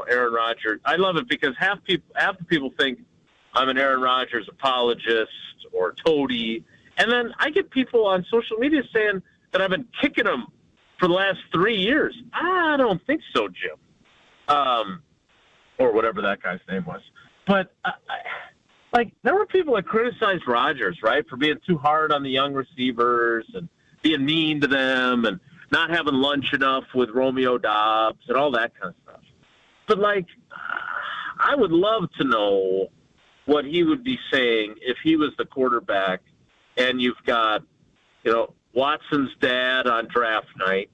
[SPEAKER 5] Aaron Rodgers. I love it because half the people think I'm an Aaron Rodgers apologist or toady. And then I get people on social media saying that I've been kicking him for the last 3 years. I don't think so, Jim. Or whatever that guy's name was. But, there were people that criticized Rodgers, right, for being too hard on the young receivers and being mean to them. And not having lunch enough with Romeo Dobbs and all that kind of stuff. But, like, I would love to know what he would be saying if he was the quarterback and you've got, Watson's dad on draft night.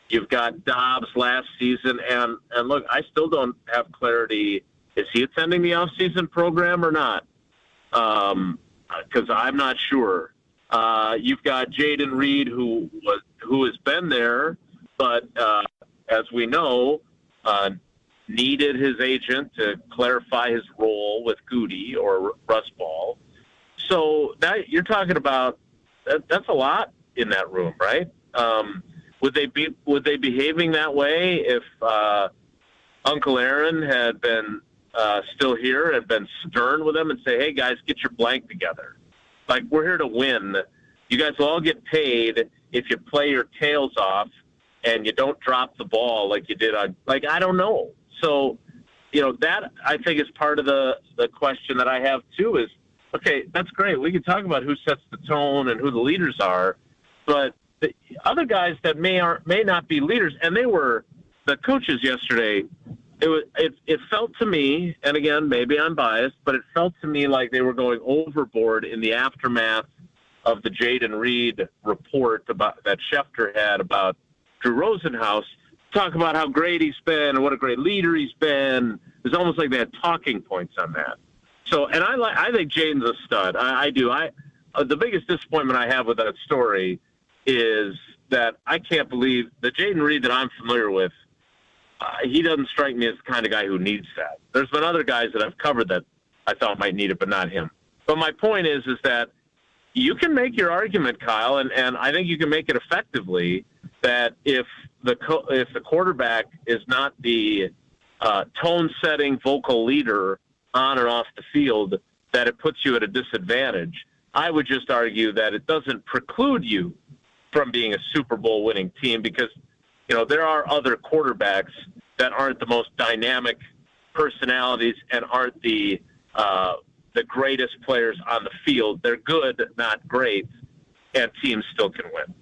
[SPEAKER 5] You've got Dobbs last season. And look, I still don't have clarity. Is he attending the off-season program or not? Because I'm not sure. You've got Jaden Reed, who has been there, but as we know, needed his agent to clarify his role with Goody or Russ Ball. So that you're talking about, that's a lot in that room, right? Would they be behaving that way if Uncle Aaron had been still here and been stern with them and say, hey, guys, get your blank together. Like, we're here to win. You guys will all get paid if you play your tails off and you don't drop the ball like you did on, like, I don't know. So, that I think is part of the question that I have too is, okay, that's great. We can talk about who sets the tone and who the leaders are, but the other guys that may not be leaders, and they were the coaches yesterday. It felt to me, and again, maybe I'm biased, but it felt to me like they were going overboard in the aftermath of the Jaden Reed report that Schefter had about Drew Rosenhaus. Talk about how great he's been and what a great leader he's been. It's almost like they had talking points on that. So, and I think Jaden's a stud. I do. The biggest disappointment I have with that story is that I can't believe the Jaden Reed that I'm familiar with. He doesn't strike me as the kind of guy who needs that. There's been other guys that I've covered that I thought might need it, but not him. But my point is that you can make your argument, Kyle, and I think you can make it effectively, that if the quarterback is not the tone-setting vocal leader on and off the field, that it puts you at a disadvantage. I would just argue that it doesn't preclude you from being a Super Bowl winning team because, there are other quarterbacks that aren't the most dynamic personalities and aren't the greatest players on the field. They're good, not great, and teams still can win.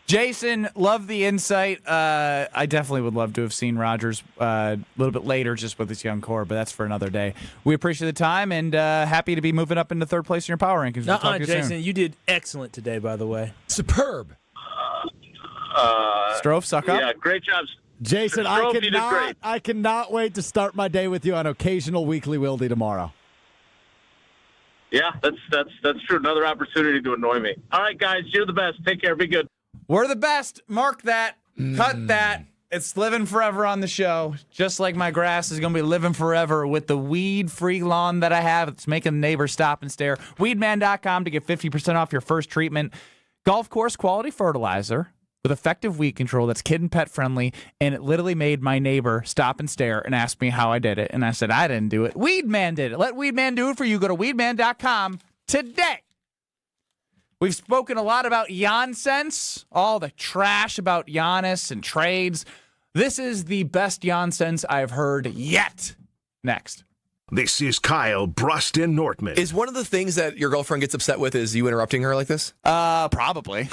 [SPEAKER 1] Jason, love the insight. I definitely would love to have seen Rodgers a little bit later just with this young core, but that's for another day. We appreciate the time and happy to be moving up into third place in your power rankings. We'll talk to you
[SPEAKER 4] Jason,
[SPEAKER 1] soon.
[SPEAKER 4] you did excellent today, by the way.
[SPEAKER 3] Superb.
[SPEAKER 1] Strofe, suck up.
[SPEAKER 5] Yeah, great job.
[SPEAKER 22] Jason,
[SPEAKER 5] Strofe,
[SPEAKER 22] I cannot wait to start my day with you on occasional Weekly Wildy tomorrow.
[SPEAKER 5] Yeah, that's true. Another opportunity to annoy me. All right, guys, you're the best. Take care. Be good.
[SPEAKER 1] We're the best. Mark that. Cut that. It's living forever on the show. Just like my grass is going to be living forever with the weed-free lawn that I have. It's making the neighbors stop and stare. Weedman.com to get 50% off your first treatment. Golf course quality fertilizer with effective weed control that's kid and pet friendly, and it literally made my neighbor stop and stare and ask me how I did it. And I said, I didn't do it. Weedman did it. Let Weedman do it for you. Go to weedman.com today. We've spoken a lot about Giannis, all the trash about Giannis and trades. This is the best Giannis I've heard yet. Next.
[SPEAKER 6] This is Kyle Bruston Nortman.
[SPEAKER 7] Is one of the things that your girlfriend gets upset with is you interrupting her like this?
[SPEAKER 1] Probably.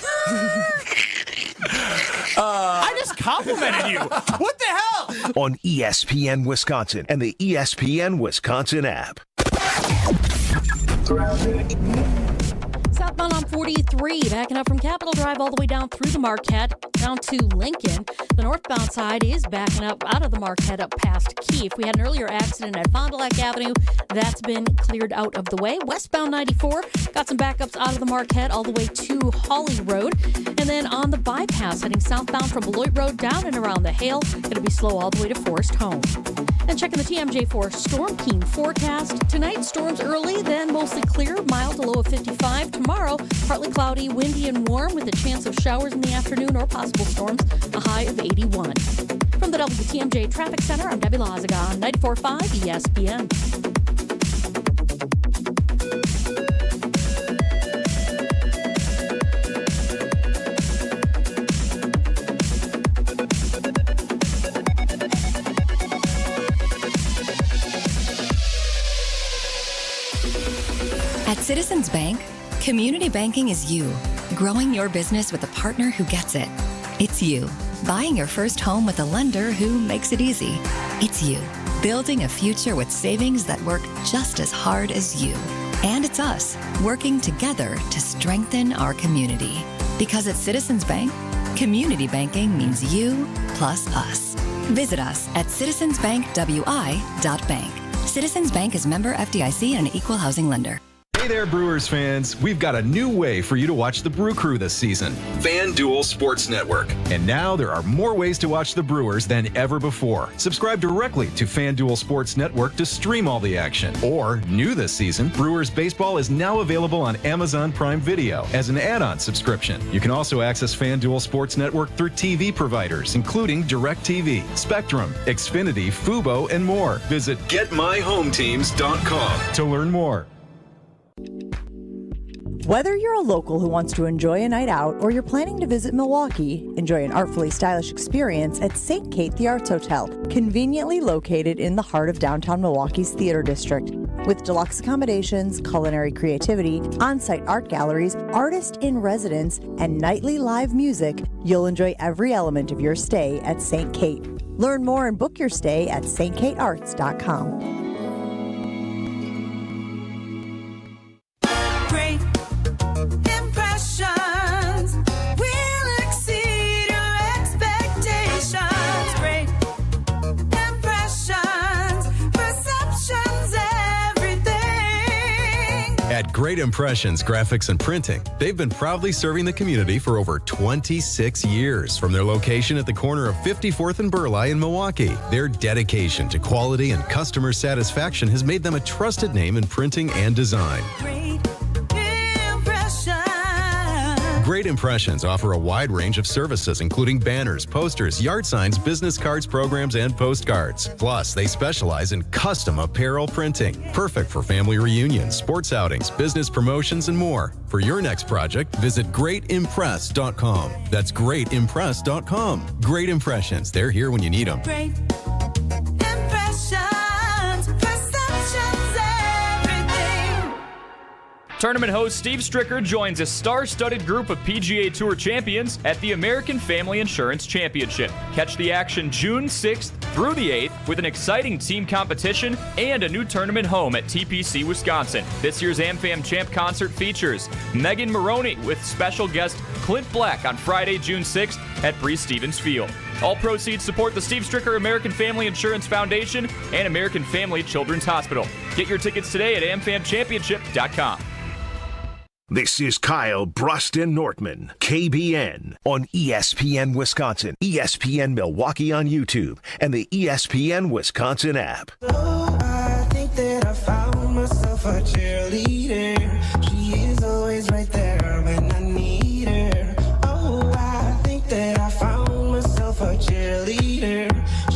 [SPEAKER 1] I just complimented you. What the hell?
[SPEAKER 6] On ESPN Wisconsin and the ESPN Wisconsin app.
[SPEAKER 13] Southbound on 43, backing up from Capitol Drive all the way down through the Marquette, down to Lincoln. The northbound side is backing up out of the Marquette up past Keefe. We had an earlier accident at Fond du Lac Avenue. That's been cleared out of the way. Westbound 94, got some backups out of the Marquette all the way to Hawley Road. And then on the bypass, heading southbound from Beloit Road down and around the Hale, going to be slow all the way to Forest Home. And checking the TMJ4 Storm King forecast. Tonight, storms early, then mostly clear, mild to low of 55. Tomorrow, partly cloudy, windy, and warm with a chance of showers in the afternoon or possible storms, a high of 81. From the WTMJ Traffic Center, I'm Debbie Lazaga on 94.5 ESPN.
[SPEAKER 9] At Citizens Bank, community banking is you, growing your business with a partner who gets it. It's you, buying your first home with a lender who makes it easy. It's you, building a future with savings that work just as hard as you. And it's us, working together to strengthen our community. Because at Citizens Bank, community banking means you plus us. Visit us at citizensbankwi.bank. Citizens Bank is member FDIC and an equal housing lender.
[SPEAKER 8] Hey there, Brewers fans. We've got a new way for you to watch the Brew Crew this season. FanDuel Sports Network. And now there are more ways to watch the Brewers than ever before. Subscribe directly to FanDuel Sports Network to stream all the action. Or, new this season, Brewers Baseball is now available on Amazon Prime Video as an add-on subscription. You can also access FanDuel Sports Network through TV providers, including DirecTV, Spectrum, Xfinity, Fubo, and more. Visit GetMyHomeTeams.com to learn more.
[SPEAKER 12] Whether you're a local who wants to enjoy a night out or you're planning to visit Milwaukee, enjoy an artfully stylish experience at St. Kate the Arts Hotel, conveniently located in the heart of downtown Milwaukee's Theater District. With deluxe accommodations, culinary creativity, on-site art galleries, artist in residence, and nightly live music, you'll enjoy every element of your stay at St. Kate. Learn more and book your stay at stkatearts.com.
[SPEAKER 24] Impressions will exceed your expectations. Great impressions, perceptions, everything.
[SPEAKER 8] At Great Impressions Graphics and Printing, they've been proudly serving the community for over 26 years. From their location at the corner of 54th and Burleigh in Milwaukee, their dedication to quality and customer satisfaction has made them a trusted name in printing and design. Great Impressions offer a wide range of services, including banners, posters, yard signs, business cards, programs, and postcards. Plus, they specialize in custom apparel printing, perfect for family reunions, sports outings, business promotions, and more. For your next project, visit greatimpress.com. That's greatimpress.com. Great Impressions. They're here when you need them.
[SPEAKER 24] Great impressions, perceptions, everything.
[SPEAKER 10] Tournament host Steve Stricker joins a star-studded group of PGA Tour champions at the American Family Insurance Championship. Catch the action June 6th through the 8th with an exciting team competition and a new tournament home at TPC, Wisconsin. This year's AmFam Champ concert features Megan Maroney with special guest Clint Black on Friday, June 6th at Breese Stevens Field. All proceeds support the Steve Stricker American Family Insurance Foundation and American Family Children's Hospital. Get your tickets today at amfamchampionship.com.
[SPEAKER 6] This is Kyle Bruston Nortman, KBN, on ESPN Wisconsin, ESPN Milwaukee on YouTube, and the ESPN Wisconsin app.
[SPEAKER 24] Oh, I think that I found myself a cheerleader. She is always right there when I need her. Oh, I think that I found myself a cheerleader.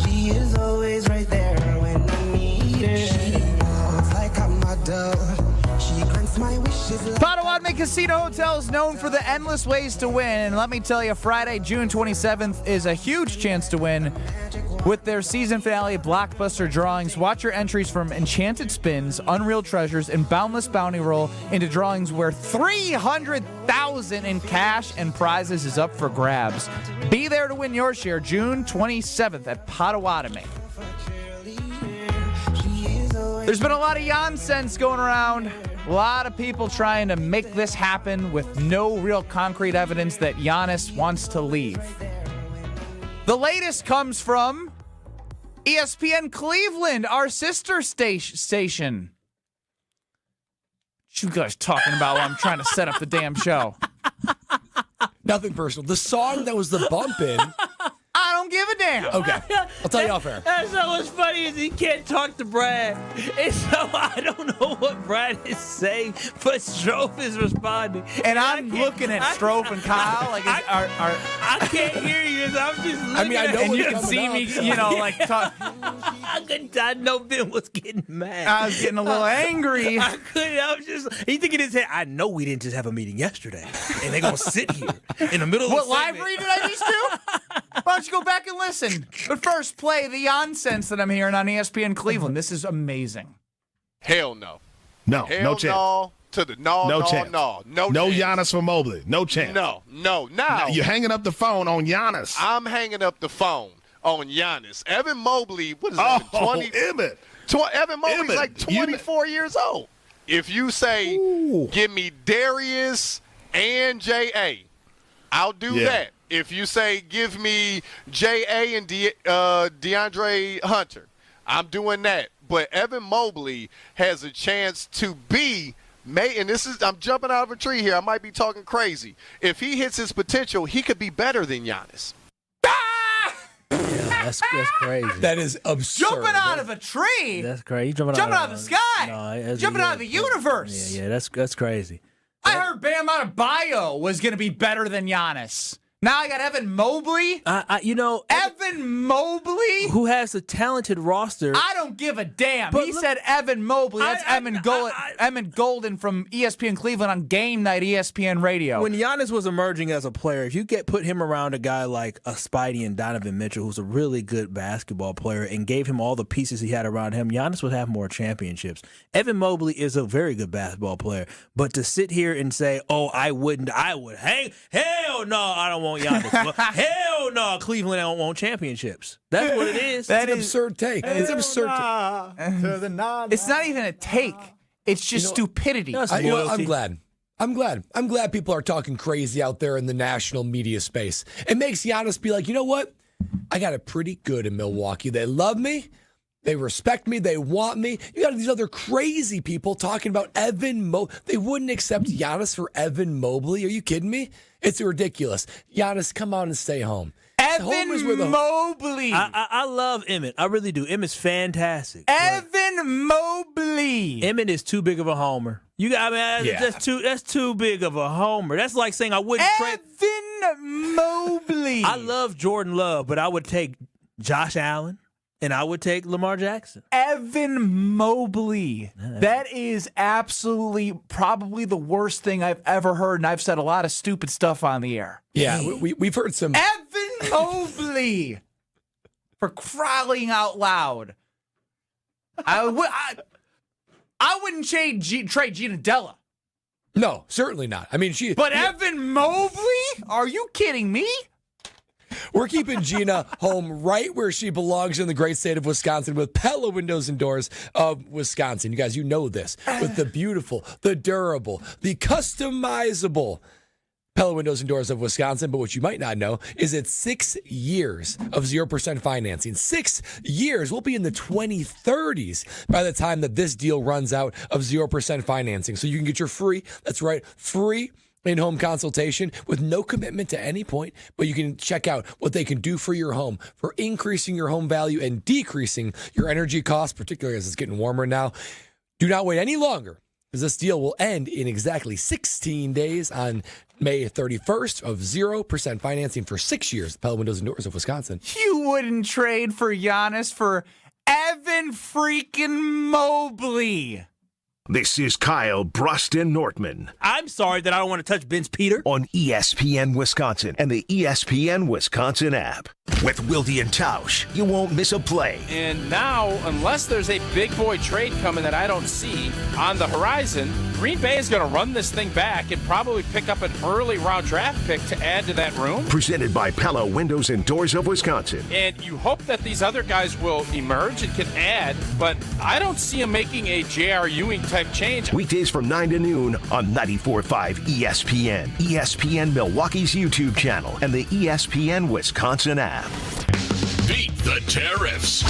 [SPEAKER 24] She is always right there when I need her. She walks like I'm a dove. She grants my wishes like
[SPEAKER 1] Potawatomi Casino Hotel is known for the endless ways to win. And let me tell you, Friday, June 27th is a huge chance to win with their season finale blockbuster drawings. Watch your entries from Enchanted Spins, Unreal Treasures, and Boundless Bounty Roll into drawings where $300,000 in cash and prizes is up for grabs. Be there to win your share June 27th at Potawatomi. There's been a lot of nonsense going around. A lot of people trying to make this happen with no real concrete evidence that Giannis wants to leave. The latest comes from ESPN Cleveland, our sister station. What you guys talking about while I'm trying to set up the damn show?
[SPEAKER 3] Nothing personal. The song that was the bump in.
[SPEAKER 1] I don't give a damn.
[SPEAKER 3] Okay. I'll tell you off air.
[SPEAKER 4] That's not what's funny is he can't talk to Brad. And so I don't know what Brad is saying, but Strofe is responding.
[SPEAKER 1] And I'm looking at Strofe and Kyle. Like,
[SPEAKER 4] I can't hear you. I'm just looking
[SPEAKER 3] I mean, I know
[SPEAKER 1] and you
[SPEAKER 3] what's
[SPEAKER 1] can
[SPEAKER 3] coming
[SPEAKER 1] see
[SPEAKER 3] up.
[SPEAKER 1] me, you know, like talk.
[SPEAKER 4] I know Ben was getting mad.
[SPEAKER 1] I was getting a little angry.
[SPEAKER 4] I was just, he thinking in his head, I know we didn't just have a meeting yesterday. And they're going to sit here in the middle of
[SPEAKER 1] What
[SPEAKER 4] the segment.
[SPEAKER 1] live read did I just do? Why don't you go back and listen? But first, play the nonsense that I'm hearing on ESPN Cleveland. This is amazing.
[SPEAKER 15] Hell no.
[SPEAKER 6] No
[SPEAKER 15] Hell
[SPEAKER 6] chance.
[SPEAKER 15] no.
[SPEAKER 11] to the no
[SPEAKER 14] chance.
[SPEAKER 11] No
[SPEAKER 14] chance.
[SPEAKER 11] Giannis
[SPEAKER 14] for Mobley. No chance.
[SPEAKER 11] No.
[SPEAKER 14] Now, you're hanging up the phone on Giannis.
[SPEAKER 11] I'm hanging up the phone on Giannis. Evan Mobley, what is that? 20?
[SPEAKER 14] Emmett.
[SPEAKER 11] Evan Mobley's like 24 years old. If you say, give me Darius and J.A., I'll do that. If you say, give me J.A. and DeAndre Hunter, I'm doing that. But Evan Mobley has a chance to be and I'm jumping out of a tree here. I might be talking crazy. If he hits his potential, he could be better than Giannis.
[SPEAKER 4] Yeah, that's crazy.
[SPEAKER 3] That is absurd.
[SPEAKER 1] Jumping out of a tree?
[SPEAKER 4] That's crazy.
[SPEAKER 1] Jumping out of the sky?
[SPEAKER 4] No,
[SPEAKER 1] jumping out of the universe?
[SPEAKER 4] Yeah, that's crazy.
[SPEAKER 1] I heard Bam Adebayo was going to be better than Giannis. Now I got Evan Mobley. Evan Mobley,
[SPEAKER 4] who has a talented roster.
[SPEAKER 1] I don't give a damn. He said Evan Mobley. That's Evan Golden from ESPN Cleveland on Game Night ESPN Radio.
[SPEAKER 4] When Giannis was emerging as a player, if you put him around a guy like a Spidey and Donovan Mitchell, who's a really good basketball player, and gave him all the pieces he had around him, Giannis would have more championships. Evan Mobley is a very good basketball player, but to sit here and say, I would. Hell no, I don't want Giannis. Hell no, Cleveland don't want championships. That's what it is.
[SPEAKER 3] That's an absurd take. It's absurd.
[SPEAKER 1] It's not even a take. It's just stupidity.
[SPEAKER 3] I'm glad. I'm glad people are talking crazy out there in the national media space. It makes Giannis be like, you know what? I got it pretty good in Milwaukee. They love me. They respect me. They want me. You got these other crazy people talking about Evan Mobley. They wouldn't accept Giannis for Evan Mobley. Are you kidding me? It's ridiculous. Giannis, come on and stay home.
[SPEAKER 1] Evan Mobley.
[SPEAKER 4] I love Emmett. I really do. Emmett's fantastic.
[SPEAKER 1] Evan Mobley.
[SPEAKER 4] Emmett is too big of a homer. That's too big of a homer. That's like saying I wouldn't trade
[SPEAKER 1] Evan Mobley.
[SPEAKER 4] I love Jordan Love, but I would take Josh Allen. And I would take Lamar Jackson.
[SPEAKER 1] Evan Mobley. That is absolutely probably the worst thing I've ever heard, and I've said a lot of stupid stuff on the air.
[SPEAKER 3] Yeah, we've heard some.
[SPEAKER 1] Evan Mobley. For crying out loud. I wouldn't trade Gina Della.
[SPEAKER 3] No, certainly not. I mean,
[SPEAKER 1] But Evan Mobley? Are you kidding me?
[SPEAKER 3] We're keeping Gina home right where she belongs in the great state of Wisconsin with Pella Windows and Doors of Wisconsin. You guys, you know this. With the beautiful, the durable, the customizable Pella Windows and Doors of Wisconsin. But what you might not know is it's 6 years of 0% financing. 6 years. We'll be in the 2030s by the time that this deal runs out of 0% financing. So you can get your free, that's right, free in-home consultation with no commitment to any point, but you can check out what they can do for your home, for increasing your home value and decreasing your energy costs, particularly as it's getting warmer now. Do not wait any longer, because this deal will end in exactly 16 days on May 31st of 0% financing for 6 years. Pella Windows and Doors of Wisconsin.
[SPEAKER 1] You wouldn't trade for Giannis for Evan freaking Mobley.
[SPEAKER 6] This is Kyle Bruston Nortman.
[SPEAKER 4] I'm sorry that I don't want to touch Ben's Peter.
[SPEAKER 6] On ESPN Wisconsin and the ESPN Wisconsin app. With Wilde and Tausch, you won't miss a play.
[SPEAKER 15] And now, unless there's a big boy trade coming that I don't see on the horizon, Green Bay is going to run this thing back and probably pick up an early round draft pick to add to that room.
[SPEAKER 6] Presented by Pella Windows and Doors of Wisconsin.
[SPEAKER 15] And you hope that these other guys will emerge and can add, but I don't see them making a J.R. Ewing type change.
[SPEAKER 6] Weekdays from 9 to noon on 94.5 ESPN, ESPN Milwaukee's YouTube channel, and the ESPN Wisconsin app.
[SPEAKER 16] Beat the tariffs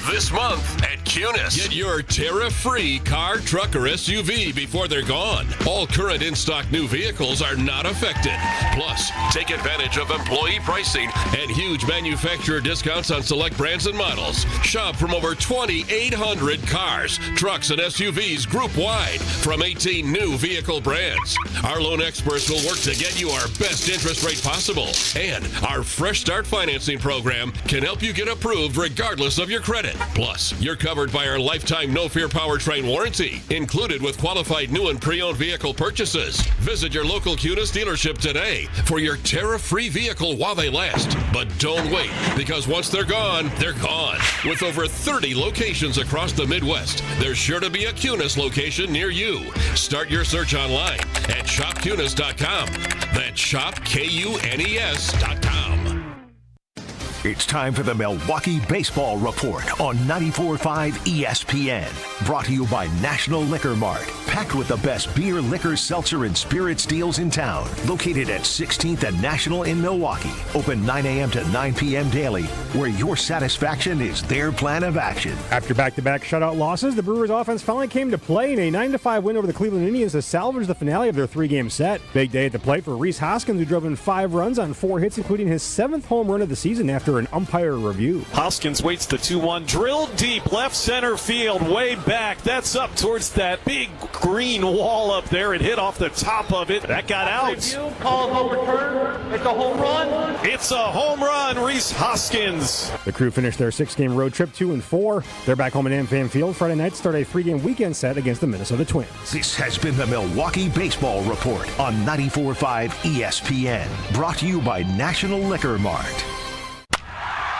[SPEAKER 16] this month at Cunis. Get your tariff-free car, truck, or SUV before they're gone. All current in-stock new vehicles are not affected. Plus, take advantage of employee pricing and huge manufacturer discounts on select brands and models. Shop from over 2,800 cars, trucks, and SUVs group-wide from 18 new vehicle brands. Our loan experts will work to get you our best interest rate possible. And our Fresh Start financing program can help you get approved regardless of your credit. Plus, you're covered covered by our lifetime no-fear powertrain warranty, included with qualified new and pre-owned vehicle purchases. Visit your local Cunis dealership today for your tariff-free vehicle while they last. But don't wait, because once they're gone, they're gone. With over 30 locations across the Midwest, there's sure to be a Cunis location near you. Start your search online at shopcunis.com. That's shopkunes.com.
[SPEAKER 6] It's time for the Milwaukee Baseball Report on 94.5 ESPN. Brought to you by National Liquor Mart. Packed with the best beer, liquor, seltzer, and spirits deals in town. Located at 16th and National in Milwaukee. Open 9 a.m. to 9 p.m. daily, where your satisfaction is their plan of action.
[SPEAKER 17] After back-to-back shutout losses, the Brewers' offense finally came to play in a 9-5 win over the Cleveland Indians to salvage the finale of their 3-game set. Big day at the plate for Rhys Hoskins, who drove in 5 runs on 4 hits, including his 7th home run of the season after an umpire review.
[SPEAKER 18] Hoskins waits the 2-1, drilled deep, left center field, way back. That's up towards that big green wall up there. It hit off the top of it. That got out.
[SPEAKER 19] Review, call overturned. It's a home run.
[SPEAKER 18] It's a home run, Rhys Hoskins.
[SPEAKER 17] The crew finished their 6-game road trip 2-4. They're back home at AmFam Field Friday night to start a 3-game weekend set against the Minnesota Twins.
[SPEAKER 6] This has been the Milwaukee Baseball Report on 94.5 ESPN. Brought to you by National Liquor Mart.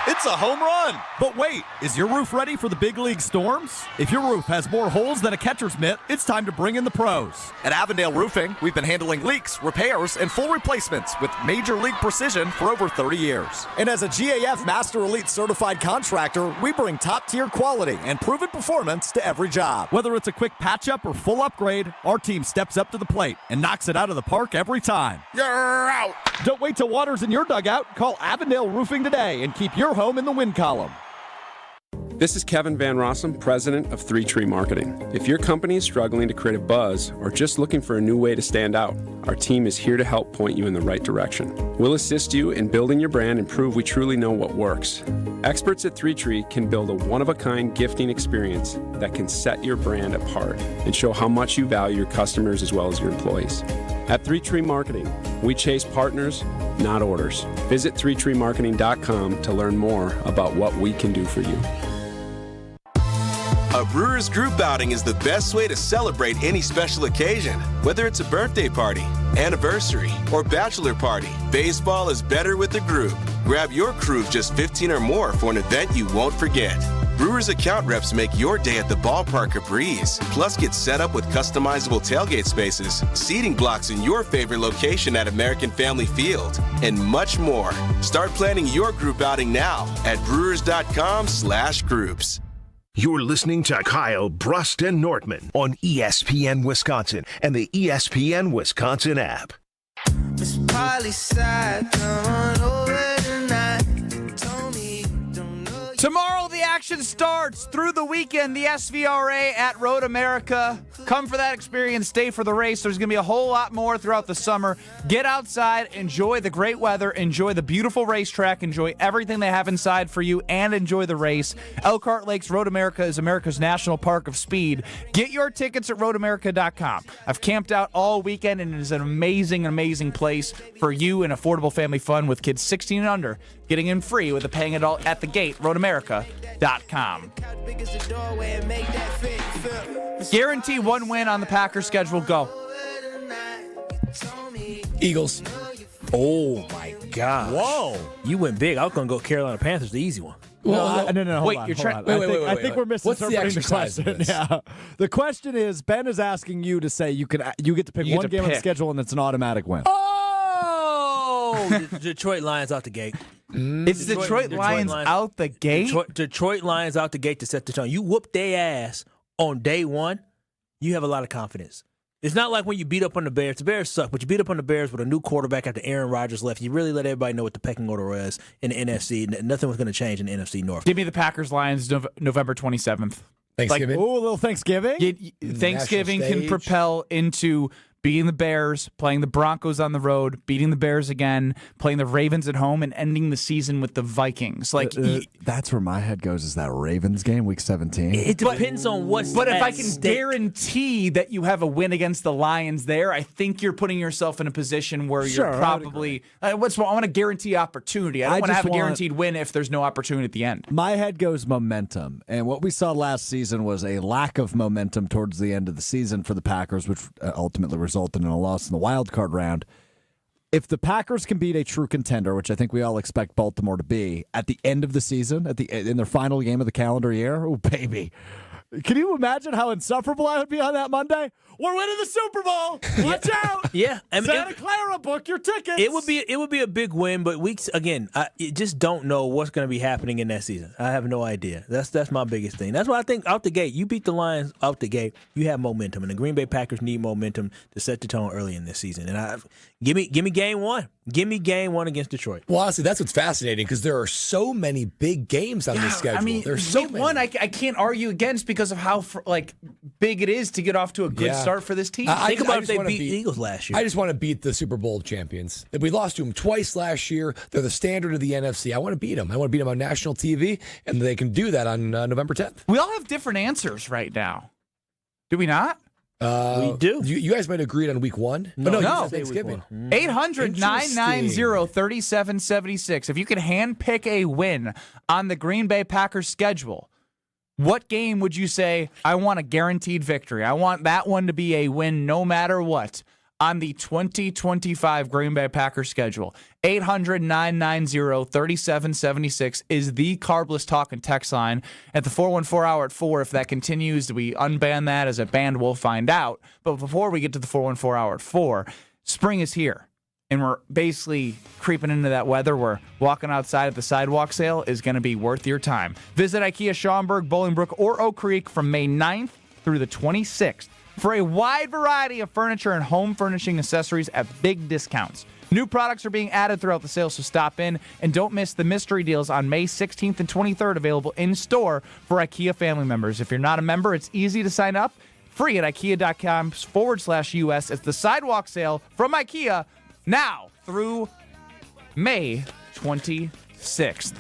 [SPEAKER 21] It's a home run! But wait, is your roof ready for the big league storms? If your roof has more holes than a catcher's mitt, it's time to bring in the pros. At Avondale Roofing, we've been handling leaks, repairs, and full replacements with major league precision for over 30 years. And as a GAF Master Elite certified contractor, we bring top-tier quality and proven performance to every job. Whether it's a quick patch-up or full upgrade, our team steps up to the plate and knocks it out of the park every time. You're out! Don't wait till water's in your dugout. Call Avondale Roofing today and keep your home in the win column.
[SPEAKER 23] This is Kevin Van Rossum, president of 3 Tree Marketing. If your company is struggling to create a buzz or just looking for a new way to stand out, our team is here to help point you in the right direction. We'll assist you in building your brand and prove we truly know what works. Experts at 3 Tree can build a one-of-a-kind gifting experience that can set your brand apart and show how much you value your customers as well as your employees. At 3 Tree Marketing, we chase partners, not orders. Visit 3treemarketing.com to learn more about what we can do for you.
[SPEAKER 25] A Brewers group outing is the best way to celebrate any special occasion. Whether it's a birthday party, anniversary, or bachelor party, baseball is better with the group. Grab your crew of just 15 or more for an event you won't forget. Brewers account reps make your day at the ballpark a breeze. Plus, get set up with customizable tailgate spaces, seating blocks in your favorite location at American Family Field, and much more. Start planning your group outing now at brewers.com/groups.
[SPEAKER 6] You're listening to Kyle Brust and Nortman on ESPN Wisconsin and the ESPN Wisconsin app.
[SPEAKER 24] Miss Polly side, come on over tonight.
[SPEAKER 1] Tomorrow the action starts through the weekend. The SVRA at Road America. Come for that experience. Stay for the race. There's going to be a whole lot more throughout the summer. Get outside. Enjoy the great weather. Enjoy the beautiful racetrack. Enjoy everything they have inside for you and enjoy the race. Elkhart Lakes Road America is America's national park of speed. Get your tickets at roadamerica.com. I've camped out all weekend and it is an amazing, amazing place for you and affordable family fun with kids 16 and under. Getting in free with a paying adult at the gate. roadamerica.com. Guarantee one win on the Packers schedule. Go.
[SPEAKER 3] Eagles.
[SPEAKER 4] Oh, my gosh.
[SPEAKER 22] Whoa.
[SPEAKER 4] You went big. I was going to go Carolina Panthers, the easy one.
[SPEAKER 22] No, hold
[SPEAKER 1] wait,
[SPEAKER 22] on,
[SPEAKER 1] you're
[SPEAKER 22] hold
[SPEAKER 1] trying.
[SPEAKER 22] on.
[SPEAKER 1] Wait,
[SPEAKER 22] I think we're misinterpreting the
[SPEAKER 3] exercise
[SPEAKER 22] question.
[SPEAKER 3] of this?
[SPEAKER 22] Yeah. The question is, Ben is asking you to say you get to pick one game on the schedule and it's an automatic win.
[SPEAKER 4] Oh, the Detroit Lions out the gate.
[SPEAKER 1] It's Detroit Lions out the gate?
[SPEAKER 4] Detroit Lions out the gate to set the tone. You whoop their ass on day one, you have a lot of confidence. It's not like when you beat up on the Bears. The Bears suck, but you beat up on the Bears with a new quarterback after Aaron Rodgers left. You really let everybody know what the pecking order was in the NFC. Nothing was going to change in the NFC North.
[SPEAKER 1] Give me the Packers Lions November 27th.
[SPEAKER 3] Thanksgiving.
[SPEAKER 22] Ooh, a little Thanksgiving.
[SPEAKER 1] Thanksgiving can propel into beating the Bears, playing the Broncos on the road, beating the Bears again, playing the Ravens at home, and ending the season with the Vikings. Like
[SPEAKER 22] that's where my head goes. Is that Ravens game, Week 17?
[SPEAKER 4] It depends on what's.
[SPEAKER 1] But if I can
[SPEAKER 4] stake.
[SPEAKER 1] guarantee that you have a win against the Lions there, I think you're putting yourself in a position where you're probably. I want to guarantee opportunity. I don't want to have a guaranteed win if there's no opportunity at the end.
[SPEAKER 22] My head goes momentum, and what we saw last season was a lack of momentum towards the end of the season for the Packers, which ultimately resulted in a loss in the wild card round. If the Packers can beat a true contender, which I think we all expect Baltimore to be, at the end of the season, in their final game of the calendar year, oh, baby. Can you imagine how insufferable I would be on that Monday? We're winning the Super Bowl. Watch out.
[SPEAKER 4] Yeah. I mean,
[SPEAKER 22] Santa Clara, book your tickets.
[SPEAKER 4] It would be a big win, but weeks again, I just don't know what's going to be happening in that season. I have no idea. That's my biggest thing. That's why I think out the gate, you beat the Lions out the gate, you have momentum, and the Green Bay Packers need momentum to set the tone early in this season. And give me game one. Give me game one against Detroit.
[SPEAKER 3] Well, honestly, that's what's fascinating because there are so many big games on this schedule.
[SPEAKER 1] I mean,
[SPEAKER 3] there's so
[SPEAKER 1] week
[SPEAKER 3] many.
[SPEAKER 1] one I can't argue against because of how big it is to get off to a good start for this team.
[SPEAKER 4] Think about if they beat the Eagles last year.
[SPEAKER 3] I just want to beat the Super Bowl champions. We lost to them twice last year. They're the standard of the NFC. I want to beat them. I want to beat them on national TV, and they can do that on November 10th.
[SPEAKER 1] We all have different answers right now. Do we not?
[SPEAKER 4] We do.
[SPEAKER 3] You guys might have agreed on week one.
[SPEAKER 1] No.
[SPEAKER 3] You said Thanksgiving.
[SPEAKER 1] 800-990-3776. If you could handpick a win on the Green Bay Packers schedule, what game would you say, I want a guaranteed victory? I want that one to be a win no matter what on the 2025 Green Bay Packers schedule. 800-990-3776 is the Carbless Talk and text line. At the 414 hour at 4, if that continues, do we unban that as a band? We'll find out. But before we get to the 414 hour at 4, spring is here. And we're basically creeping into that weather where walking outside at the sidewalk sale is going to be worth your time. Visit IKEA Schaumburg, Bolingbrook, or Oak Creek from May 9th through the 26th for a wide variety of furniture and home furnishing accessories at big discounts. New products are being added throughout the sale, so stop in and don't miss the mystery deals on May 16th and 23rd available in-store for IKEA family members. If you're not a member, it's easy to sign up. Free at IKEA.com/US. It's the sidewalk sale from IKEA now through May 26th.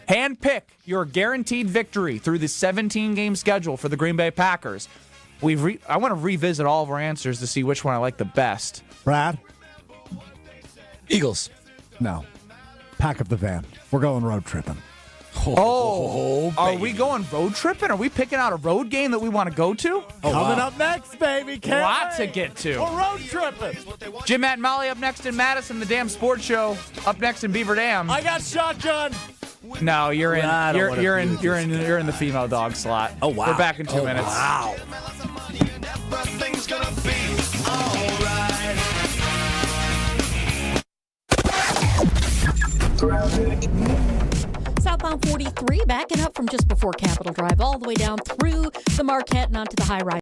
[SPEAKER 1] Handpick your guaranteed victory through the 17-game schedule for the Green Bay Packers. I want to revisit all of our answers to see which one I like the best.
[SPEAKER 22] Brad?
[SPEAKER 3] Eagles.
[SPEAKER 22] No. Pack up the van. We're going road tripping.
[SPEAKER 1] Are we going road tripping? Are we picking out a road game that we want to go to?
[SPEAKER 22] Coming up next, baby. Can't
[SPEAKER 1] Lot to
[SPEAKER 22] wait.
[SPEAKER 1] get to.
[SPEAKER 22] We're road tripping.
[SPEAKER 1] Jim, Matt, and Molly up next in Madison, the Damn Sports Show. Up next in Beaver Dam.
[SPEAKER 22] I got shotgun.
[SPEAKER 1] No, you're in the female dog slot.
[SPEAKER 4] Oh wow.
[SPEAKER 1] We're back in 2 minutes.
[SPEAKER 4] Wow.
[SPEAKER 24] Everything's gonna be alright.
[SPEAKER 2] Southbound 43 backing up from just before Capitol Drive all the way down through the Marquette and onto the high rise.